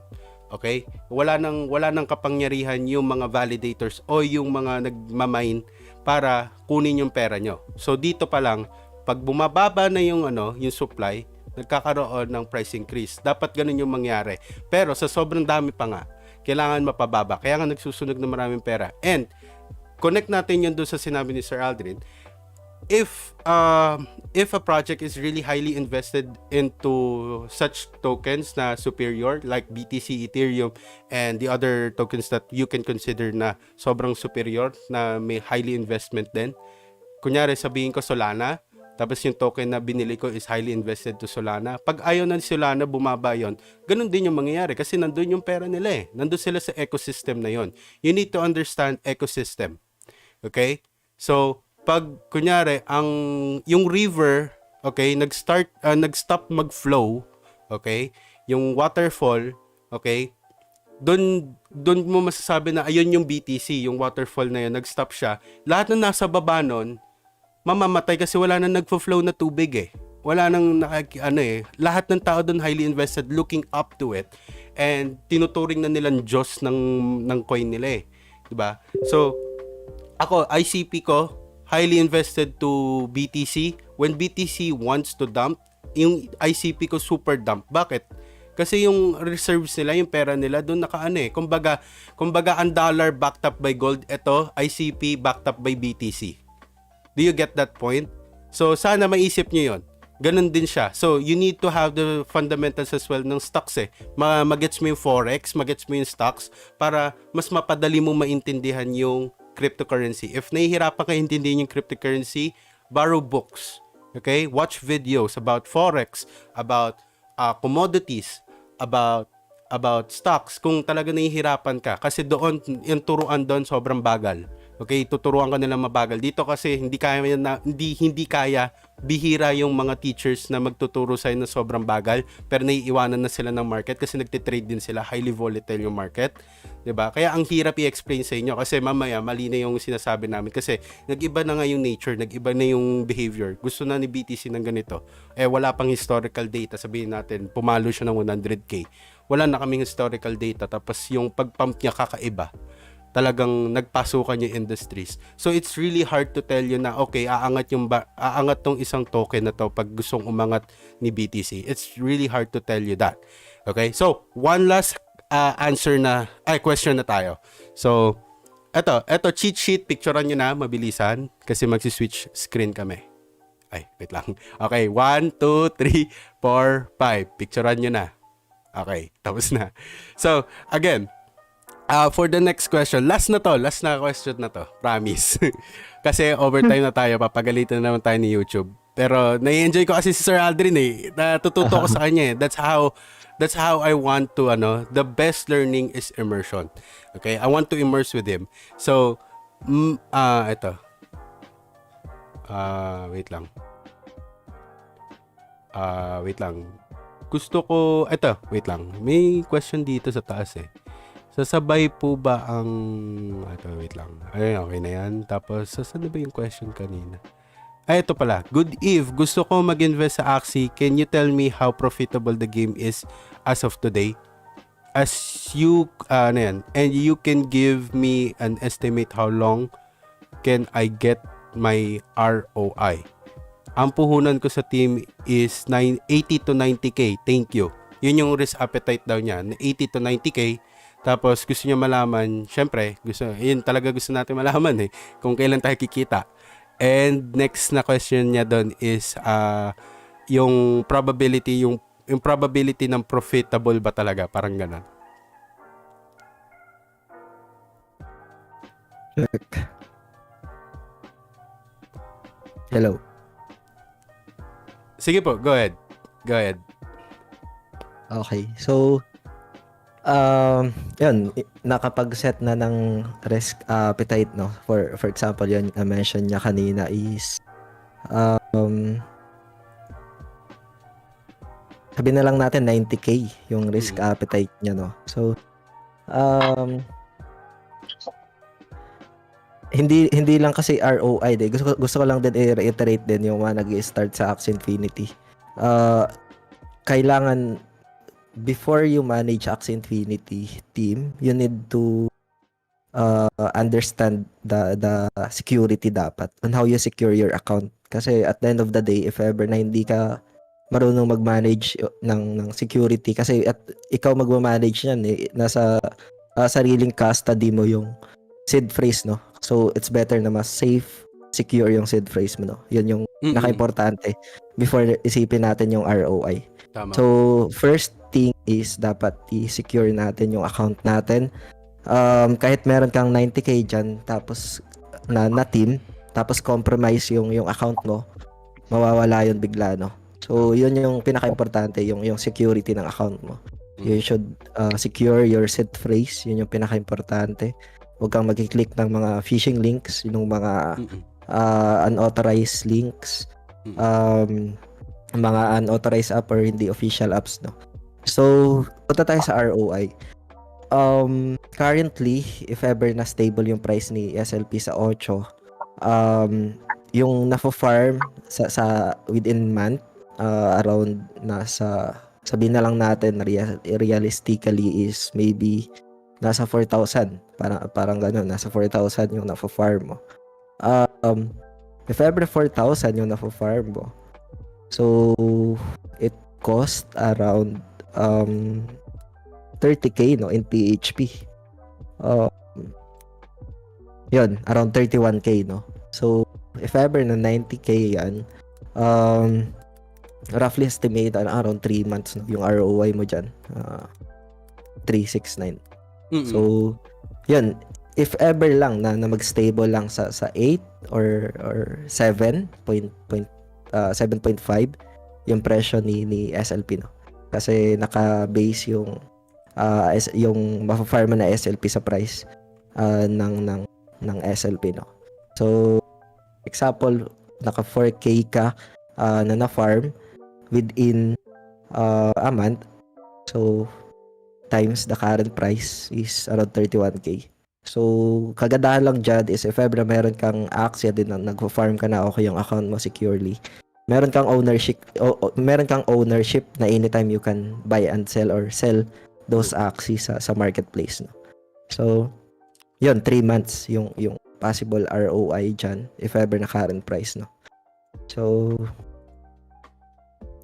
Okay? Wala nang kapangyarihan yung mga validators o yung mga nagmamine para kunin yung pera nyo. So dito pa lang, pag bumababa na yung supply, nagkakaroon ng price increase. Dapat ganun yung mangyari. Pero sa sobrang dami pa nga, kailangan mapababa. Kaya nga nagsusunog ng maraming pera. And connect natin yun doon sa sinabi ni Sir Aldrin. If a project is really highly invested into such tokens na superior like BTC, Ethereum, and the other tokens that you can consider na sobrang superior na may highly investment din. Kunyari sabihin ko Solana, tapos yung token na binili ko is highly invested to Solana. Pag ayaw na ni Solana, bumaba yon. Ganun din yung mangyayari kasi nandun yung pera nila Nandun sila sa ecosystem na yon. You need to understand ecosystem. Okay? So, pag kunyari yung river, okay, nag-stop mag-flow, okay? Yung waterfall, okay? Doon mo masasabi na ayun yung BTC, yung waterfall na yun, nag-stop siya. Lahat na nasa baba nun, mamamatay kasi wala nang nagfo-flow na tubig Wala nang lahat ng tao doon highly invested, looking up to it, and tinuturing na nilang Diyos ng coin nila 'di ba? So ako, ICP ko highly invested to BTC. When BTC wants to dump, yung ICP ko super dump. Bakit? Kasi yung reserves nila, yung pera nila doon kumbaga ang dollar backed up by gold, ito ICP backed up by BTC. Do you get that point? So, sana maisip nyo yun. Ganun din siya. So, you need to have the fundamentals as well ng stocks Magets mo yung forex, magets mo yung stocks para mas mapadali mo maintindihan yung cryptocurrency. If nahihirapan ka intindihin yung cryptocurrency, borrow books. Okay? Watch videos about forex, about commodities, about stocks kung talaga nahihirapan ka. Kasi doon, yung turuan doon sobrang bagal. Okay, tuturuan ka nila mabagal. Dito kasi hindi kaya, bihira yung mga teachers na magtuturo sa'yo na sobrang bagal, pero naiiwanan na sila ng market kasi nagtitrade din sila, highly volatile yung market. 'Di ba? Kaya ang hirap i-explain sa inyo kasi mamaya mali na yung sinasabi namin kasi nag-iba na nga yung nature, nag-iba na yung behavior. Gusto na ni BTC ng ganito. Wala pang historical data, sabihin natin, pumalo siya ng 100k. Wala na kaming historical data, tapos yung pag-pump niya kakaiba. Talagang nagpasukan yung industries. So it's really hard to tell you na okay, aangat tong isang token na to pag gustong umangat ni BTC. It's really hard to tell you that. Okay? So, one last question na tayo. So, eto cheat sheet, picturean nyo na mabilisan kasi magsi-switch screen kami. Ay, wait lang. Okay, 1 2 3 4 5. Picturean nyo na. Okay, tapos na. So, again, for the next question, last na question na to, promise. Kasi overtime na tayo, papagalitan na naman tayo ni YouTube. Pero nai-enjoy ko kasi si Sir Aldrin natututo ko sa kanya That's how I want to the best learning is immersion. Okay? I want to immerse with him. So, ito. Wait lang. Gusto ko, wait lang. May question dito sa taas Sasabay po ba ang... wait lang. Ayun, okay na yan. Tapos, saan na ba yung question kanina? Ito pala. Good Eve. Gusto ko mag-invest sa Axie. Can you tell me how profitable the game is as of today? as you ano yan, and you can give me an estimate how long can I get my ROI. Ang puhunan ko sa team is 80 to 90k. Thank you. Yun yung risk appetite daw niya, 80 to 90k. Tapos gusto niya malaman, syempre, yun talaga gusto natin malaman kung kailan tayo kikita. And next na question niya doon is yung probability ng profitable ba talaga, parang ganun. Hello. Sige po, go ahead. Okay. So, yun, nakapag-set na ng risk appetite, no? For example, yun, na-mention niya kanina is, sabi na lang natin 90k yung risk appetite niya, no? So, hindi lang kasi ROI din. Gusto ko lang din i-reiterate din yung mga nag-i-start sa Axie Infinity. Kailangan before you manage Axie Infinity team, you need to understand the security dapat on how you secure your account. Kasi at the end of the day, if ever na hindi ka marunong mag-manage ng security, kasi at ikaw magma-manage yan, nasa sariling custody mo yung seed phrase, no? So, it's better na mas safe, secure yung seed phrase mo, no? Yun yung naka-importante before isipin natin yung ROI. Tama. So, first thing is dapat i-secure natin yung account natin. Kahit meron kang 90k dyan, tapos na team, tapos compromise yung account mo, mawawala yun bigla, no? So, yun yung pinaka-importante, yung security ng account mo. You should secure your seed phrase, yun yung pinaka-importante. Huwag kang mag-click ng mga phishing links, yung mga unauthorized links, mga unauthorized app or hindi official apps, no? So, punta tayo sa ROI. Currently, if ever na stable yung price ni SLP sa 8, yung nafo-farm sa within month, around nasa, sabihin na lang natin, realistically is maybe nasa 4,000. Parang gano'n, nasa 4,000 yung nafo-farm mo. If ever 4,000 yung nafo-farm mo, so it cost around 30k, no, in PHP. Yun, around 31k, no. So if ever na 90k yan, roughly estimate around 3 months, no, yung ROI mo dyan, 369. So yun, if ever lang na mag-stable lang sa 8 or 7.5 yung presyo ni SLP, no. Kasi naka-base yung mafa-farm na SLP sa price ng SLP, no. So example, naka 4k ka na farm within a month. So times the current price is around 31k. So, kagandahan lang dyan is if ever meron kang Axie din na nagpo-farm ka na okay yung account mo securely, meron kang ownership na anytime you can buy and sell or sell those Axie sa marketplace, no. So, yun, 3 months yung possible ROI dyan if ever na current price, no. So,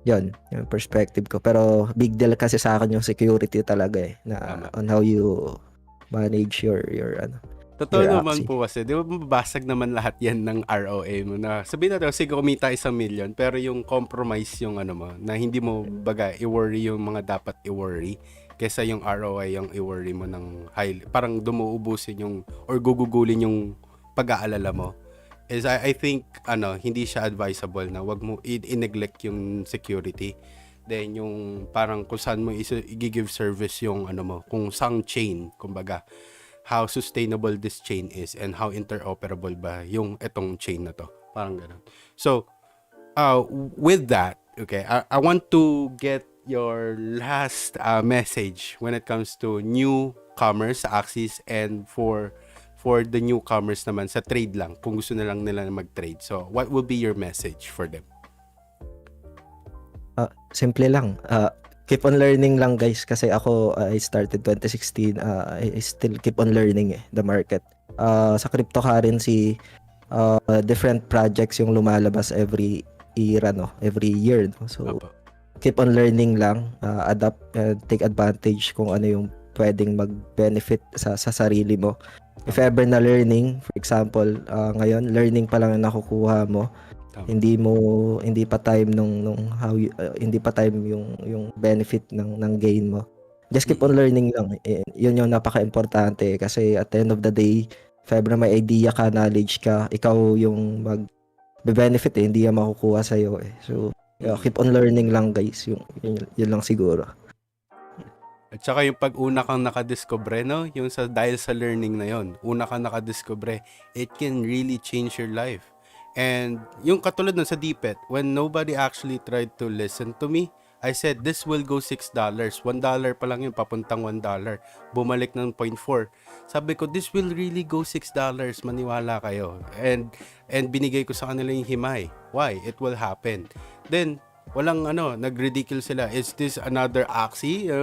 yun, yung perspective ko. Pero big deal kasi sa akin yung security talaga na on how you manage your Totoo your naman Axie. po kasi, di ba mababasag naman lahat yan ng ROA mo na sabihin natin, sige kumita 1,000,000 pero yung compromise yung mo, na hindi mo i-worry yung mga dapat i-worry kesa yung ROI yung i-worry mo ng high, parang dumuubusin yung or gugugulin yung pag-aalala mo. Is I think hindi siya advisable na wag mo i-neglect yung security. Then yung parang kung saan mo i-give service yung mo, kung sang chain, kumbaga how sustainable this chain is and how interoperable ba yung etong chain na to. Parang gano'n. So, with that, okay, I want to get your last message when it comes to newcomers sa Axis and for the newcomers naman sa trade lang, kung gusto na lang nila mag-trade. So, what will be your message for them? Simple lang. keep on learning lang guys kasi ako I started 2016, I still keep on learning the market. Sa cryptocurrency, different projects yung lumalabas every era, no, every year, no? So Opo. keep on learning lang, adapt, take advantage kung ano yung pwedeng mag-benefit sa sarili mo. If ever na learning, for example, ngayon learning pa lang ang nakukuha mo, Tama. hindi pa time hindi pa time yung benefit ng gain mo. Just keep on learning lang. Yun yung napaka-importante kasi at the end of the day, if ever may idea ka, knowledge ka, ikaw yung mag-benefit hindi yan makukuha sa'yo eh. So, keep on learning lang guys. Yun lang siguro. At saka yung pag una kang nakadiscover, no? Yung dahil sa learning na yon, una kang nakadiscover, it can really change your life. And yung katulad nun sa Dpet, when nobody actually tried to listen to me, I said, this will go $6. $1 pa lang yun, papuntang $1. Bumalik ng 0.4. Sabi ko, this will really go $6. Maniwala kayo. And binigay ko sa kanila yung himay. Why? It will happen. Then, walang nag-ridicule sila. Is this another Axie?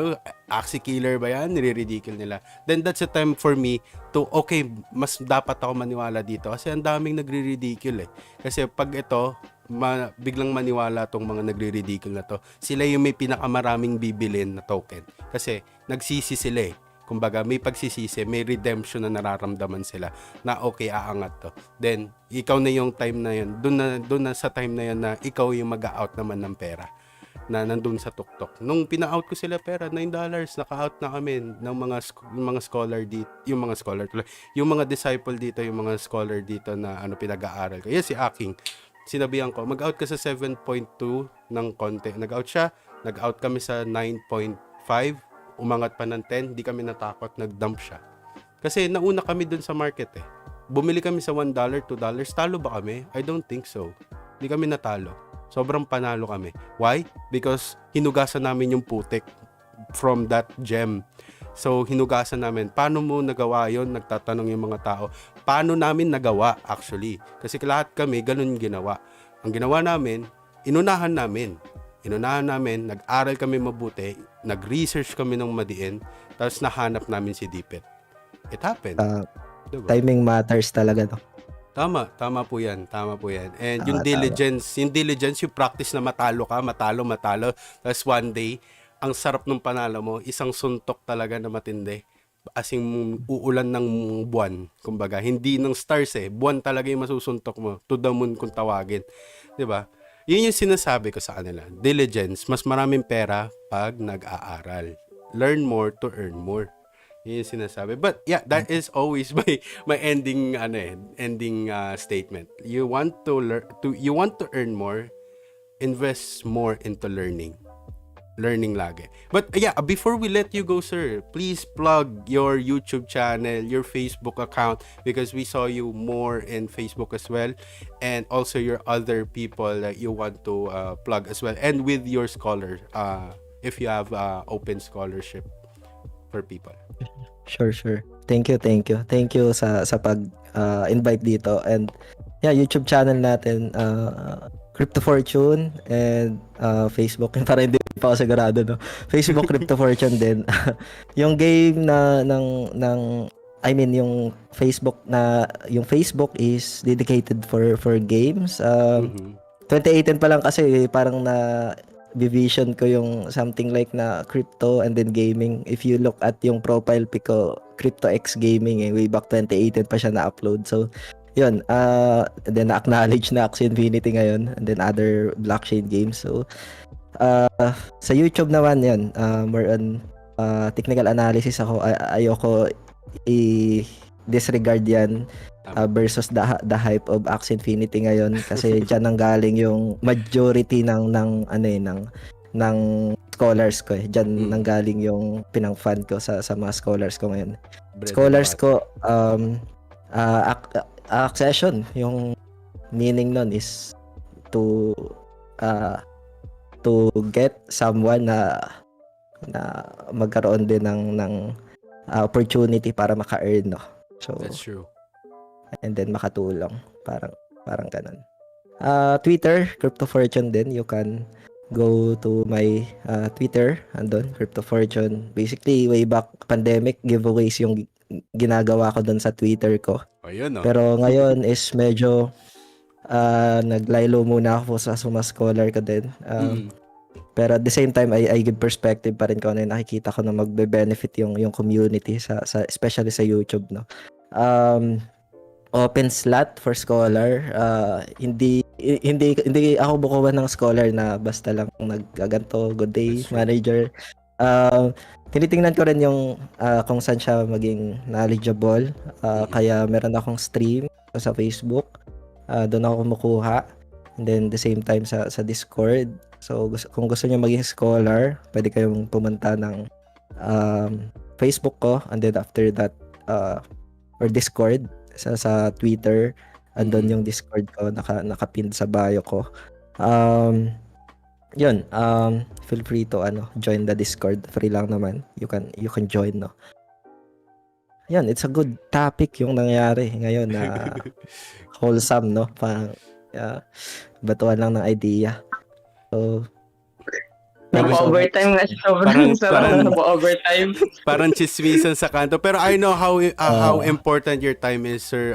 Axie killer ba yan? Nire-ridicule nila. Then that's a time for me to, okay, mas dapat ako maniwala dito. Kasi ang daming nagre-ridicule eh. Kasi pag ito, biglang maniwala tong mga nagre-ridicule na to. Sila yung may pinakamaraming bibilin na token. Kasi nagsisi sila eh. Kumbaga, may pagsisisi, may redemption na nararamdaman sila na okay, aangat to. Then, ikaw na yung time na yun. Doon na sa time na yun na ikaw yung mag-out naman ng pera na nandun sa tuktok. Nung pina-out ko sila pera, $9, naka-out na kami ng mga scholar dito, yung mga disciple dito, yung mga scholar dito na pinag-aaral ko. Yes, si Aking. Sinabihan ko, mag-out ka sa 7.2 ng konti. Nag-out siya, nag-out kami sa 9.5. Umangat pa ng 10, di kami natakot, nag-dump siya. Kasi nauna kami dun sa market eh. Bumili kami sa $1, $2, talo ba kami? I don't think so. Di kami natalo. Sobrang panalo kami. Why? Because hinugasan namin yung putik from that gem. So, hinugasan namin. Paano mo nagawa yon? Nagtatanong yung mga tao. Paano namin nagawa actually? Kasi lahat kami, ganun ginawa. Ang ginawa namin, inunahan namin, nag-aral kami mabuti, nag-research kami ng madiin, tapos nahanap namin si Dpet. It happened. Diba? Timing matters talaga, no? Tama po yan. And yung diligence, yung practice na matalo ka, matalo. Tapos one day, ang sarap ng panalo mo, isang suntok talaga na matindi. Asing uulan ng buwan, kumbaga. Hindi ng stars eh. Buwan talaga yung masusuntok mo. To the moon kung tawagin. Diba? Yun yung sinasabi ko sa kanila. Diligence, mas maraming pera pag nag-aaral. Learn more to earn more. Yun yung sinasabi. But yeah, that is always my ending statement. You want to earn more, invest more into learning. Learning lagi. But yeah, before we let you go, sir, please plug your YouTube channel, your Facebook account, because we saw you more in Facebook as well, and also your other people that you want to plug as well, and with your scholar, if you have open scholarship for people. Sure. Thank you sa pag invite dito. And yeah, YouTube channel natin, Crypto Fortune, and Facebook, para hindi pa ako sigurado, no? Facebook Crypto Fortune din. Yung game yung Facebook is dedicated for games. 2018 pa lang kasi parang na vision ko yung something like na crypto and then gaming. If you look at yung profile pic ko, Crypto X Gaming, way back 2018 pa siya na-upload. So yun, and then na-acknowledge na Axie Infinity ngayon, and then other blockchain games. So sa YouTube naman yan, more on technical analysis ako. Ayoko i-disregard yan versus the hype of Axie Infinity ngayon, kasi diyan nang galing yung majority ng scholars ko eh. Diyan nang galing yung pinang-fund ko sa mga scholars ko ngayon. Scholars ko, accession, yung meaning nun is to get someone na magkaroon din ng opportunity para maka-earn, no? So That's true. And then makatulong, parang ganun. Twitter, Crypto Fortune din, you can go to my Twitter, andun, Crypto Fortune. Basically, way back pandemic, giveaways yung ginagawa ko doon sa Twitter ko. Ayun, no? Pero ngayon is medyo naglaylo muna ako sa Suma Scholar ko din. Pero at the same time, I give perspective pa rin ko ano yung nakikita ko na magbe-benefit yung community sa especially sa YouTube, no. Open slot for scholar. Hindi ako bukuhan ng scholar na basta lang naggaganto, good day, That's true. manager. Tinitingnan ko rin yung kung saan siya maging knowledgeable. Kaya meron akong stream sa Facebook. Doon ako kumukuha. And then the same time sa Discord. So kung gusto niyo maging scholar, pwede kayong pumunta ng Facebook ko, and then after that or Discord sa Twitter, andun yung Discord ko nakapin sa bio ko. Yun, feel free to join the Discord, free lang naman. You can join, no. Yan, it's a good topic yung nangyari ngayon na wholesome, no. Batuan lang ng idea. So Napa-overtime nga siya. Sobrang sarap napa-overtime. Parang Tsismisan sa kanto. Pero I know how important your time is, Sir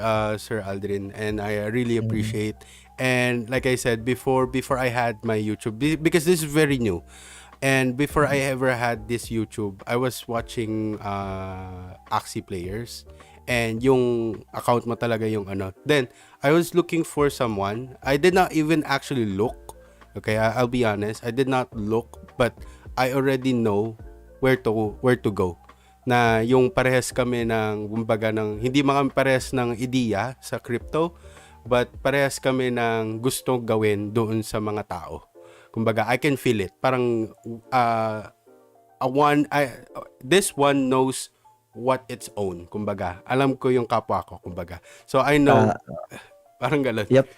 Aldrin, and I really appreciate. And like I said before I had my YouTube, because this is very new, and before I ever had this YouTube, I was watching Axie players, and yung account mo talaga yung ano. Then I was looking for someone. I did not even actually look. Okay, I'll be honest. I did not look, but I already know where to go. Na yung parehas kami ng kumbaga ng hindi mga parehas ng ideya sa crypto, but parehas kami ng gusto gawin doon sa mga tao. Kumbaga, I can feel it. Parang this one knows what its own. Kumbaga, alam ko yung kapwa ko, kumbaga. So I know parang galon. Yep.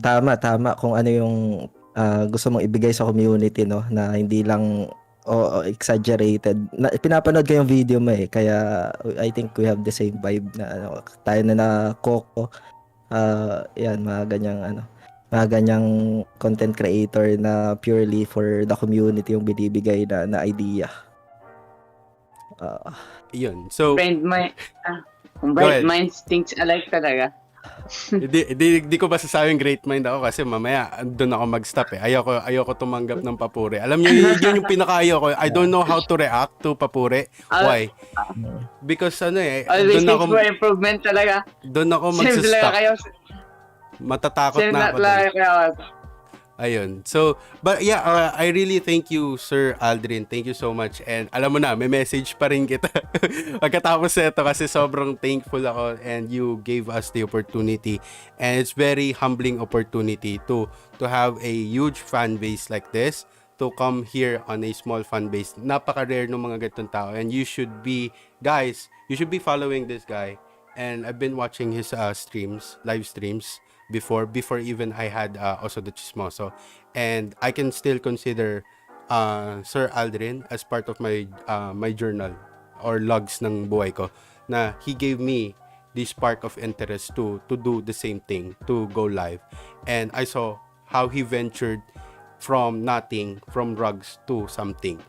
Tama kung ano yung gusto mong ibigay sa community, no, na hindi lang exaggerated. Pinapanood ko yung video mo kaya I think we have the same vibe na tayo na Coco. Yan, mga ganyang content creator na purely for the community yung binibigay na idea. Yun. So Bright minds thinks alike talaga. Hindi ko masasabing great mind ako kasi mamaya doon ako mag-stop Ayoko tumanggap ng papuri. Alam niyo yun yung pinaka-ayoko. I don't know how to react to papuri. Why? Because always doon ako for improvement talaga. Doon ako Same talaga magsa-stop. kayo. Matatakot Same na ako. kayo. Ayun. So, but yeah, I really thank you, Sir Aldrin. Thank you so much. And alam mo na, may message pa rin kita. Pagkatapos nito kasi sobrang thankful ako and you gave us the opportunity. And it's very humbling opportunity to have a huge fan base like this, to come here on a small fan base. Napaka-rare ng mga ganitong tao. And you should be following this guy. And I've been watching his live streams, before even I had Oso the Chismoso, and I can still consider Sir Aldrin as part of my my journal or logs ng buhay ko, na he gave me this spark of interest to do the same thing, to go live. And I saw how he ventured from nothing, from drugs to something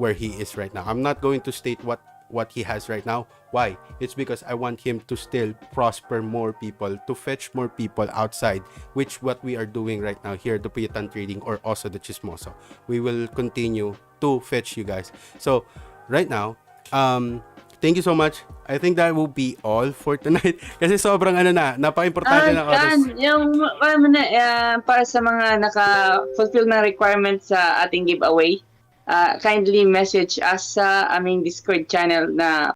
where he is right now. I'm not going to state what he has right now. Why? It's because I want him to still prosper more people, to fetch more people outside, which what we are doing right now here, the Dpet Trading or also the Chismoso. We will continue to fetch you guys. So right now, thank you so much. I think that will be all for tonight. Kasi sobrang napaka-importante na oras. Yung para sa mga naka-fulfill na requirements sa ating giveaway, kindly message us sa aming Discord channel na